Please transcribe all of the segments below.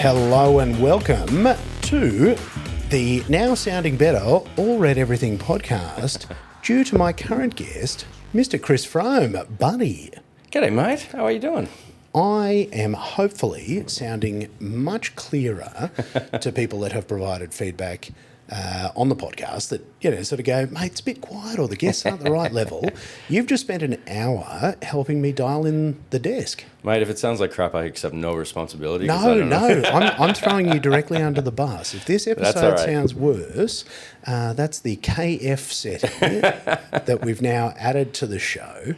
Hello and welcome to the now sounding better All Read Everything podcast due to my current guest, Mr. Kris Frome. Buddy. G'day, mate. How are you doing? I am hopefully sounding much clearer to people that have provided feedback on the podcast that, sort of go, mate, it's a bit quiet or the guests aren't the right level. You've just spent an hour helping me dial in the desk. Mate, if it sounds like crap, I accept no responsibility. No, I'm throwing you directly under the bus. If this episode sounds worse, that's the KF setting that we've now added to the show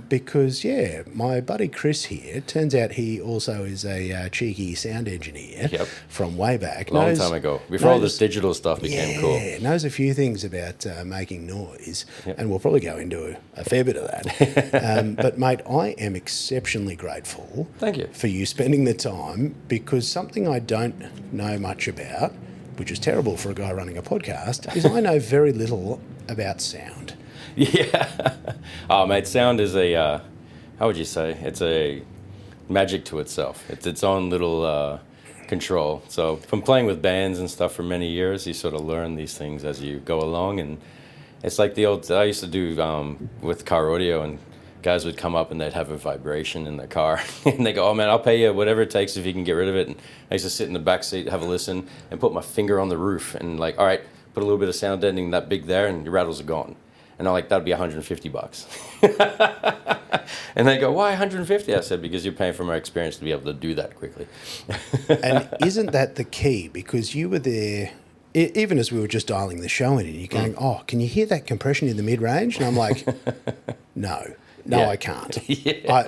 because, my buddy Chris here, turns out he also is a cheeky sound engineer from way back. Long time ago, before all this digital stuff became cool. Yeah, knows a few things about making noise, and we'll probably go into a fair bit of that. But, mate, I am exceptionally grateful Thank you. for you spending the time, because something I don't know much about, which is terrible for a guy running a podcast, is I know very little about sound. Yeah. Oh, mate, sound is how would you say? It's a magic to itself. It's its own little control. So from playing with bands and stuff for many years, you sort of learn these things as you go along. And it's like I used to do with car audio, and guys would come up and they'd have a vibration in their car and they go, oh man, I'll pay you whatever it takes if you can get rid of it. And I used to sit in the back seat, have a listen, and put my finger on the roof and like, all right, put a little bit of sound deadening that big there and your rattles are gone. And I'm like, that'd be $150. And they go, why 150? I said, because you're paying for my experience to be able to do that quickly. And isn't that the key? Because you were there, even as we were just dialing the show in, and you're going, oh, can you hear that compression in the mid-range? And I'm like, no, I can't.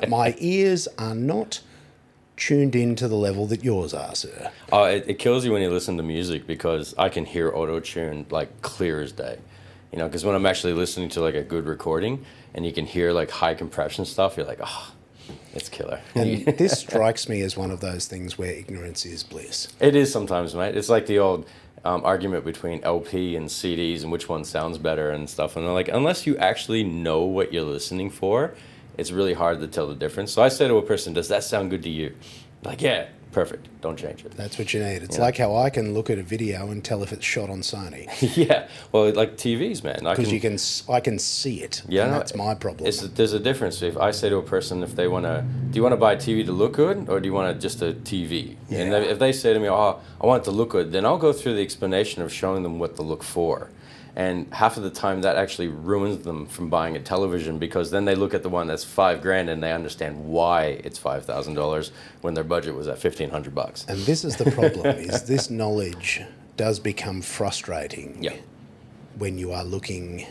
My ears are not tuned in to the level that yours are, sir. Oh, it kills you when you listen to music, because I can hear auto-tune like clear as day. Because when I'm actually listening to like a good recording and you can hear like high compression stuff, you're like, oh, it's killer. And this strikes me as one of those things where ignorance is bliss. It is sometimes, mate. It's like the old argument between LP and CDs and which one sounds better and stuff. And they're like, unless you actually know what you're listening for, it's really hard to tell the difference. So I say to a person, does that sound good to you? Like, yeah, perfect. Don't change it. That's what you need. It's like how I can look at a video and tell if it's shot on Sony. Yeah. Well, like TVs, man. Because I can see it. Yeah. And that's my problem. There's a difference. If I say to a person, if they want to, do you want to buy a TV to look good, or do you want just a TV? Yeah. And if they say to me, oh, I want it to look good, then I'll go through the explanation of showing them what to look for. And half of the time that actually ruins them from buying a television, because then they look at the one that's $5,000 and they understand why it's $5,000 when their budget was at $1,500. And this is the problem: is this knowledge does become frustrating when you are looking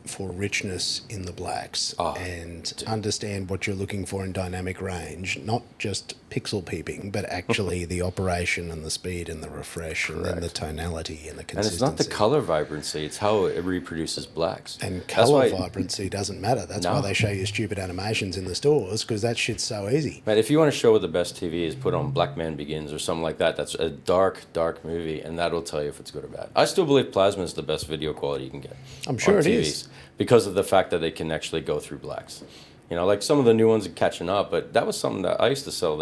for richness in the blacks and understand what you're looking for in dynamic range, not just pixel peeping, but actually the operation and the speed and the refresh and then the tonality and the consistency. And it's not the color vibrancy, it's how it reproduces blacks. And color vibrancy doesn't matter. That's why they show you stupid animations in the stores, because that shit's so easy. But if you want to show what the best TV is, put on Black Man Begins or something like that. That's a dark, dark movie, and that'll tell you if it's good or bad. I still believe plasma is the best video quality you can get. I'm sure it TVs. is. Because of the fact that they can actually go through blacks. Like some of the new ones are catching up, but that was something that I used to sell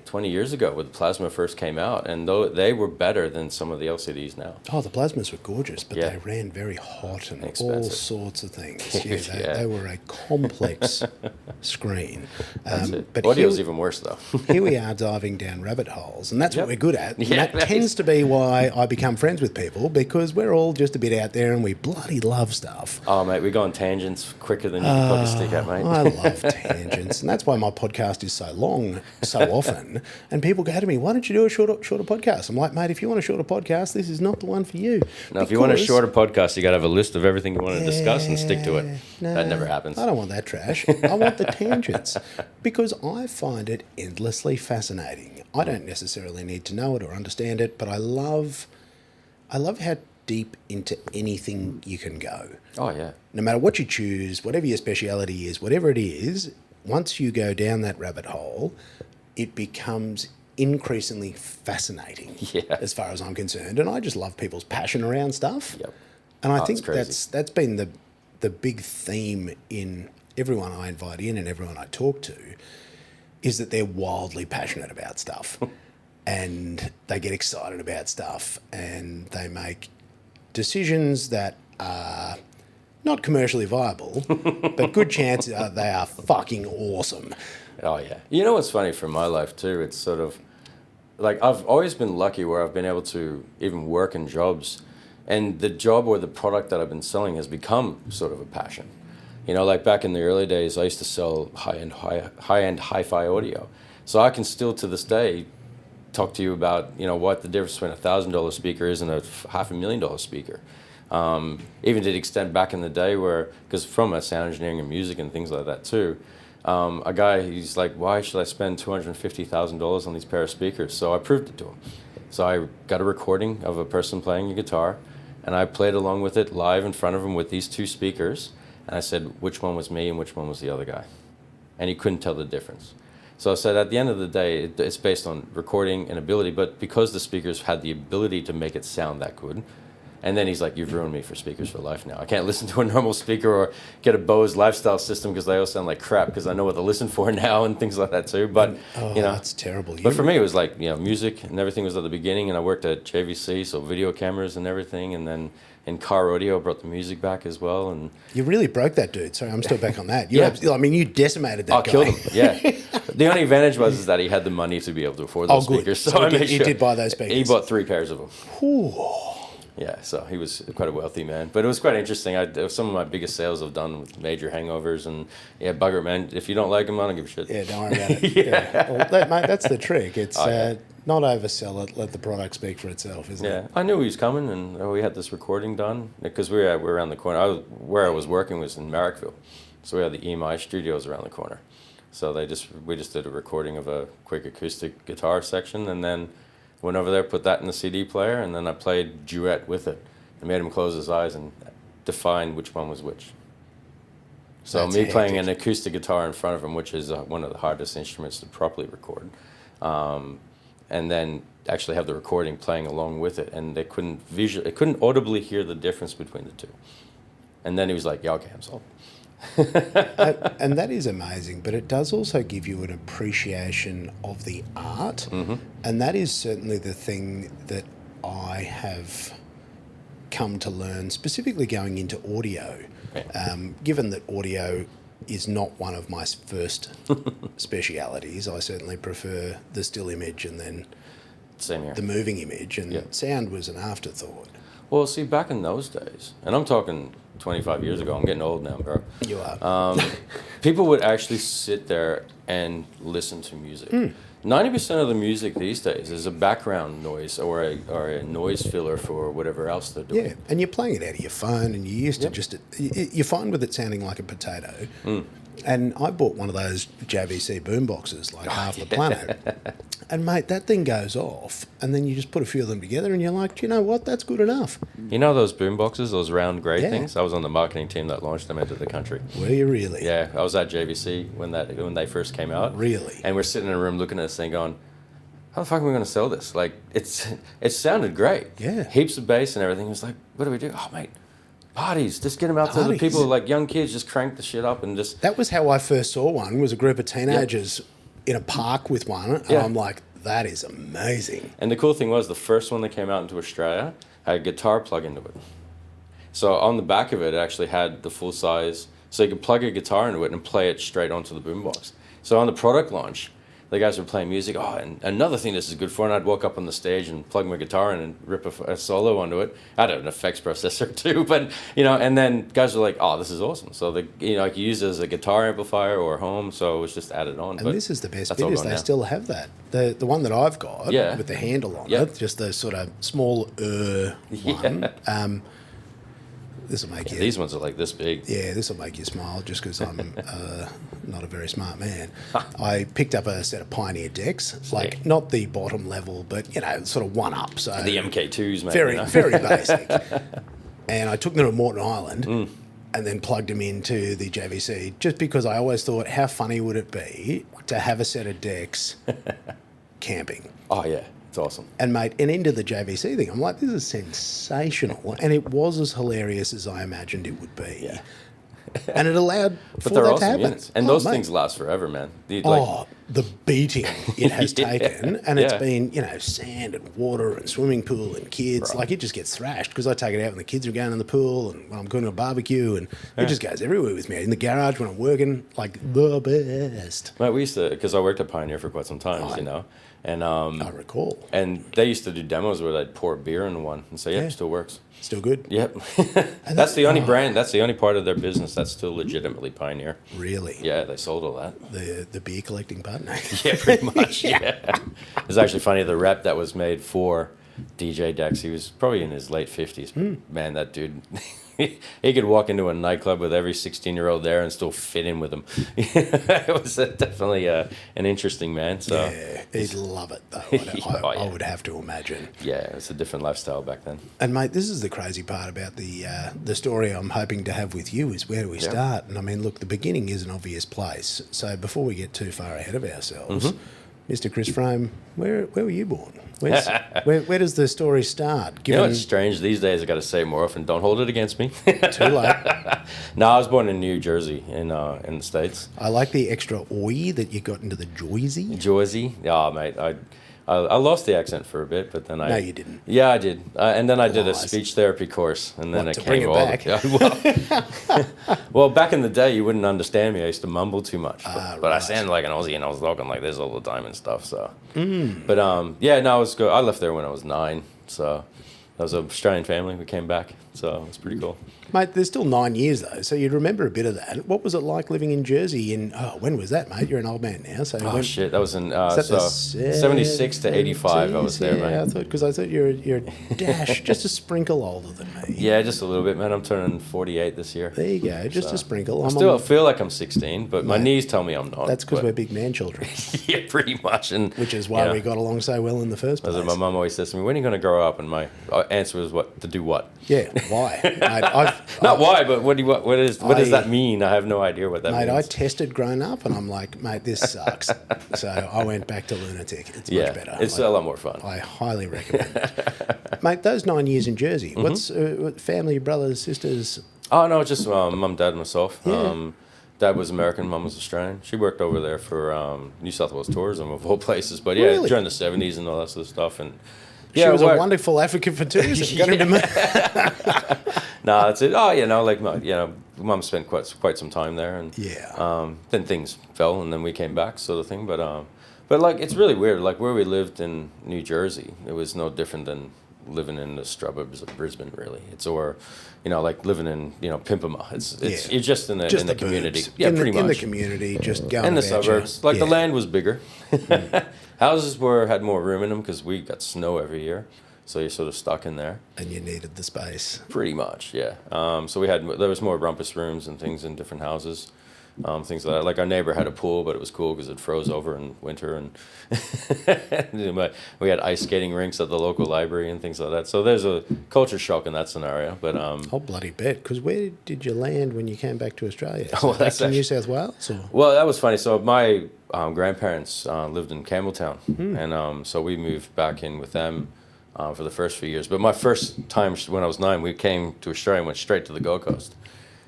20 years ago when the plasma first came out, and they were better than some of the LCDs now. Oh, the plasmas were gorgeous, but they ran very hot and all sorts of things. They were a complex screen. But audio's even worse, though. Here we are diving down rabbit holes, and that's what we're good at. And that tends to be why I become friends with people, because we're all just a bit out there and we bloody love stuff. Oh, mate, we go on tangents quicker than you can probably stick out, mate. I love tangents, and that's why my podcast is so long, so often. And people go to me, why don't you do a shorter podcast? I'm like, mate, if you want a shorter podcast, this is not the one for you. No, if you want a shorter podcast, you got to have a list of everything you want to discuss and stick to it. That never happens. I don't want that trash. I want the tangents, because I find it endlessly fascinating. I don't necessarily need to know it or understand it, but I love how deep into anything you can go. Oh, yeah. No matter what you choose, whatever your speciality is, whatever it is, once you go down that rabbit hole, it becomes increasingly fascinating as far as I'm concerned. And I just love people's passion around stuff. Yep. And I think that's been the big theme in everyone I invite in and everyone I talk to, is that they're wildly passionate about stuff. and they get excited about stuff and they make decisions that are not commercially viable, but good chance they are fucking awesome. Oh, yeah. You know what's funny from my life, too? It's sort of, like, I've always been lucky where I've been able to even work in jobs, and the job or the product that I've been selling has become sort of a passion. You know, like back in the early days, I used to sell high-end hi-fi audio. So I can still, to this day, talk to you about, you know, what the difference between $1,000 speaker is and a $500,000 speaker. Even to the extent back in the day where, because from a sound engineering and music and things like that too, a guy, he's like, why should I spend $250,000 on these pair of speakers? So I proved it to him. So I got a recording of a person playing a guitar, and I played along with it live in front of him with these two speakers, and I said which one was me and which one was the other guy. And he couldn't tell the difference. So I said, at the end of the day, it's based on recording and ability, but because the speakers had the ability to make it sound that good. And then he's like, you've ruined me for speakers for life now. I can't listen to a normal speaker or get a Bose lifestyle system because they all sound like crap because I know what to listen for now and things like that too. But, you know, that's terrible. But for me, it was like, you know, music and everything was at the beginning, and I worked at JVC, so video cameras and everything. And then in car audio, I brought the music back as well. And you really broke that dude. Sorry, I'm still back on that. I mean, you decimated that guy. I killed him, yeah. The only advantage was that he had the money to be able to afford those speakers. So he did buy those speakers. He bought 3 pairs of them. Ooh. Yeah, so he was quite a wealthy man. But it was quite interesting. Some of my biggest sales I've done with major hangovers. And, yeah, bugger it, man. If you don't like them, I don't give a shit. Yeah, don't worry about it. Yeah. Well, mate, that's the trick. It's not oversell it. Let the product speak for itself, isn't it? Yeah, I knew he was coming, and we had this recording done. Because we were around the corner. Where I was working was in Marrickville. So we had the EMI studios around the corner. So we just did a recording of a quick acoustic guitar section, and then went over there, put that in the CD player, and then I played duet with it. I made him close his eyes and define which one was which. So that's me playing an acoustic guitar in front of him, which is one of the hardest instruments to properly record, and then actually have the recording playing along with it, and they couldn't audibly hear the difference between the two. And then he was like, "Yeah, okay, I'm sold." And that is amazing, but it does also give you an appreciation of the art, and that is certainly the thing that I have come to learn, specifically going into audio, given that audio is not one of my first specialities. I certainly prefer the still image and then Same here. The moving image, and sound was an afterthought. Well, see, back in those days, and I'm talking 25 years ago, I'm getting old now, bro. You are. People would actually sit there and listen to music. 90% of the music these days is a background noise or a noise filler for whatever else they're doing. Yeah, and you're playing it out of your phone, and you used to you're fine with it sounding like a potato. And I bought one of those JVC boomboxes, like half the planet. And, mate, that thing goes off, and then you just put a few of them together, and you're like, do you know what? That's good enough. You know those boomboxes, those round grey things? I was on the marketing team that launched them into the country. Were you really? Yeah, I was at JVC when they first came out. Really? And we're sitting in a room looking at this thing going, how the fuck are we going to sell this? Like, it sounded great. Yeah. Heaps of bass and everything. It was like, what do we do? Oh, mate. Parties, just get them out to the people, like young kids, just crank the shit up and just... That was how I first saw one, was a group of teenagers in a park with one, and I'm like, that is amazing. And the cool thing was, the first one that came out into Australia had a guitar plug into it. So on the back of it, it actually had the full size, so you could plug a guitar into it and play it straight onto the boombox. So on the product launch, the guys were playing music. Oh, and another thing this is good for, and I'd walk up on the stage and plug my guitar in and rip a solo onto it. I had an effects processor too, but, you know, and then guys were like, oh, this is awesome. So, I could use it as a guitar amplifier or home, so it was just added on. And this is the best bit, is they still have that. The one that I've got with the handle on it, just the sort of small one. This will make you... These ones are like this big. Yeah, this will make you smile just because I'm not a very smart man. I picked up a set of Pioneer decks, like not the bottom level, but, you know, sort of one up. So the MK2s, mate. Very, very basic. And I took them to Morton Island and then plugged them into the JVC just because I always thought, how funny would it be to have a set of decks camping? Oh, yeah. It's awesome. And, mate, and into the JVC thing, I'm like, this is sensational. And it was as hilarious as I imagined it would be. Yeah. And it allowed for that to happen. Units. And those things last forever, man. the beating it has taken, and it's been, sand and water and swimming pool and kids. Right. Like, it just gets thrashed because I take it out when the kids are going in the pool and when I'm going to a barbecue, and it just goes everywhere with me. In the garage when I'm working, like, the best. Mate, we used to, because I worked at Pioneer for quite some time, and I recall. And they used to do demos where they'd pour beer in one and say, it still works. Still good? Yep. That's the only brand, that's the only part of their business that's still legitimately Pioneer. Really? Yeah, they sold all that. The beer collecting partner? Yeah, pretty much, yeah. It's actually funny, the rep that was made for DJ Dex, he was probably in his late 50s. Man, that dude... he could walk into a nightclub with every 16-year-old there and still fit in with them. It was definitely an interesting man. So yeah, he'd love it, though. I would have to imagine. Yeah, it was a different lifestyle back then. And, mate, this is the crazy part about the story I'm hoping to have with you is where do we start? And, I mean, look, the beginning is an obvious place. So before we get too far ahead of ourselves, Mr. Kris Frome, where were you born? Where does the story start? It's strange. These days, I got to say it more often. Don't hold it against me. Too late. No, I was born in New Jersey in the States. I like the extra oi that you got into the Jersey. Jersey? Oh, mate, I lost the accent for a bit, but then No, you didn't. Yeah, I did. And then I did a speech therapy course, and then it came all back? Well, back in the day, you wouldn't understand me. I used to mumble too much, but I sounded like an Aussie, and I was talking like this all the time and stuff. So, but it was good. I left there when I was 9, so that was an Australian family. We came back, so it's pretty cool. Mate, there's still 9 years, though, so you'd remember a bit of that. What was it like living in Jersey when was that, mate? You're an old man now. So shit, that was in 76 to 85 I was there, mate. Because I thought you're a dash, just a sprinkle older than me. Yeah, just a little bit, man. I'm turning 48 this year. There you go, just a sprinkle. I still feel like I'm 16, but my knees tell me I'm not. That's because we're big man children. Yeah, pretty much. And which is why we got along so well in the first place. My mum always says to me, when are you going to grow up? And my answer was, to do what? Yeah, why? Mate, not why, but what does that mean? I have no idea what that means. Mate, I tested growing up, and I'm like, mate, this sucks. So I went back to lunatic. It's much better. It's a lot more fun. I highly recommend it. Mate, those 9 years in Jersey, what's family, brothers, sisters? Oh, no, just mum, dad, and myself. Yeah. Dad was American, mum was Australian. She worked over there for New South Wales Tourism, of all places. But really? During the 70s and all that sort of stuff. And she was a wonderful advocate for tourism. Got into No, that's it. Oh, mum spent quite some time there, and then things fell, and then we came back, sort of thing. But like, it's really weird. Like, where we lived in New Jersey, it was no different than living in the suburbs of Brisbane. Really, like living in Pimpama. You're just in the community. Burbs. Yeah, pretty much in the community, just going in the suburbs. Like the land was bigger. Houses had more room in them because we got snow every year. So you're sort of stuck in there. And you needed the space. Pretty much, yeah. So there was more rumpus rooms and things in different houses, things like that. Like our neighbor had a pool, but it was cool because it froze over in winter, and we had ice skating rinks at the local library and things like that. So there's a culture shock in that scenario. But I'll bloody bet. Because where did you land when you came back to Australia? Back to New South Wales? Or? Well, that was funny. So my grandparents lived in Campbelltown, and so we moved back in with them. For the first few years. But my first time when I was 9, we came to Australia and went straight to the Gold Coast.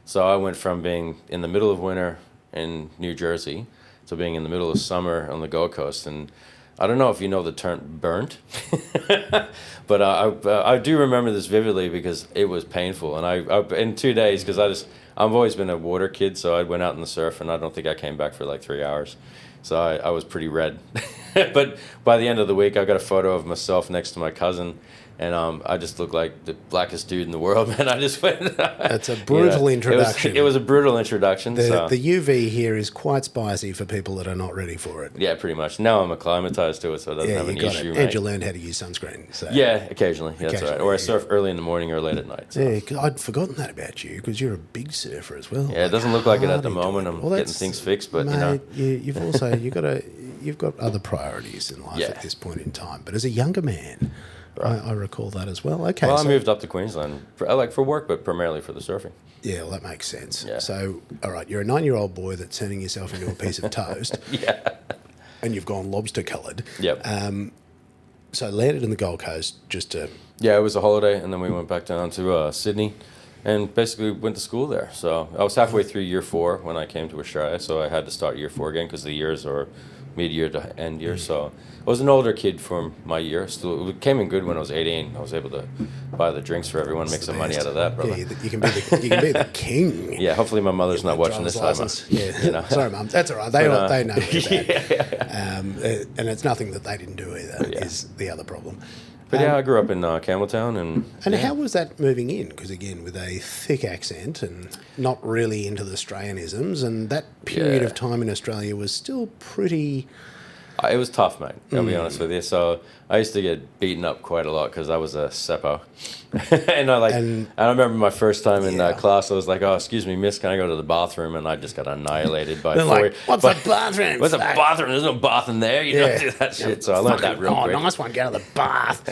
So I went from being in the middle of winter in New Jersey to being in the middle of summer on the Gold Coast. And I don't know if you know the term burnt, but I do remember this vividly because it was painful. And I in 2 days, because I've always been a water kid, so I went out in the surf, and I don't think I came back for like 3 hours. So I was pretty red. But by the end of the week, I got a photo of myself next to my cousin, and I just looked like the blackest dude in the world, man. I just went... That's a brutal introduction. It was a brutal introduction. The UV here is quite spicy for people that are not ready for it. Yeah, pretty much. Now I'm acclimatized to it, so it doesn't have an issue, And you learned how to use sunscreen. So. Yeah, occasionally. That's right. Or I surf early in the morning or late at night. So. Yeah, I'd forgotten that about you, because you're a big surfer as well. Yeah, it doesn't look like it at the moment. I'm getting things fixed, but mate, you've got other priorities in life at this point in time. But as a younger man... Right. I recall that as well. Okay. Well, I moved up to Queensland for work, but primarily for the surfing. Yeah, well, that makes sense. Yeah. So, all right, you're a 9-year-old boy that's turning yourself into a piece of toast. Yeah. And you've gone lobster coloured. Yep. So landed in the Gold Coast just to... Yeah, it was a holiday, and then we went back down to Sydney, and basically went to school there. So I was halfway through year 4 when I came to Australia, so I had to start year 4 again because the years are mid-year to end year. So I was an older kid for my year. Still, it came in good when I was 18. I was able to buy the drinks for everyone, make some money out of that, brother. Yeah, you can be the king. Yeah, hopefully my mother's not watching this time. Yeah, you know. Sorry, Mum. That's all right. They know that. And it's nothing that they didn't do either. Is the other problem. But yeah, I grew up in Campbelltown, and how was that moving in? Because again, with a thick accent and not really into the Australianisms, and that period of time in Australia was still pretty. It was tough, mate. I'll be honest with you. So I used to get beaten up quite a lot because I was a seppo. and I remember my first time in class, I was like, "Oh, excuse me, miss, can I go to the bathroom?" And I just got annihilated by four. Like, what's a bathroom? What's a bathroom? There's no bath in there. You don't do that shit. So I learned that real quick. Oh, nice one. Get out of the bath.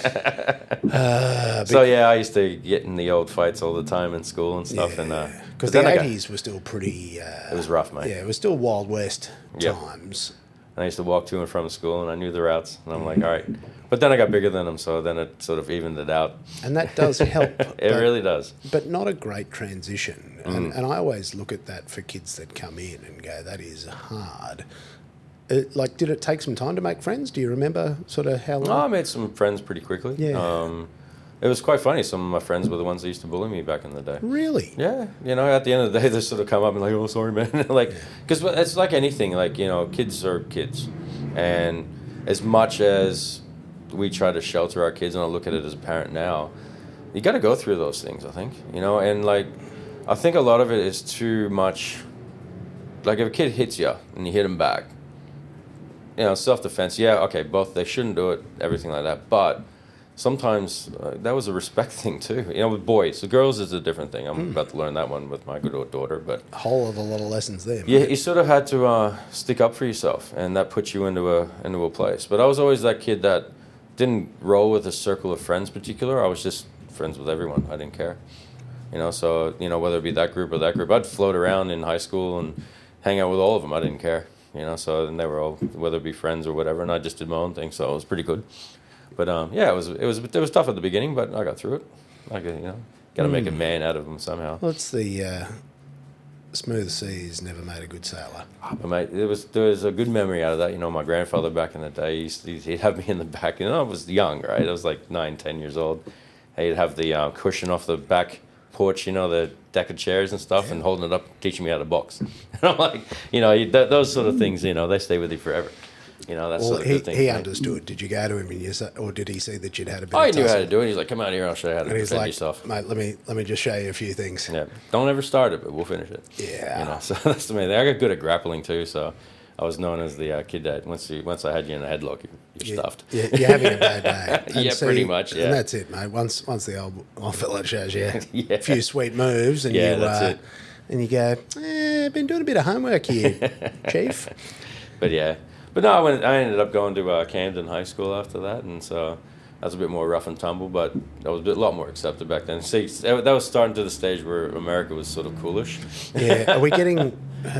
So yeah, I used to get in the old fights all the time in school and stuff. Because the 80s were still pretty. It was rough, mate. Yeah, it was still Wild West times. And I used to walk to and from school, and I knew the routes, and I'm like, all right. But then I got bigger than them, so then it sort of evened it out. And that does help. It really does. But not a great transition. And I always look at that for kids that come in and go, that is hard. Did it take some time to make friends? Do you remember sort of how long? Oh, I made some friends pretty quickly. Yeah. It was quite funny. Some of my friends were the ones that used to bully me back in the day. Really? Yeah. At the end of the day, they sort of come up and like, oh, sorry, man. Because it's like anything. Kids are kids. And as much as we try to shelter our kids, and I look at it as a parent now, you got to go through those things, I think. And I think a lot of it is too much. Like if a kid hits you and you hit him back, self-defense, both, they shouldn't do it, everything like that. But sometimes that was a respect thing too. With boys, the girls is a different thing. I'm about to learn that one with my good old daughter, but a whole of a lot of lessons there. Yeah, you sort of had to stick up for yourself, and that puts you into a place. But I was always that kid that didn't roll with a circle of friends particular. I was just friends with everyone. I didn't care. So whether it be that group or that group, I'd float around in high school and hang out with all of them. I didn't care. So then they were all, whether it be friends or whatever, and I just did my own thing. So it was pretty good. But it was tough at the beginning, but I got through it. Got to make a man out of him somehow. Well, it's the smooth seas never made a good sailor. But mate, there was a good memory out of that. My grandfather back in the day, he'd have me in the back. I was young, right? I was like 9, 10 years old. He'd have the cushion off the back porch, the deck of chairs and stuff, and holding it up, teaching me how to box. And I'm like, those sort of things, they stay with you forever. That's sort of good thing. He understood. Did you go to him or did he see that you'd had a bit of tussle? He knew how to do it. He's like, come out here, I'll show you how to defend yourself. Mate, let me just show you a few things. Yeah. Don't ever start it, but we'll finish it. Yeah. So that's the main thing. I got good at grappling too, so I was known as the kid that once I had you in a headlock, you're stuffed. Yeah, you're having a bad day. Pretty much, yeah. And that's it, mate. Once the old fella shows you a few sweet moves and that's it. And you go, I've been doing a bit of homework here, Chief. But no, I ended up going to Camden High School after that, and so that was a bit more rough and tumble, but that was a lot more accepted back then. See, that was starting to the stage where America was sort of coolish. Yeah, are we getting?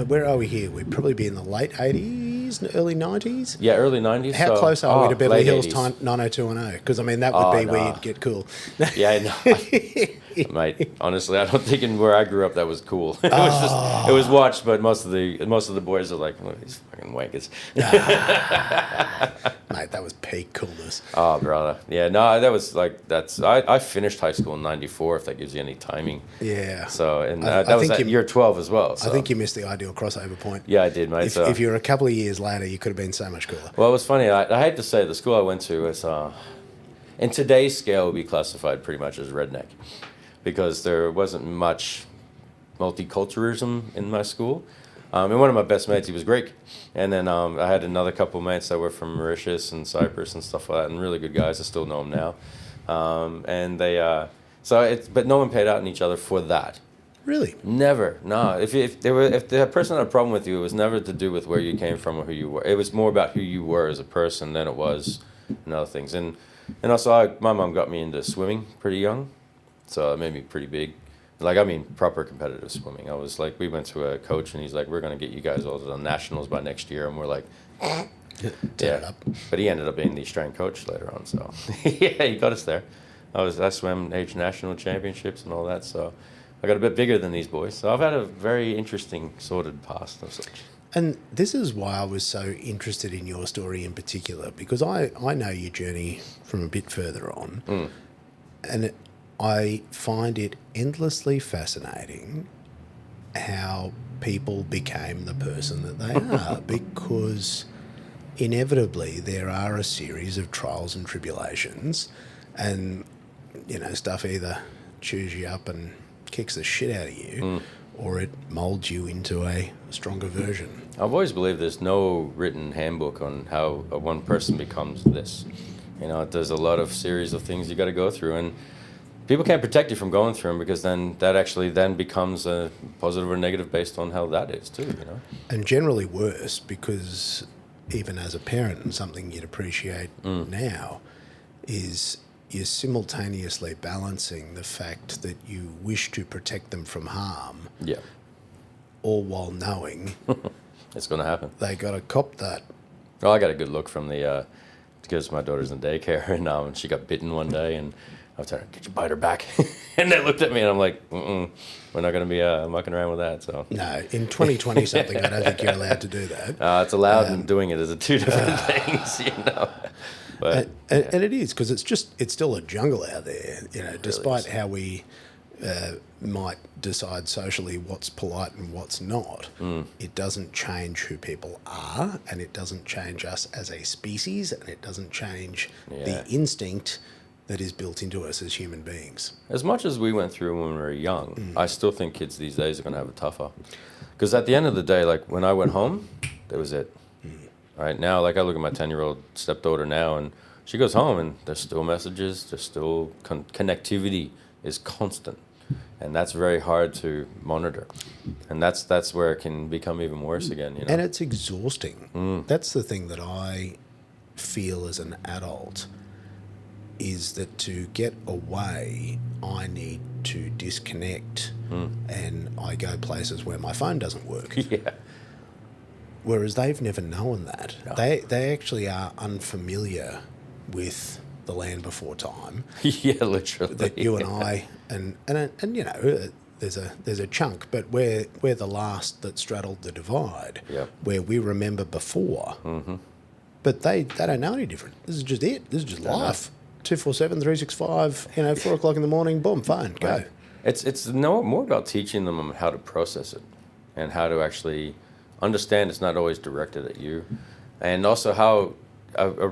Where are we here? We'd probably be in the late 80s, early 90s? Yeah, early 90s. How close are we to Beverly Hills 80s. 90210? Because, that would be where you'd get cool. Yeah, no. Mate, honestly, I don't think in where I grew up that was cool. It was watched, but most of the boys are like, oh, these fucking wankers. Mate, that was peak coolness. Oh, brother. Yeah, no, that was I finished high school in 94, if that gives you any timing. Yeah. So, and that was at year 12 as well. So. I think you missed the ideal crossover point. Yeah, I did, mate. If you were a couple of years later, you could have been so much cooler. Well, it was funny. I hate to say it, the school I went to was, in today's scale, would be classified pretty much as redneck, because there wasn't much multiculturalism in my school. And one of my best mates, he was Greek. And then I had another couple of mates that were from Mauritius and Cyprus and stuff like that, and really good guys. I still know them now. And they, but no one paid out on each other for that. Really? Never. No. If the person had a problem with you, it was never to do with where you came from or who you were. It was more about who you were as a person than it was in other things. And also, my mom got me into swimming pretty young, so it made me pretty big. Proper competitive swimming. I was like, we went to a coach, and he's like, we're going to get you guys all to the nationals by next year. And we're like, yeah. But he ended up being the Australian coach later on, so yeah, he got us there. I swam age national championships and all that, so I got a bit bigger than these boys. So I've had a very interesting, sordid past of such. And this is why I was so interested in your story in particular, because I know your journey from a bit further on, and I find it endlessly fascinating how people became the person that they are, because inevitably there are a series of trials and tribulations, and, you know, stuff either chews you up and kicks the shit out of you, or it molds you into a stronger version. I've always believed there's no written handbook on how one person becomes this. You know, there's a lot of series of things you got to go through, and people can't protect you from going through them, because then that actually then becomes a positive or negative based on how that is too, you know. And generally worse, because even as a parent, and something you'd appreciate now, is you're simultaneously balancing the fact that you wish to protect them from harm, all while knowing it's going to happen. They got to cop that. Well, I got a good look from the because my daughter's in daycare, and she got bitten one day, and I was telling her, "Did you bite her back?" And they looked at me, and I'm like, we're not going to be mucking around with that. So no, in 2020 something, I don't think you're allowed to do that. It's allowed, and doing it is two different things, you know. But and it is, because it's still a jungle out there, you know. Despite how we might decide socially what's polite and what's not, it doesn't change who people are, and it doesn't change us as a species, and it doesn't change the instinct that is built into us as human beings. As much as we went through when we were young, I still think kids these days are going to have it tougher. Because at the end of the day, like when I went home, that was it. Right now, like I look at my 10-year-old stepdaughter now, and she goes home, and there's still messages, there's still connectivity is constant, and that's very hard to monitor, and that's where it can become even worse again. You know, and it's exhausting. That's the thing that I feel as an adult, is that to get away, I need to disconnect, and I go places where my phone doesn't work. Whereas they've never known that. No. They actually are unfamiliar with the land before time. Literally. That you and I and you know, there's a chunk, but we're the last that straddled the divide, where we remember before. But they don't know any different. This is just it. This is just life. 24/7, 365. You know, 4 o'clock in the morning, boom, phone, go. Right. It's more about teaching them how to process it, and how to actually understand it's not always directed at you, and also how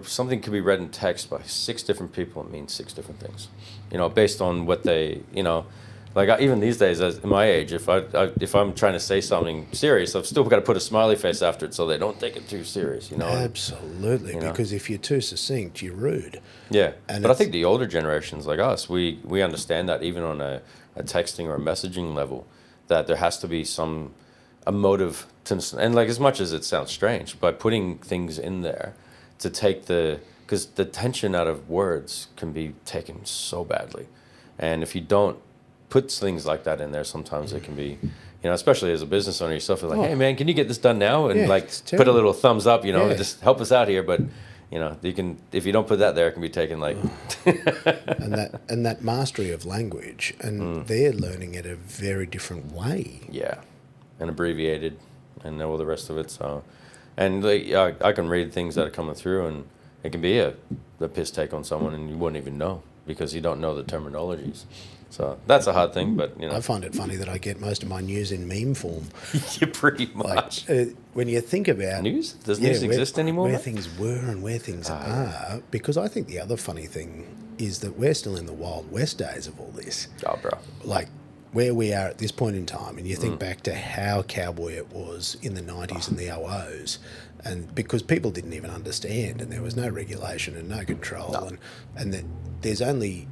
something can be read in text by 6 different people and mean 6 different things, you know, based on what they, you know, like even these days, as in my age, if I'm trying to say something serious, I've still got to put a smiley face after it so they don't take it too serious, you know. Absolutely, you know? Because if you're too succinct, you're rude. Yeah, but I think the older generations like us, we understand that even on a texting or a messaging level, that there has to be a motive to, and like as much as it sounds strange, by putting things in there to take because the tension out of words can be taken so badly, and if you don't put things like that in there, sometimes it can be, you know, especially as a business owner yourself, you're like, hey man, can you get this done now? And like put a little thumbs up, you know, just help us out here. But you know, you can, if you don't put that there, it can be taken like and that mastery of language, and they're learning it a very different way. Yeah, and abbreviated, and all the rest of it. So, and like, I can read things that are coming through, and it can be a piss take on someone, and you wouldn't even know because you don't know the terminologies. So that's a hard thing, but you know. I find it funny that I get most of my news in meme form. Yeah, pretty much. When you think about news, does news exist anymore? Where things were and where things are, because I think the other funny thing is that we're still in the Wild West days of all this. Oh, bro. Like where we are at this point in time, and you think back to how cowboy it was in the 90s and the 00s, and because people didn't even understand, and there was no regulation and no control, and that there's only.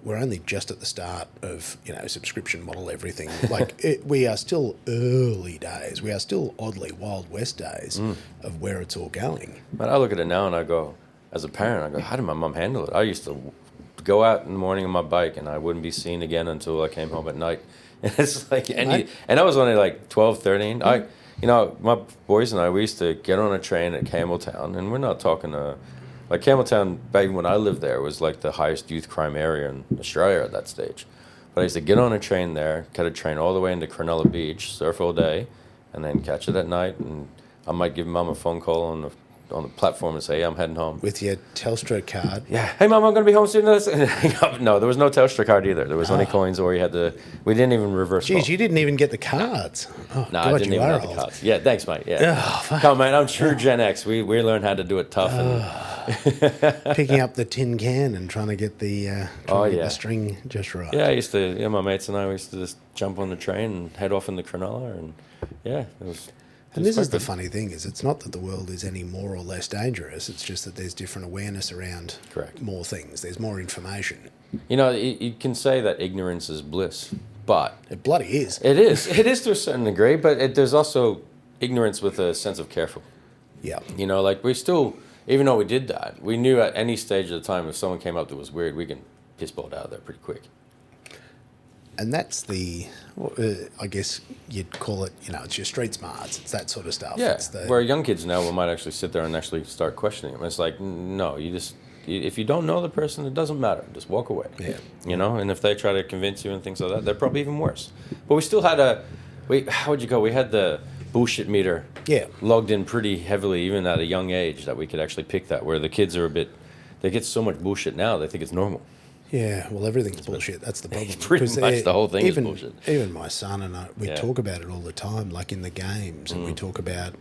We're only just at the start of, you know, subscription model everything. Like we are still early days. We are still oddly Wild West days of where it's all going. But I look at it now and I go, as a parent, I go, how did my mom handle it? I used to go out in the morning on my bike and I wouldn't be seen again until I came home at night. And it's like, and I was only like 12, 13. You know, my boys and I, we used to get on a train at Campbelltown, and we're not talking like Campbelltown, back when I lived there, was like the highest youth crime area in Australia at that stage. But I used to get on a train there, cut a train all the way into Cronulla Beach, surf all day, and then catch it at night. And I might give Mum a phone call on the platform and say, I'm heading home. With your Telstra card? Yeah. Hey, Mum, I'm going to be home soon. No, there was no Telstra card either. There was only coins, or you had to... We didn't even reverse call. Geez, you didn't even get the cards. Oh, no, God, I didn't even have the cards. Yeah, thanks, mate. Yeah. Oh, come on, man. I'm true Gen X. We learned how to do it tough. Picking up the tin can and trying to get the the string just right. Yeah, I used to... Yeah, my mates and I used to just jump on the train and head off in the Cronulla, and yeah, it was... And this is the funny thing, is it's not that the world is any more or less dangerous, it's just that there's different awareness around more things. There's more information. You know, you can say that ignorance is bliss, but... It bloody is. It is. It is to a certain degree, but there's also ignorance with a sense of careful. Yeah. You know, like we still, even though we did that, we knew at any stage of the time if someone came up that was weird, we can piss bolt out of there pretty quick. And that's the, I guess you'd call it, it's your street smarts. It's that sort of stuff. Yeah, where young kids now, we might actually sit there and actually start questioning them. It's like, no, if you don't know the person, it doesn't matter. Just walk away. Yeah. You know, and if they try to convince you and things like that, they're probably even worse. But we still had how'd you go? We had the bullshit meter logged in pretty heavily, even at a young age, that we could actually pick that, where the kids are they get so much bullshit now, they think it's normal. Yeah, well, everything's bullshit. That's the problem. Pretty much the whole thing is bullshit. Even my son and I, we talk about it all the time, like in the games, and we talk about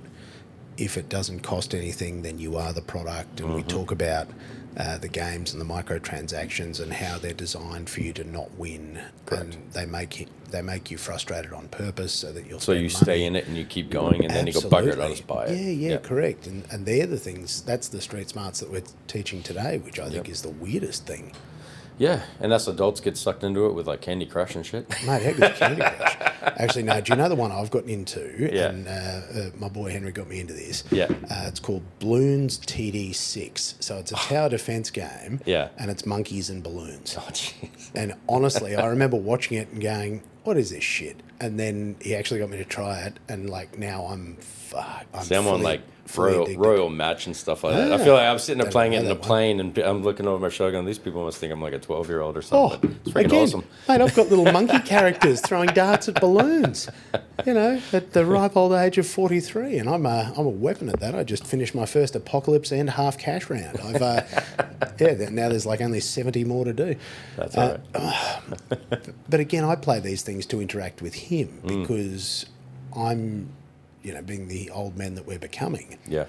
if it doesn't cost anything, then you are the product, and we talk about the games and the microtransactions and how they're designed for you to not win. Correct. And they make you frustrated on purpose so that you'll so you stay in it and you keep going, and then you go, bugger it, I'll just buy it. Yeah, correct. And they're the things, that's the street smarts that we're teaching today, which I think is the weirdest thing. Yeah, and us adults get sucked into it with like Candy Crush and shit. Mate, how good's Candy Crush? Actually, no, do you know the one I've gotten into? Yeah. And my boy Henry got me into this. Yeah. It's called Bloons TD6. So it's a tower defense game. Yeah. And it's monkeys and balloons. Oh, jeez. And honestly, I remember watching it and going, what is this shit? And then he actually got me to try it, and like now I'm on like Royal Match and stuff like that. I feel like I'm sitting there playing it in a plane, and I'm looking over my shoulder going, these people must think I'm like a 12-year-old or something. But it's freaking awesome. Mate, I've got little monkey characters throwing darts at balloons, at the ripe old age of 43, and I'm a weapon at that. I just finished my first Apocalypse and half cash round. I've now there's like only 70 more to do. That's all right. But again, I play these things to interact with him because I'm, being the old men that we're becoming. Yeah.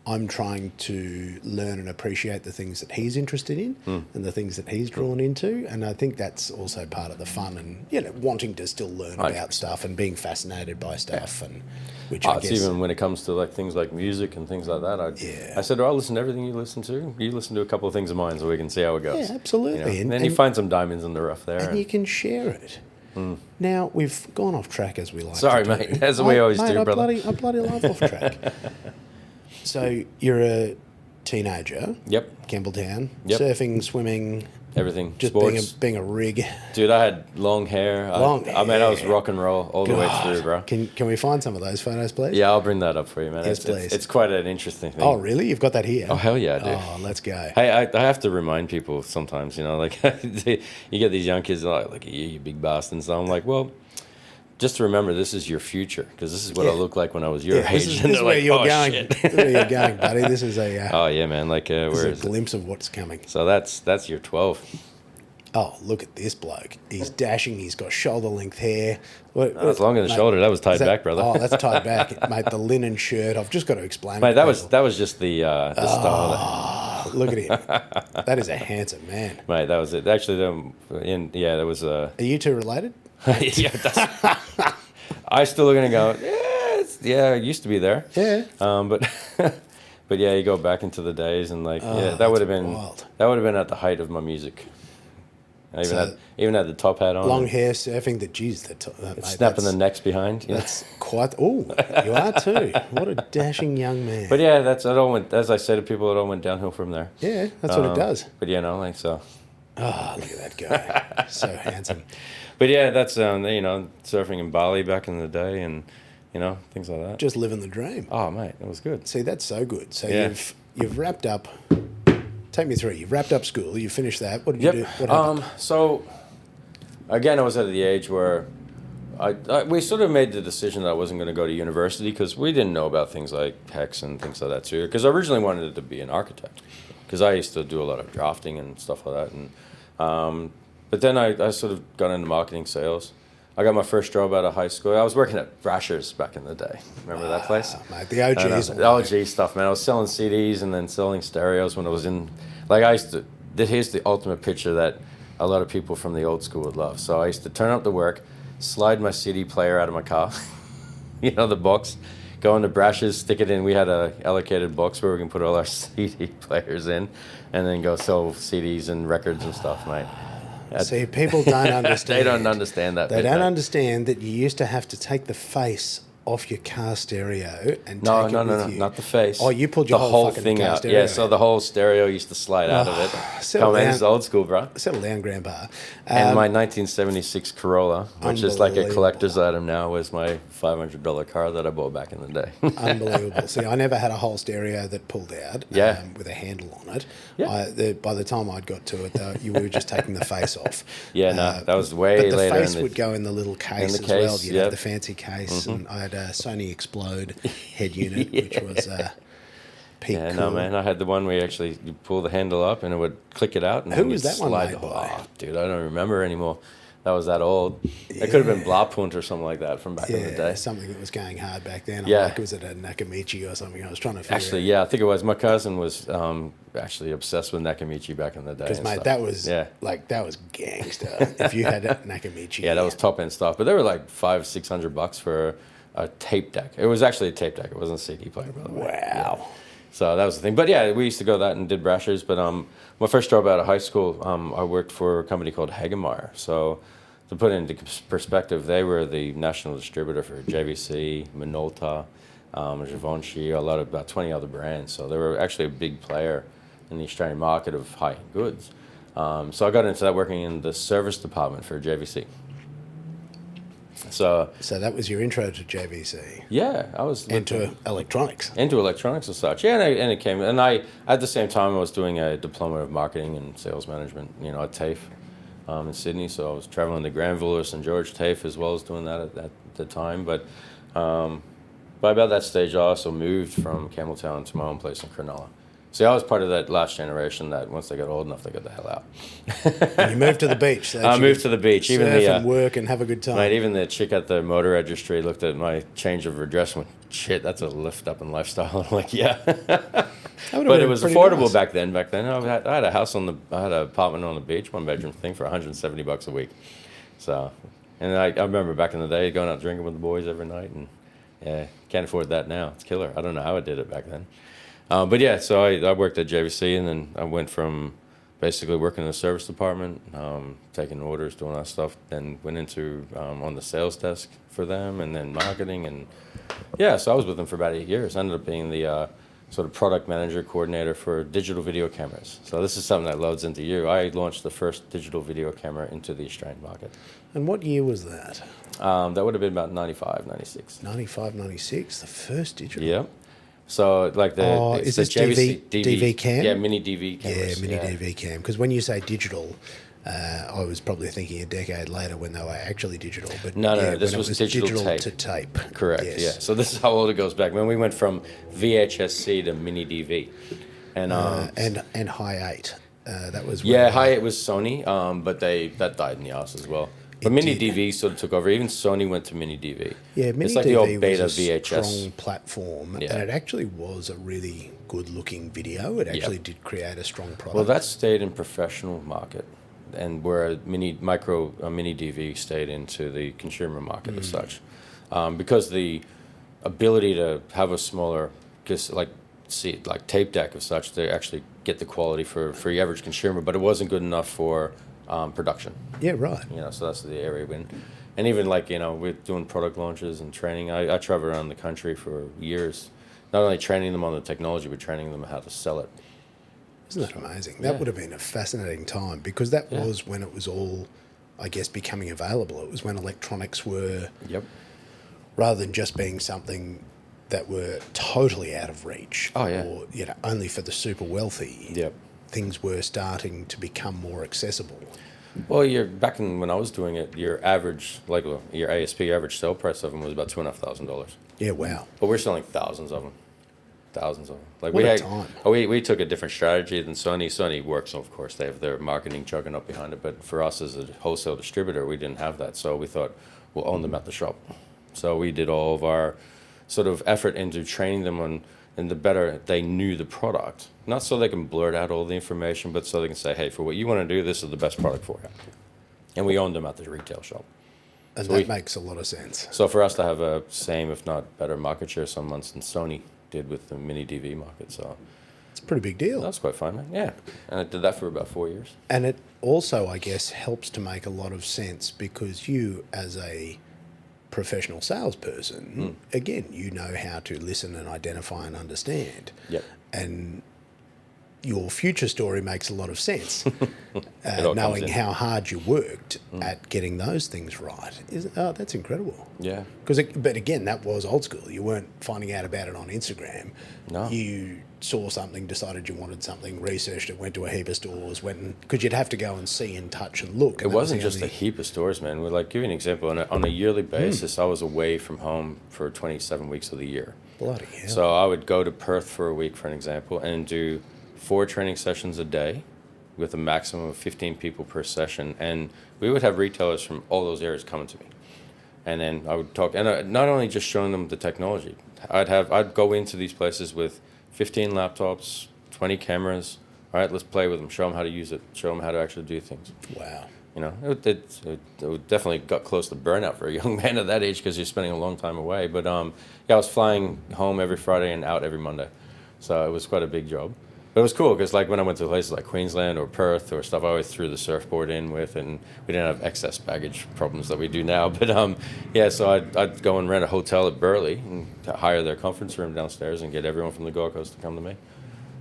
I'm trying to learn and appreciate the things that he's interested in and the things that he's drawn into. And I think that's also part of the fun and, wanting to still learn about stuff and being fascinated by stuff. Yeah. And which I guess... even when it comes to like things like music and things like that. I said, I'll listen to everything you listen to. You listen to a couple of things of mine so we can see how it goes. Yeah, absolutely. And then you find some diamonds in the rough there. And you can share it. Now, we've gone off track as we like Sorry, to do. mate. As we always do, brother. I bloody love off track. So you're a teenager. Yep. Campbelltown. Yep. Surfing, swimming. Everything. Just sports. being a rig. Dude, I had long hair. I was rock and roll all the way through, bro. Can we find some of those photos, please? Yeah, I'll bring that up for you, man. Yes, please. It's quite an interesting thing. Oh, really? You've got that here? Oh, hell yeah, I do. Oh, let's go. Hey, I have to remind people sometimes, like you get these young kids like, look at you big bastard. And so I'm like, well, just to remember, this is your future, because this is what I look like when I was your age. This is where you're going. This is where you're going, buddy. This is a... oh, yeah, man. Like, this is a glimpse of what's coming. So that's your 12. Oh, look at this bloke. He's dashing. He's got shoulder-length hair. That's longer than shoulder. That was tied back, brother. Oh, that's tied back. Mate, the linen shirt. I've just got to explain it. Mate, that people. was just the style. Look at him. That is a handsome man. Mate, that was it. Actually, that was... Are you two related? Yeah, I still look at it and go, it used to be there. Yeah. But yeah, you go back into the days and that would have been wild. That would have been at the height of my music. I even had the top hat on. Long hair surfing. Snapping the necks behind. That's quite... Oh, you are too. What a dashing young man. But yeah, it all went, as I say to people, it all went downhill from there. Yeah, that's what it does. But so. Oh, look at that guy. So handsome. But yeah, that's, surfing in Bali back in the day and, things like that. Just living the dream. Oh, mate, that was good. See, that's so good. So you've wrapped up... Take me through. You've wrapped up school. You finished that. What did you do? What happened? So again, I was at the age where we sort of made the decision that I wasn't going to go to university because we didn't know about things like hex and things like that too. Because I originally wanted to be an architect because I used to do a lot of drafting and stuff like that. And but then I sort of got into marketing sales. I got my first job out of high school. I was working at Brashs back in the day. Remember that place? Mate, the OGs. The OG stuff, man. I was selling CDs and then selling stereos when I was in. Like I used to. Here's the ultimate picture that a lot of people from the old school would love. So I used to turn up to work, slide my CD player out of my car, the box, go into Brashs, stick it in. We had a allocated box where we can put all our CD players in, and then go sell CDs and records and stuff, mate. See, people don't understand. They don't understand that. They don't understand that you used to have to take the face off your car stereo and no, take it with you. not the face. Oh, you pulled your whole fucking thing car out. stereo Yeah, so the whole stereo used to slide out of it. Come in, it's old school, bro. Settle down, Grandpa. And my 1976 Corolla, which is like a collector's item now, was my $500 car that I bought back in the day. Unbelievable. See, I never had a whole stereo that pulled out with a handle on it. Yeah. By the time I'd got to it, you were just taking the face off. Yeah, no, that was way later. But the face would go in the little case as well. You'd have the fancy case, and I had a Sony Explode head unit, which was peak cool. No, man, I had the one where you pull the handle up and it would click it out. And who was that one made by? Oh, dude, I don't remember anymore. That was that old. Yeah. It could have been Blapunt or something like that from back in the day. Something that was going hard back then. Yeah. Like, was it a Nakamichi or something? I was trying to figure Actually, yeah, I think it was. My cousin was actually obsessed with Nakamichi back in the day. Because, mate, that was that was gangster. If you had Nakamichi. Yeah, that was top end stuff. But they were like $500-600 for a tape deck. It was actually a tape deck. It wasn't a CD player, by the way. Wow. Yeah. So that was the thing. But yeah, we used to go that and did Brashs. But my first job out of high school, I worked for a company called Hagemeyer. So to put it into perspective, they were the national distributor for JVC, Minolta, Givenchy, about 20 other brands. So they were actually a big player in the Australian market of high-end goods. So I got into that working in the service department for JVC. So that was your intro to JVC. Yeah, I was into electronics. Into electronics and such. Yeah, and it came. And I at the same time I was doing a diploma of marketing and sales management. At TAFE in Sydney. So I was traveling to Granville or St George TAFE as well as doing that at the time. But by about that stage, I also moved from Campbelltown to my own place in Cronulla. See, I was part of that last generation that once they got old enough, they got the hell out. And you moved to the beach. So I moved to the beach. Surf and work and have a good time. Mate, even the chick at the motor registry looked at my change of address and went, shit, that's a lift up in lifestyle. I'm like, yeah. But it was affordable nice. Back then. I had a house I had an apartment on the beach, 1-bedroom thing for $170 a week. So, and I remember back in the day going out drinking with the boys every night, and yeah, can't afford that now. It's killer. I don't know how I did it back then. But yeah, so I worked at JVC, and then I went from basically working in the service department, taking orders, doing that stuff, then went into on the sales desk for them, and then marketing, and yeah, so I was with them for about 8 years. I ended up being the sort of product manager coordinator for digital video cameras. So this is something that loads into you. I launched the first digital video camera into the Australian market. And what year was that? That would have been about 95, 96. 95, 96, the first digital? Yeah. So like is this JVC, DV cam? Yeah, mini DV cameras. Yeah, mini DV cam. Because when you say digital, I was probably thinking a decade later when they were actually digital. But no, this was digital tape. To tape. Correct. Yes. Yeah. So this is how old it goes back. When we went from VHS-C to mini DV, and Hi-8. That was Hi-8 was Sony, but that died in the ass as well. But mini DV sort of took over. Even Sony went to mini DV. Yeah, mini it's like DV the old beta was a VHS. strong platform, and it actually was a really good-looking video. It actually did create a strong product. Well, that stayed in professional market, and where mini DV stayed into the consumer market as such, because the ability to have a smaller, like tape deck of such, to actually get the quality for the average consumer, but it wasn't good enough for production. Yeah, right. So that's the area we're in. And even we're doing product launches and training. I travel around the country for years, not only training them on the technology, but training them how to sell it. Isn't that amazing? That would have been a fascinating time, because that was when it was all, I guess, becoming available. It was when electronics were, rather than just being something that were totally out of reach, or only for the super wealthy. Things were starting to become more accessible. Well, you're back in when I was doing it, your average, like your ASP, your average sale price of them was about $2,500. Yeah, wow. But we're selling thousands of them. Thousands of them. Like What we a had, time. we took a different strategy than Sony. Sony works, of course. They have their marketing chugging up behind it. But for us as a wholesale distributor, we didn't have that. So we thought we'll own them at the shop. So we did all of our sort of effort into training them on, and the better they knew the product. Not so they can blurt out all the information, but so they can say, hey, for what you want to do, this is the best product for you. And we owned them at the retail shop. And so that makes a lot of sense. So for us to have a same, if not better, market share some months than Sony did with the mini DV market. So it's a pretty big deal. That's quite fun, man. Yeah. And I did that for about 4 years. And it also, I guess, helps to make a lot of sense because you, as a professional salesperson, again, you know how to listen and identify and understand. Yep. And your future story makes a lot of sense, knowing how hard you worked at getting those things right. That's incredible. Yeah. But again, that was old school. You weren't finding out about it on Instagram. No. You saw something, decided you wanted something, researched it, went to a heap of stores, because you'd have to go and see and touch and look. It wasn't just a heap of stores, man. We're like, give you an example. On a yearly basis, I was away from home for 27 weeks of the year. Bloody hell. So I would go to Perth for a week, for an example, and do 4 training sessions a day with a maximum of 15 people per session. And we would have retailers from all those areas coming to me. And then I would talk, and not only just showing them the technology. I'd go into these places with 15 laptops, 20 cameras. All right, let's play with them. Show them how to use it. Show them how to actually do things. Wow. You know, it definitely got close to burnout for a young man at that age because you're spending a long time away. But yeah, I was flying home every Friday and out every Monday. So it was quite a big job. But it was cool because like when I went to places like Queensland or Perth or stuff, I always threw the surfboard in with, and we didn't have excess baggage problems that we do now. But yeah, so I'd go and rent a hotel at Burleigh and hire their conference room downstairs and get everyone from the Gold Coast to come to me.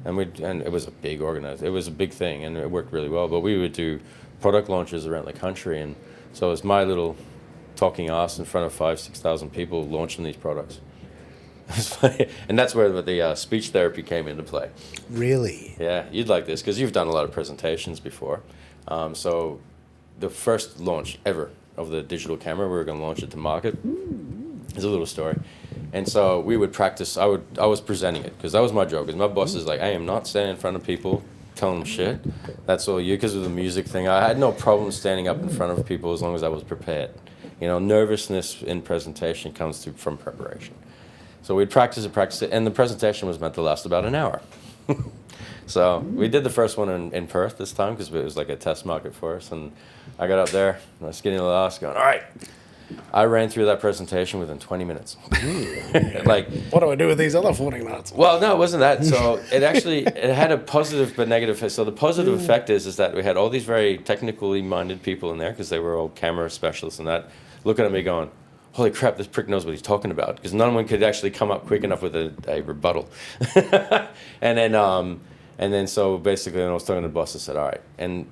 And it was a big organized, it was a big thing, and it worked really well. But we would do product launches around the country, and so it was my little talking ass in front of 5,000-6,000 people launching these products. It was funny. And that's where the speech therapy came into play. Really? Yeah, you'd like this because you've done a lot of presentations before. So the first launch ever of the digital camera, we were going to launch it to market. It's a little story. And so we would practice. I was presenting it because that was my job. Because my boss is like, I am not standing in front of people telling them shit. That's all you. Because of the music thing, I had no problem standing up in front of people as long as I was prepared. You know, nervousness in presentation comes from preparation. So we'd practice it, and the presentation was meant to last about an hour. So we did the first one in Perth this time because it was like a test market for us. And I got up there, my skinny little ass going, all right. I ran through that presentation within 20 minutes. Like, what do I do with these other 40 minutes? Well, no, it wasn't that. So it had a positive but negative effect. So the positive effect is that we had all these very technically minded people in there because they were all camera specialists and that, looking at me going, holy crap, this prick knows what he's talking about, because none one could actually come up quick enough with a rebuttal. and then so basically when I was talking to the boss, I said, all right. And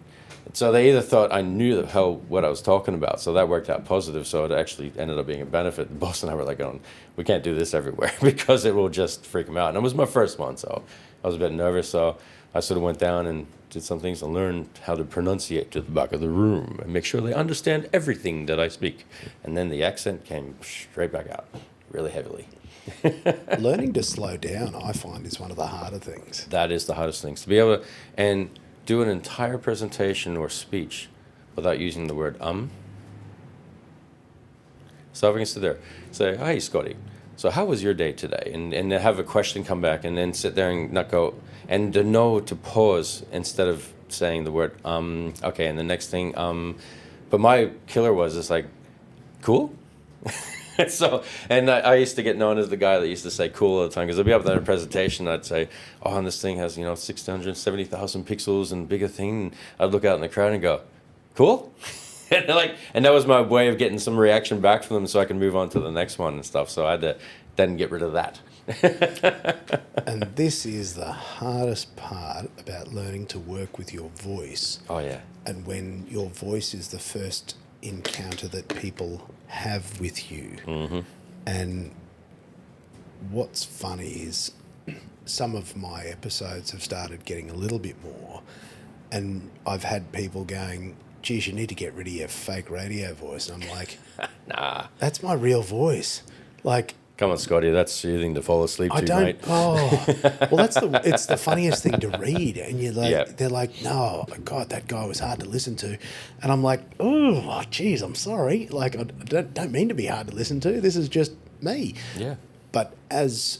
so they either thought I knew the hell what I was talking about, so that worked out positive, so it actually ended up being a benefit. The boss and I were like going, we can't do this everywhere because it will just freak them out. And it was my first one, so I was a bit nervous, so I sort of went down and did some things and learned how to pronunciate to the back of the room and make sure they understand everything that I speak. And then the accent came straight back out, really heavily. Learning to slow down, I find, is one of the harder things. That is the hardest things. To be able to and do an entire presentation or speech without using the word So if I can sit there, say, hey, Scotty, so how was your day today? And have a question come back and then sit there and not go, and to know to pause instead of saying the word, okay, and the next thing, but my killer was just like, cool? So, and I used to get known as the guy that used to say cool all the time, because I'd be up there in a presentation, I'd say, oh, and this thing has, 670,000 pixels and bigger thing, and I'd look out in the crowd and go, cool? and that was my way of getting some reaction back from them so I can move on to the next one and stuff, so I had to then get rid of that. And this is the hardest part about learning to work with your voice. Oh, yeah. And when your voice is the first encounter that people have with you. Mm-hmm. And what's funny is some of my episodes have started getting a little bit more, and I've had people going, geez, you need to get rid of your fake radio voice. And I'm like, Nah. that's my real voice. Like, Come on, Scotty, that's soothing to fall asleep to, mate. Oh, well, it's the funniest thing to read, and you're like, Yep. they're like, no, God, that guy was hard to listen to, and I'm like, oh, geez, I'm sorry, like I don't mean to be hard to listen to. This is just me. Yeah. But as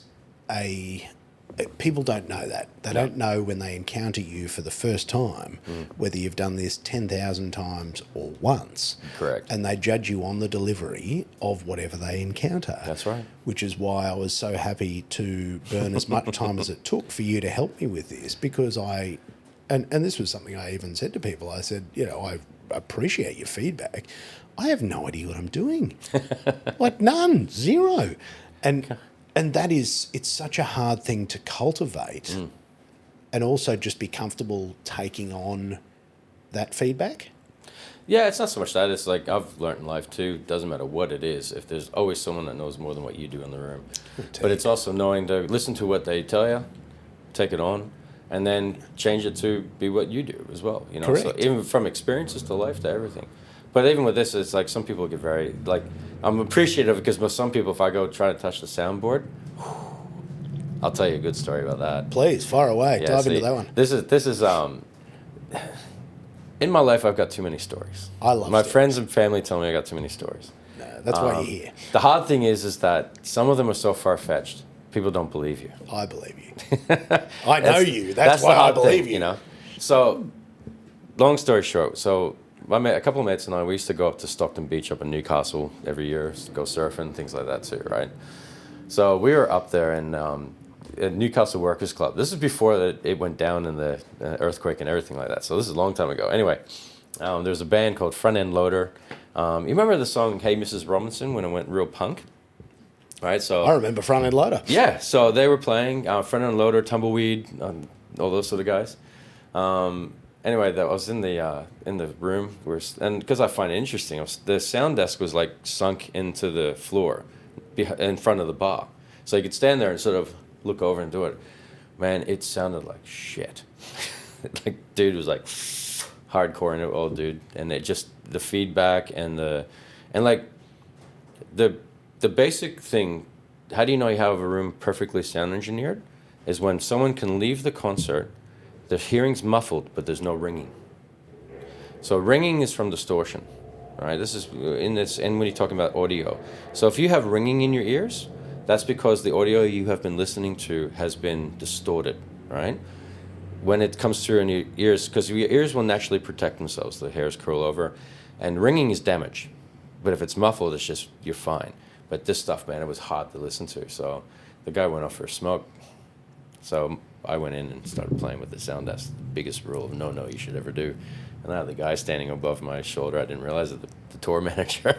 people don't know that. They don't know when they encounter you for the first time, whether you've done this 10,000 times or once. Correct. And they judge you on the delivery of whatever they encounter. That's right. Which is why I was so happy to burn as much time as it took for you to help me with this, because and this was something I even said to people. I said, I appreciate your feedback. I have no idea what I'm doing. Like none, zero. And it's such a hard thing to cultivate and also just be comfortable taking on that feedback. Yeah, it's not so much that. It's like I've learned in life too, doesn't matter what it is, if there's always someone that knows more than what you do in the room. But it's also knowing to listen to what they tell you, take it on, and then change it to be what you do as well. Correct. So even from experiences to life to everything. But even with this, it's like some people get very, like, I'm appreciative because with some people, if I go try to touch the soundboard, I'll tell you a good story about that. Please, far away. Yeah, Dive into that one. This is in my life, I've got too many stories. I love my stories. friends and family tell me I got too many stories. No, that's why you're here. The hard thing is that some of them are so far-fetched, people don't believe you. I believe you. I know you. That's why the hard I believe thing, you. So, long story short, a couple of mates and I, we used to go up to Stockton Beach up in Newcastle every year, go surfing, things like that too, right? So we were up there at Newcastle Workers Club. This is before it went down in the earthquake and everything like that. So this is a long time ago. Anyway, there's a band called Front End Loader. You remember the song Hey Mrs. Robinson when it went real punk? Right, so I remember Front End Loader. Yeah, so they were playing Front End Loader, Tumbleweed, all those sort of guys. Anyway, I was in the room, and because I find it interesting, the sound desk was like sunk into the floor in front of the bar. So you could stand there and sort of look over and do it. Man, it sounded like shit. Like, dude was like hardcore in it, old dude. And it just, the feedback and the basic thing, how do you know you have a room perfectly sound engineered? Is when someone can leave the concert, the hearing's muffled, but there's no ringing. So ringing is from distortion, right? This is and when you're talking about audio. So if you have ringing in your ears, that's because the audio you have been listening to has been distorted, right? When it comes through in your ears, because your ears will naturally protect themselves, the hairs curl over, and ringing is damage. But if it's muffled, it's just, you're fine. But this stuff, man, it was hard to listen to. So the guy went off for a smoke. So I went in and started playing with the sound desk, the biggest rule of no you should ever do. And I had the guy standing above my shoulder. I didn't realize it, the tour manager.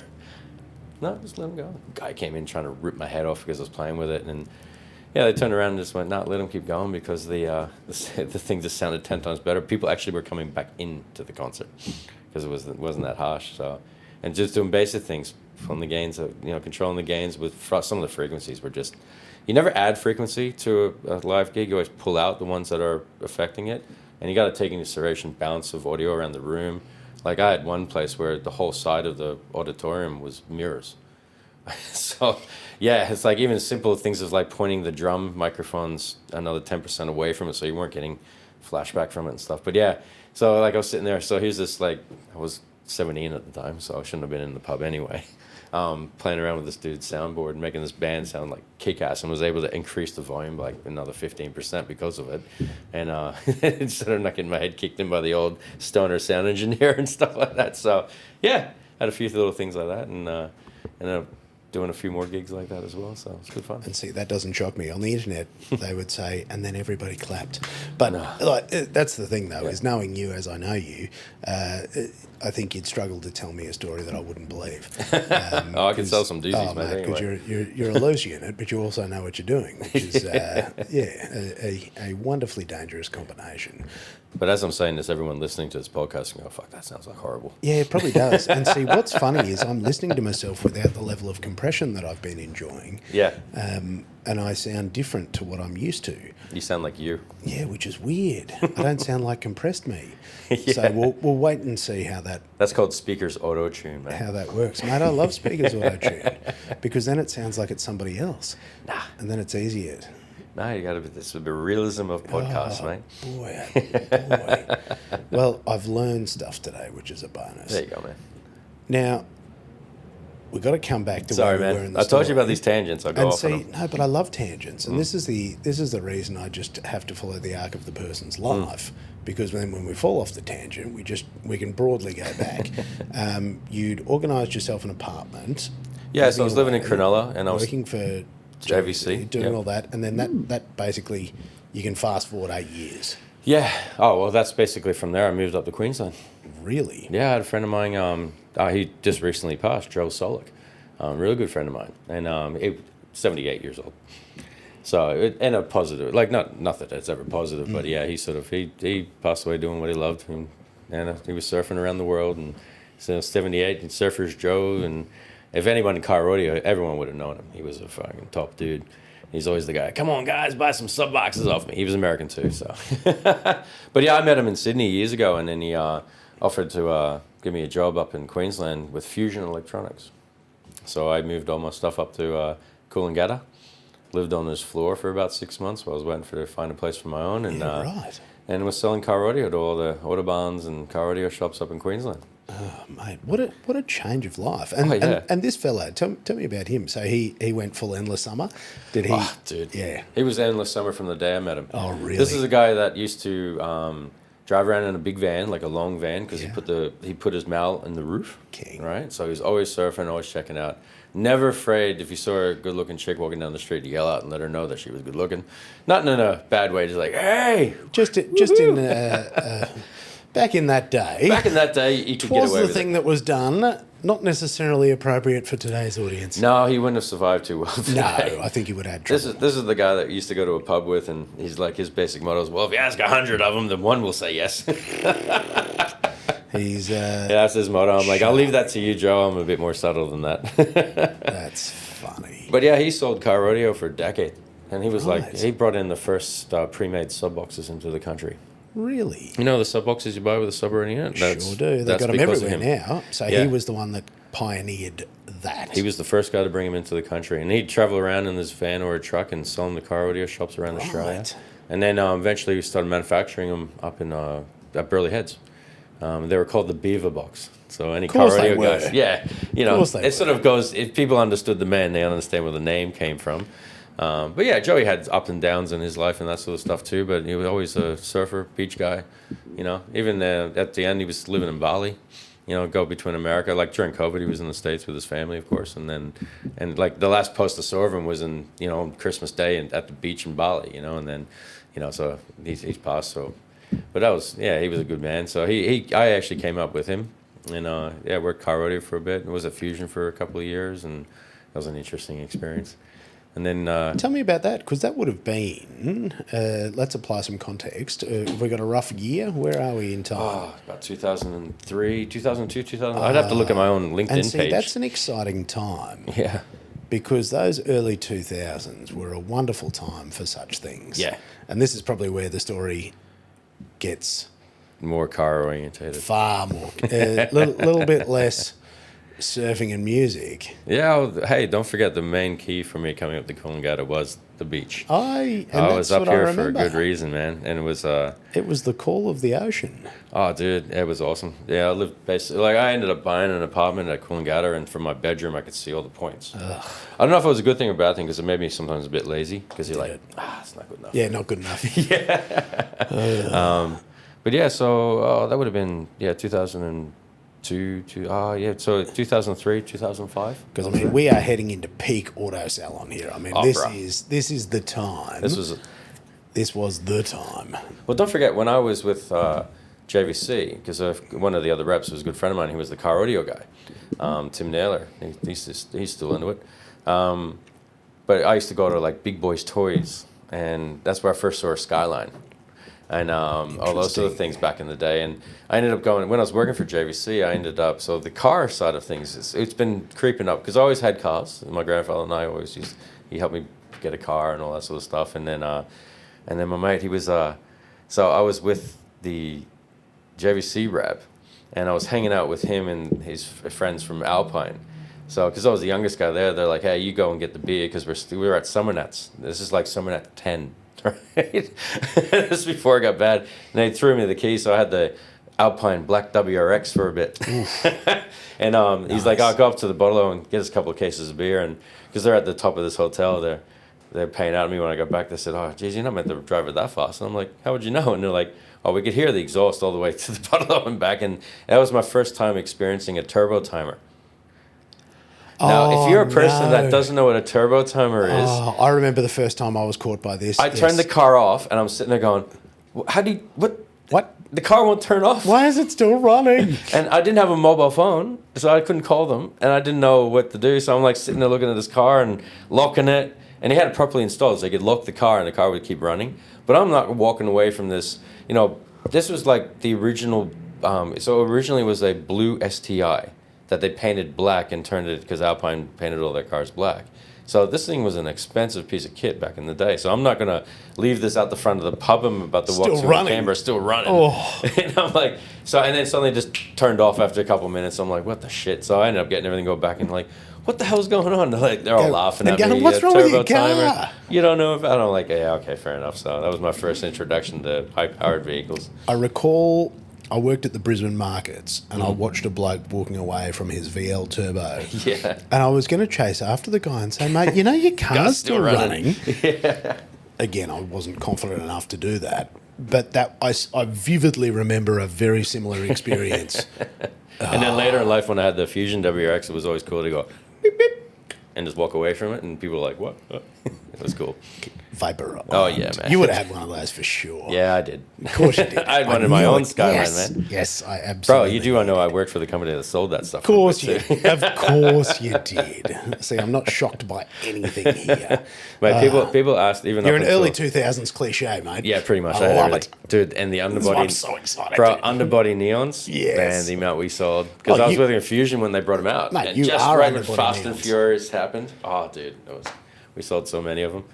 No, just let him go. The guy came in trying to rip my head off because I was playing with it. And yeah, they turned around and just went, no, let him keep going because the thing just sounded 10 times better. People actually were coming back into the concert because it wasn't that harsh. So, and just doing basic things from the gains, controlling the gains with some of the frequencies were just, you never add frequency to a live gig. You always pull out the ones that are affecting it. And you got to take into consideration balance of audio around the room. Like I had one place where the whole side of the auditorium was mirrors. So, yeah, it's like even simple things as like pointing the drum microphones another 10% away from it so you weren't getting flashback from it and stuff. But yeah, so like I was sitting there. So here's this, like, I was 17 at the time, so I shouldn't have been in the pub anyway. Playing around with this dude's soundboard and making this band sound like kick-ass, and was able to increase the volume by like another 15% because of it. And instead of not getting my head kicked in by the old stoner sound engineer and stuff like that. So yeah, had a few little things like that, and ended up doing a few more gigs like that as well. So it's good fun. And see, that doesn't shock me. On the internet, they would say, and then everybody clapped. But that's the thing, though, is knowing you as I know you, I think you'd struggle to tell me a story that I wouldn't believe. I can sell some doozies, mate. Because you're a loose unit, but you also know what you're doing, which is a wonderfully dangerous combination. But as I'm saying this, everyone listening to this podcast can go, fuck, that sounds like horrible. Yeah, it probably does. And see, what's funny is I'm listening to myself without the level of compression that I've been enjoying. Yeah. And I sound different to what I'm used to. You sound like you. Yeah, which is weird. I don't sound like compressed me. Yeah. So we'll wait and see how that... That's called speakers auto-tune, man. How that works. Mate, I love speakers auto-tune because then it sounds like it's somebody else. Nah. And then it's easier. No, you got to be, this is the realism of podcasts, mate. Boy. Well, I've learned stuff today, which is a bonus. There you go, man. Now, we've got to come back to Sorry, where we were man. in the I told you story. about these tangents. I'll go off on them. No, but I love tangents, and this is the reason I just have to follow the arc of the person's life, because then when we fall off the tangent, we can broadly go back. You'd organised yourself an apartment. Yeah, so I was living in Cronulla, and I was working for JVC, doing all that, and then that basically you can fast forward 8 years. Yeah. Oh, well, that's basically from there. I moved up to Queensland. Really? Yeah, I had a friend of mine. He just recently passed, Joe Solik. Really good friend of mine, and he 78 years old. So and a positive, like not that it's ever positive, but yeah, he passed away doing what he loved, and he was surfing around the world, and so 78, and Surfers Joe, and if anyone in car rodeo, everyone would have known him. He was a fucking top dude. He's always the guy, come on, guys, buy some sub boxes off me. He was American too, so. But yeah, I met him in Sydney years ago, and then he offered to give me a job up in Queensland with Fusion Electronics. So I moved all my stuff up to Coolangatta, lived on his floor for about 6 months while I was waiting to find a place for my own, and right. And was selling car rodeo to all the autobahns and car rodeo shops up in Queensland. Oh, mate, what a change of life. And this fella, tell me about him. So he went full Endless Summer. Did he? Oh, dude. Yeah. He was Endless Summer from the day I met him. Oh, really? This is a guy that used to drive around in a big van, like a long van, because he put his mal in the roof. King. Right? So he was always surfing, always checking out. Never afraid if you saw a good-looking chick walking down the street to yell out and let her know that she was good-looking. Not in a bad way, just like, hey! Just in... Back in that day. Back in that day, you could get away with it. Was the thing that was done not necessarily appropriate for today's audience? No, he wouldn't have survived too well today. No, I think he would have had trouble. This is the guy that used to go to a pub with, and he's like, his basic motto is, well, if you ask 100 of them, then one will say yes. He's yeah, that's his motto. I'm like, I'll leave that to you, Joe. I'm a bit more subtle than that. That's funny. But yeah, he sold car rodeo for a decade, and he was Right. like, he brought in the first pre-made sub boxes into the country. Really? You know the sub boxes you buy with a submarine in it? Sure do. They've got them because of everywhere him. now. So Yeah. he was the one that pioneered that. He was the first guy to bring him into the country, and he'd travel around in this van or a truck and sell them to car rodeo shops around Australia. Right. And then eventually we started manufacturing them up in at Burleigh Heads. They were called the Beaver Box. So any car course they rodeo guys, were. yeah, you know, course they it sort of goes. If people understood the man, they understand where the name came from. But yeah, Joey had ups and downs in his life and that sort of stuff too. But he was always a surfer, beach guy. You know, even at the end, he was living in Bali. You know, go between America. Like during COVID, he was in the States with his family, of course. And like the last post I saw of him was in, you know, Christmas Day at the beach in Bali. You know, and then, you know, so he's passed. So, but that was, yeah, he was a good man. So I actually came up with him, and yeah, worked car rodeo for a bit. Was at Fusion for a couple of years, and that was an interesting experience. And then Tell me about that, because that would have been, let's apply some context. Have we got a rough year? Where are we in time? About 2003, 2002, 2000. I'd have to look at my own LinkedIn and see, page. that's an exciting time. Yeah. Because those early 2000s were a wonderful time for such things. Yeah. And this is probably where the story gets More car orientated. far more, a little bit less surfing and music. Yeah, hey, don't forget the main key for me coming up to Coolangatta was the beach. I was up here for a good reason, man. And it was It was the call of the ocean. oh dude, it was awesome. Yeah, I lived basically like I ended up buying an apartment at Coolangatta, and from my bedroom I could see all the points. Ugh. I don't know if it was a good thing or a bad thing, because it made me sometimes a bit lazy, because you're like, it's not good enough. Yeah, not good enough. But yeah, so that would have been 2002 so 2003, 2005. Because I mean, we are heading into peak AutoSalon here. I mean, Oh, this bro. is the time. This was the time. Well, don't forget, when I was with JVC, because one of the other reps was a good friend of mine, he was the car audio guy, Tim Naylor. He's still into it. But I used to go to like Big Boys Toys, and that's where I first saw a Skyline. and all those sort of things back in the day. And I ended up going, when I was working for JVC, I ended up, so the car side of things, it's been creeping up, because I always had cars. My grandfather and I always he helped me get a car and all that sort of stuff. And then my mate, he was, so I was with the JVC rep, and I was hanging out with him and his friends from Alpine. So, because I was the youngest guy there, they're like, hey, you go and get the beer, because we were at Summer Nets. This is like Summer Net 10, right? This is before it got bad. And they threw me the key, so I had the Alpine Black WRX for a bit. And Nice. He's like, I'll go up to the bottle and get us a couple of cases of beer. And because they're at the top of this hotel, they're paying out at me when I got back. They said, oh, geez, you're not meant to drive it that fast. And I'm like, how would you know? And they're like, oh, we could hear the exhaust all the way to the bottle and back. And that was my first time experiencing a turbo timer. Now, if you're a person that doesn't know what a turbo timer is... I remember the first time I was caught by this. I turned the car off, and I'm sitting there going, how do you... What? The car won't turn off. Why is it still running? And I didn't have a mobile phone, so I couldn't call them, and I didn't know what to do. So I'm like sitting there looking at this car and locking it, and he had it properly installed, so I could lock the car, and the car would keep running. But I'm not walking away from this. You know, this was like the original... so originally it was a blue STI that they painted black and turned it, because Alpine painted all their cars black. So this thing was an expensive piece of kit back in the day. So I'm not going to leave this out the front of the pub. I'm about to walk to the camera, still running. Oh. And I'm like, and then suddenly just turned off after a couple of minutes. I'm like, what the shit? So I ended up getting everything go back and like, what the hell's going on? They're all laughing at me. What's wrong with your timer. car? You don't know about it? I'm like, yeah, okay, fair enough. So that was my first introduction to high-powered vehicles. I recall I worked at the Brisbane markets, and I watched a bloke walking away from his VL Turbo. Yeah. And I was going to chase after the guy and say, mate, you know your car's still running. Yeah. Again, I wasn't confident enough to do that. But that I vividly remember a very similar experience. And then later in life, when I had the Fusion WRX, it was always cool to go beep, beep, and just walk away from it. And people were like, what? It was cool. Vapor. Oh, yeah, man. You would have had one of those for sure. Yeah, I did. Of course you did. I had one in my own Skyline, man. Yes, I absolutely Bro, you do know I worked for the company that sold that stuff. Of course you did. See, I'm not shocked by anything here. Mate, people asked, even you're an early 2000s cliche, mate. Yeah, pretty much. I love it. Dude, and the underbody. I'm so excited. Bro, underbody neons. Yes. Man, the amount we sold. Because I was working at Fusion when they brought them out. Mate, and you just are right when underbody Fast neons. and Furious happened. Oh, dude, we sold so many of them.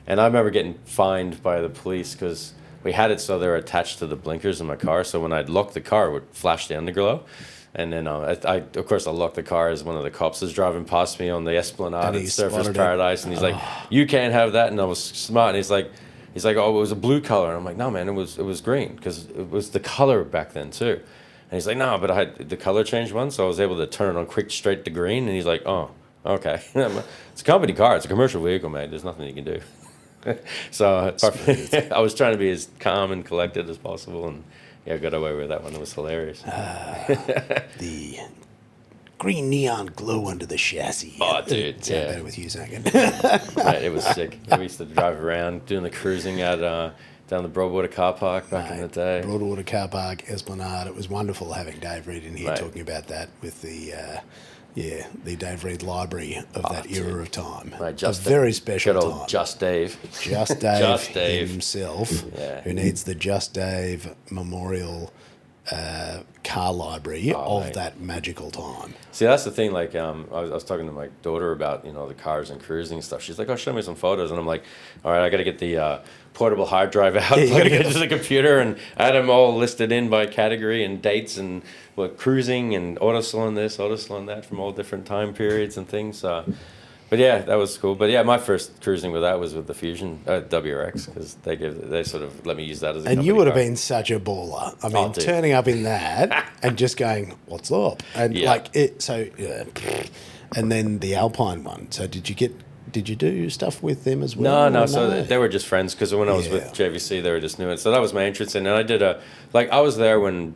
And I remember getting fined by the police because we had it so they were attached to the blinkers in my car. So when I'd lock the car, it would flash the underglow. And then, I locked the car as one of the cops was driving past me on the Esplanade at Surfers Paradise. And he's like, you can't have that. And I was smart. And he's like, oh, it was a blue color. And I'm like, no, man, it was green because it was the color back then too. And he's like, no, but I had the color changed once. So I was able to turn it on quick straight to green. And he's like, oh, okay. It's a company car. It's a commercial vehicle, man. There's nothing you can do. So I was trying to be as calm and collected as possible, and yeah, I got away with that one. It was hilarious. The green neon glow under the chassis. Oh, dude, Sound better with you saying it. Mate, it was sick. We used to drive around doing the cruising at down the Broadwater car park back in the day. Broadwater car park, Esplanade. It was wonderful having Dave Reed in here Mate. talking about that with the Dave Reed library of that era of time. Mate, a very special good old time. Just Dave. Just Dave, Just Dave himself, Yeah. who needs the Just Dave Memorial car library of mate. that magical time. See, that's the thing. Like, I was talking to my daughter about the cars and cruising and stuff. She's like, "Oh, show me some photos," and I'm like, "All right, I got to get the portable hard drive out, plug it into the computer, and I had them all listed in by category and dates and cruising and AutoSalon this, AutoSalon that from all different time periods and things." But yeah, that was cool. But yeah, my first cruising with that was with the Fusion WRX because they sort of let me use that as a And you company would have car. been such a baller. I mean, dude. turning up in that and just going, "What's up?" And and then the Alpine one. So did you do stuff with them as well? No. So they were just friends because when I was with JVC, they were just new. And so that was my entrance in. And I did I was there when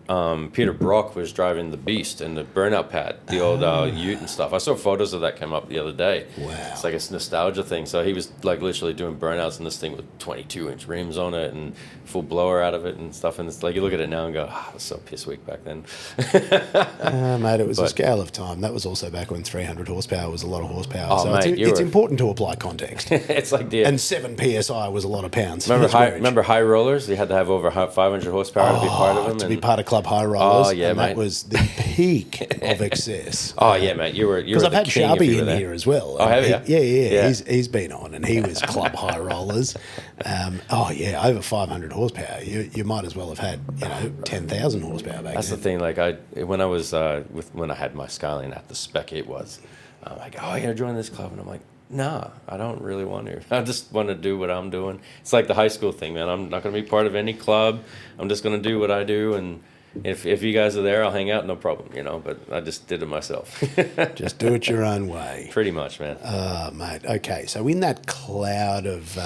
Peter Brock was driving the Beast and the burnout pad, the old Ute and stuff. I saw photos of that come up the other day. Wow. It's like a nostalgia thing. So he was like literally doing burnouts in this thing with 22-inch rims on it and full blower out of it and stuff. And it's like you look at it now and go, it was so piss weak back then. Mate, it was a scale of time. That was also back when 300 horsepower was a lot of horsepower. Oh, So mate, it's important to apply context. It's like the... And 7 PSI was a lot of pounds. Remember high rollers? You had to have over 500 horsepower to be part of them. To be part of Club High Rollers. Oh, yeah, and mate. that was the peak of excess. Oh, yeah, mate. You were Because I've had king if Sharby you were in there. here as well. Oh, have you? Yeah. He's been on, and he was Club High Rollers. Over 500 horsepower. You might as well have had 10,000 horsepower back That's then. the thing. Like when I had my Skyline at the spec 8 was, I'm like, oh, you gotta join this club, and I'm like, nah, I don't really want to. I just want to do what I'm doing. It's like the high school thing, man. I'm not gonna be part of any club. I'm just gonna do what I do, and if you guys are there, I'll hang out, no problem, But I just did it myself. Just do it your own way. Pretty much, man. Mate. Okay, so in that cloud of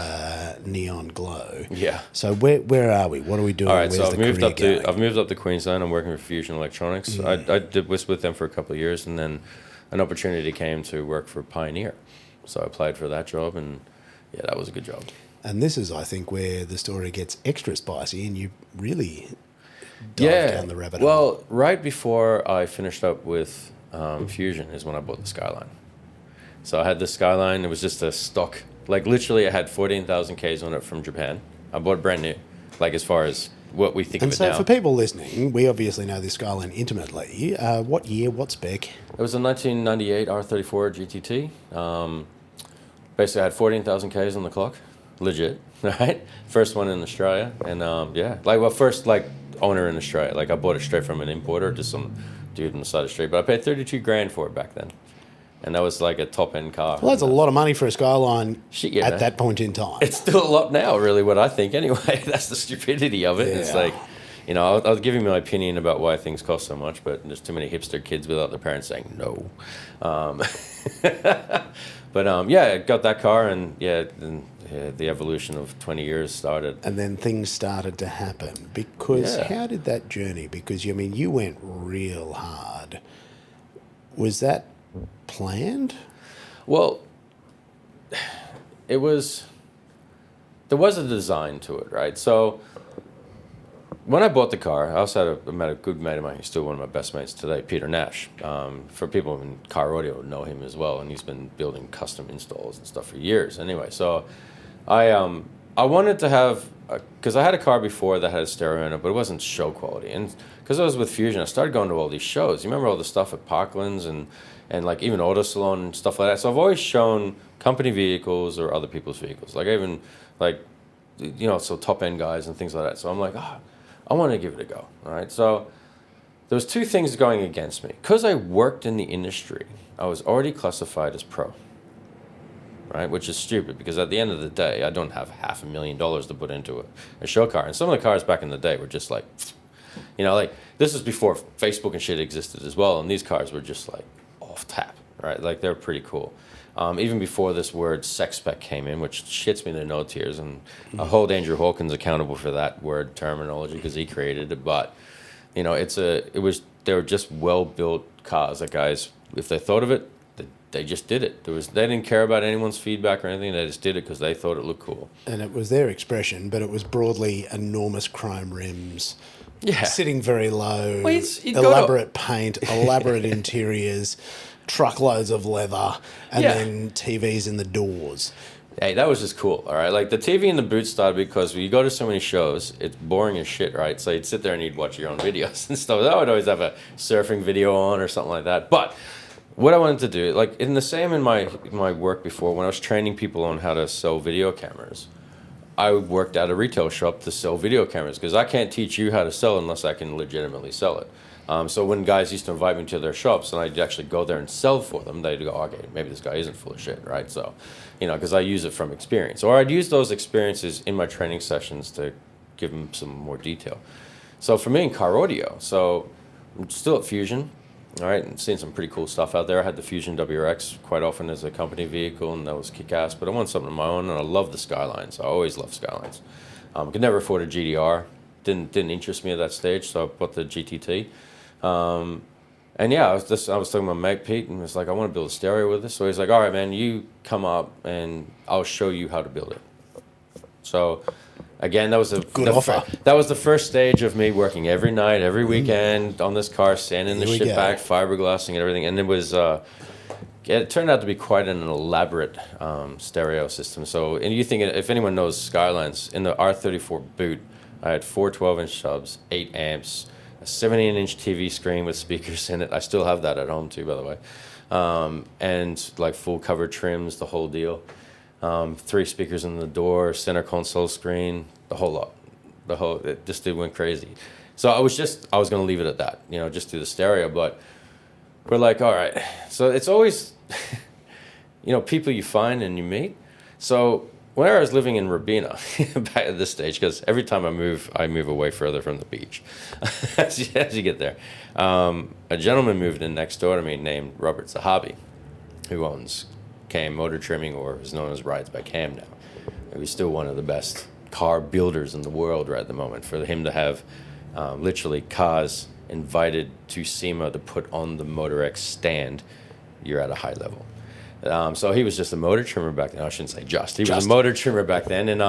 neon glow. Yeah. So where are we? What are we doing? All right, Where's so I've moved up to Queensland. I'm working for Fusion Electronics. I was with them for a couple of years, and then an opportunity came to work for Pioneer. So I applied for that job, and yeah, that was a good job. And this is, I think, where the story gets extra spicy, and you really dive down the rabbit hole. Well, right before I finished up with Fusion is when I bought the Skyline. So I had the Skyline. It was just a stock. Like, literally, I had 14,000 Ks on it from Japan. I bought it brand new, like, as far as what we think of it now. And so for people listening, we obviously know this Skyline intimately. What year, what spec? It was a 1998 R34 GTT. Basically, I had 14,000 Ks on the clock. Legit, right? First one in Australia. And, first, owner in Australia. Like, I bought it straight from an importer, just some dude on the side of the street. But I paid 32 grand for it back then. And that was like a top-end car. Well, that's a lot of money for a Skyline at that point in time. It's still a lot now, really, what I think, anyway. That's the stupidity of it. Yeah. It's like, I'll give you my opinion about why things cost so much, but there's too many hipster kids without their parents saying no. I got that car, and the evolution of 20 years started. And then things started to happen. Because how did that journey? Because, you went real hard. Was that planned? Well, there was a design to it, right? So when I bought the car, I also met a good mate of mine. He's still one of my best mates today, Peter Nash. For people in car audio know him as well, and he's been building custom installs and stuff for years. Anyway, so I wanted to have, because I had a car before that had a stereo in it, but it wasn't show quality. And because I was with Fusion, I started going to all these shows. You remember all the stuff at Parklands and like even AutoSalon and stuff like that. So I've always shown company vehicles or other people's vehicles. Like even so top end guys and things like that. So I'm like, I want to give it a go. All right. So there was two things going against me. Because I worked in the industry, I was already classified as pro. Right, which is stupid because at the end of the day, I don't have $500,000 to put into a show car. And some of the cars back in the day were just like, this is before Facebook and shit existed as well. And these cars were just like off tap, right? Like they're pretty cool. Even before this word sex spec came in, which shits me in the no tears, and I hold Andrew Hawkins accountable for that word terminology because he created it. But they were just well built cars. Like guys, if they thought of it, they just did it. They didn't care about anyone's feedback or anything. They just did it because they thought it looked cool. And it was their expression, but it was broadly enormous chrome rims, sitting very low, elaborate paint, elaborate interiors, truckloads of leather, and then TVs in the doors. Hey, that was just cool, all right? Like, the TV in the boot started because when you go to so many shows, it's boring as shit, right? So you'd sit there and you'd watch your own videos and stuff. I would always have a surfing video on or something like that. But what I wanted to do, like in my work before, when I was training people on how to sell video cameras, I worked at a retail shop to sell video cameras because I can't teach you how to sell unless I can legitimately sell it. So when guys used to invite me to their shops and I'd actually go there and sell for them, they'd go, okay, maybe this guy isn't full of shit, right? So, because I use it from experience. Or I'd use those experiences in my training sessions to give them some more detail. So for me in car audio, so I'm still at Fusion. All right, and seeing some pretty cool stuff out there. I had the Fusion WRX quite often as a company vehicle, and that was kick-ass. But I want something of my own, and I love the Skylines. I always loved Skylines. Could never afford a GDR. Didn't interest me at that stage, so I bought the GTT. I was talking to my mate Pete, and was like, I want to build a stereo with this. So he's like, all right, man, you come up, and I'll show you how to build it. So again, that was that was the first stage of me working every night, every weekend on this car, sanding the shit back, fiberglassing and everything. And it was it turned out to be quite an elaborate stereo system. So, and you think, if anyone knows Skylines, in the R34 boot, I had 4 12-inch subs, 8 amps, a 17-inch TV screen with speakers in it. I still have that at home too, by the way. And like full cover trims, the whole deal. 3 speakers in the door, center console screen, the whole lot. It went crazy. So I was going to leave it at that, just do the stereo. But we're like, all right. So it's always, people you find and you meet. So when I was living in Robina, back at this stage, because every time I move away further from the beach as you get there. A gentleman moved in next door to me named Robert Zahabi, who owns Cam Motor Trimming, or is known as Rides by Cam now. He's still one of the best car builders in the world right at the moment. For him to have literally cars invited to SEMA to put on the Motor X stand, you're at a high level. So he was just a motor trimmer back then. I shouldn't say just. He was a motor trimmer back then. And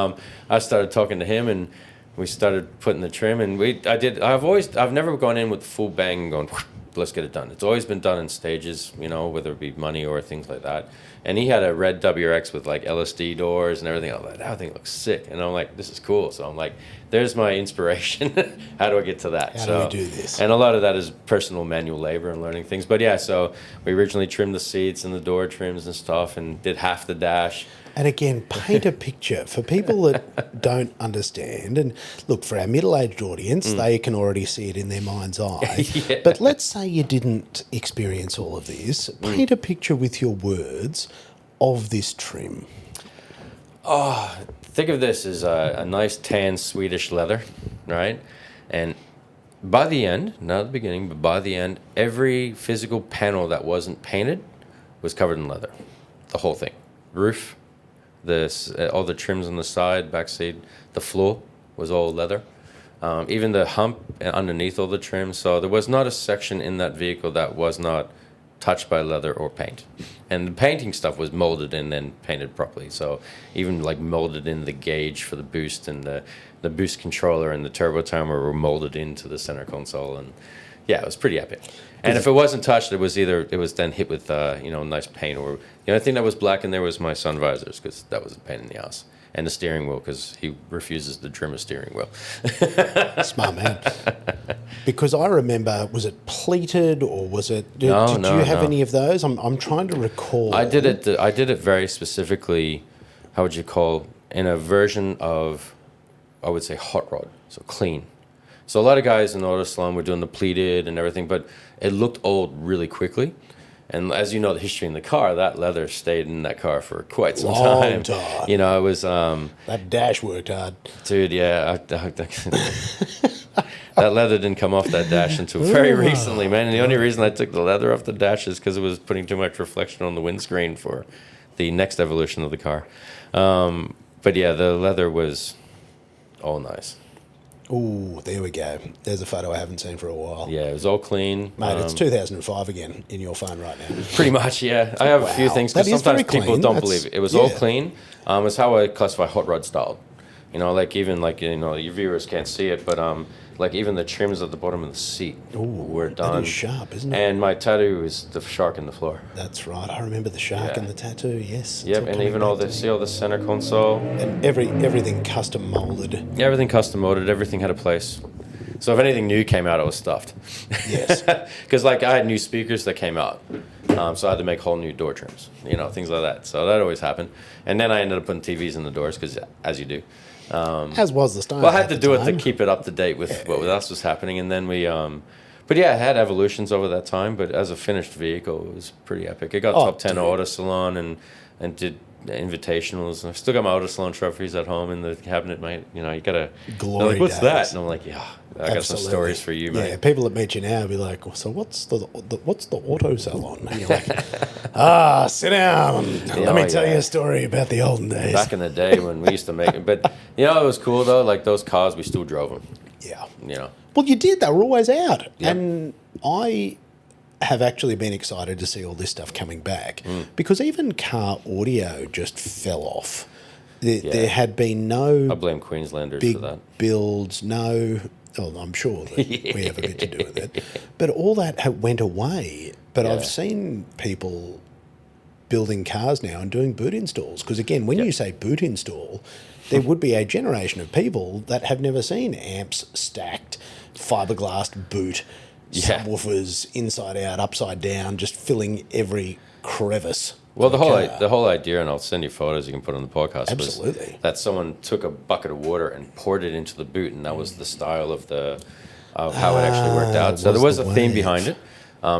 I started talking to him, and we started putting the trim. And I've never gone in with full bang and going, let's get it done. It's always been done in stages, whether it be money or things like that. And he had a red WRX with like LSD doors and everything. I was like, that thing looks sick. And I'm like, this is cool. So I'm like, there's my inspiration. How do I get to that? How do we do this? And a lot of that is personal manual labor and learning things. But yeah, so we originally trimmed the seats and the door trims and stuff, and did half the dash. And again, paint a picture for people that don't understand. And look, for our middle-aged audience, they can already see it in their mind's eye. Yeah. But let's say you didn't experience all of this. Paint a picture with your words of this trim. Oh, think of this as a nice tan Swedish leather, right? And by the end, not at the beginning, but by the end, every physical panel that wasn't painted was covered in leather. The whole thing. Roof, all the trims on the side, back seat, the floor was all leather. Even the hump underneath all the trims. So there was not a section in that vehicle that was not touched by leather or paint. And the painting stuff was molded and then painted properly. So even like molded in the gauge for the boost, and the boost controller and the turbo timer were molded into the center console. And yeah, it was pretty epic. And if it wasn't touched, it was then hit with nice paint. Or the only thing that was black in there was my sun visors, because that was a pain in the ass. And the steering wheel, because he refuses to trim a steering wheel. Smart man. Because I remember, was it pleated, or was it? Did you have any of those? I'm trying to recall. I did it very specifically. How would you call, in a version of, I would say, hot rod, so clean. So a lot of guys in AutoSalon were doing the pleated and everything, but it looked old really quickly. And as you know, the history in the car, that leather stayed in that car for quite some time. It was... that dash worked hard. Dude, yeah. That leather didn't come off that dash until very recently, man. And the only reason I took the leather off the dash is because it was putting too much reflection on the windscreen for the next evolution of the car. But yeah, the leather was all nice. Oh, there we go. There's a photo I haven't seen for a while. Yeah, it was all clean. Mate, it's 2005 again in your phone right now. Pretty much, yeah. I have a few things, because sometimes people don't believe it. It was all clean. It's how I classify hot rod style. Your viewers can't see it, but even the trims at the bottom of the seat were done. That is sharp, isn't it? And my tattoo is the shark in the floor. That's right. I remember the shark and the tattoo. Yes. Yep, and even all the center console. And everything custom molded. Yeah, everything custom molded. Everything had a place. So if anything new came out, it was stuffed. Yes. Because I had new speakers that came out, so I had to make whole new door trims. Things like that. So that always happened. And then I ended up putting TVs in the doors, because as you do. As was the style. Well, I had to do it to keep it up to date with what else was happening, and then we. But yeah, I had evolutions over that time. But as a finished vehicle, it was pretty epic. It got top 10 AutoSalon and did invitationals. I've still got my AutoSalon trophies at home in the cabinet, mate. You got a glory. Like, what's that? And I'm like, yeah, I got some stories for you, mate. Yeah, people that meet you now will be like, so what's the AutoSalon? And you're like, sit down. Let me tell you a story about the olden days. Back in the day when we used to make it, but it was cool though. Like those cars, we still drove them. Yeah. Well, you did. They were always out, Yep. and I have actually been excited to see all this stuff coming back, because even car audio just fell off. There had been no... I blame Queenslanders big for that. builds, no... Well, I'm sure that we have a bit to do with it. But all that went away. But I've seen people building cars now and doing boot installs. Because again, when you say boot install, there would be a generation of people that have never seen amps stacked, fiberglass boot, subwoofers inside out, upside down, just filling every crevice. Well, the whole idea, and I'll send you photos you can put on the podcast. Absolutely. Was that someone took a bucket of water and poured it into the boot, and that was the style of how it actually worked out. So there was a theme behind it.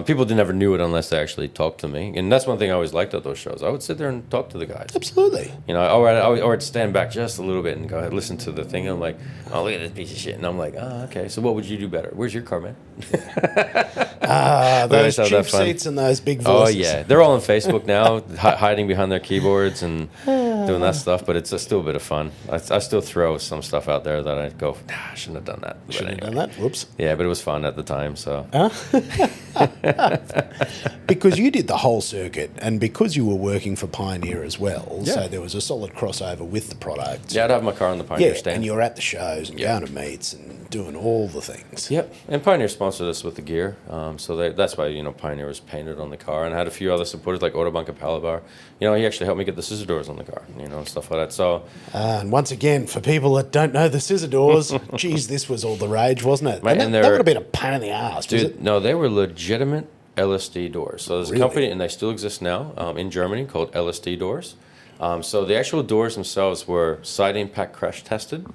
People never knew it unless they actually talked to me, and that's one thing I always liked at those shows. I would sit there and talk to the guys. Absolutely. You know, or I'd stand back just a little bit and go ahead, listen to the thing. And I'm like, oh, look at this piece of shit, and I'm like, oh, okay. So what would you do better? Where's your car, man? Those cheap seats and those big voices. Oh yeah, they're all on Facebook now, hiding behind their keyboards and doing that stuff. But it's still a bit of fun. I still throw some stuff out there that I go, I shouldn't have done that. Shouldn't have done that. Whoops. Yeah, but it was fun at the time. So. Because you did the whole circuit, and because you were working for Pioneer as well, so there was a solid crossover with the product. Yeah, I'd have my car on the Pioneer stand. And you're at the shows and going to meets and doing all the things. Yep, and Pioneer sponsored us with the gear, so that's why Pioneer was painted on the car, and I had a few other supporters like Autobahn Capalabar. He actually helped me get the scissor doors on the car, and stuff like that. So, and once again, for people that don't know the scissor doors, geez, this was all the rage, wasn't it? Mate, and that would have been a pain in the ass, dude. was it? No, they were legitimate LSD doors. So there's a company, and they still exist now in Germany, called LSD doors. So the actual doors themselves were side impact crash tested.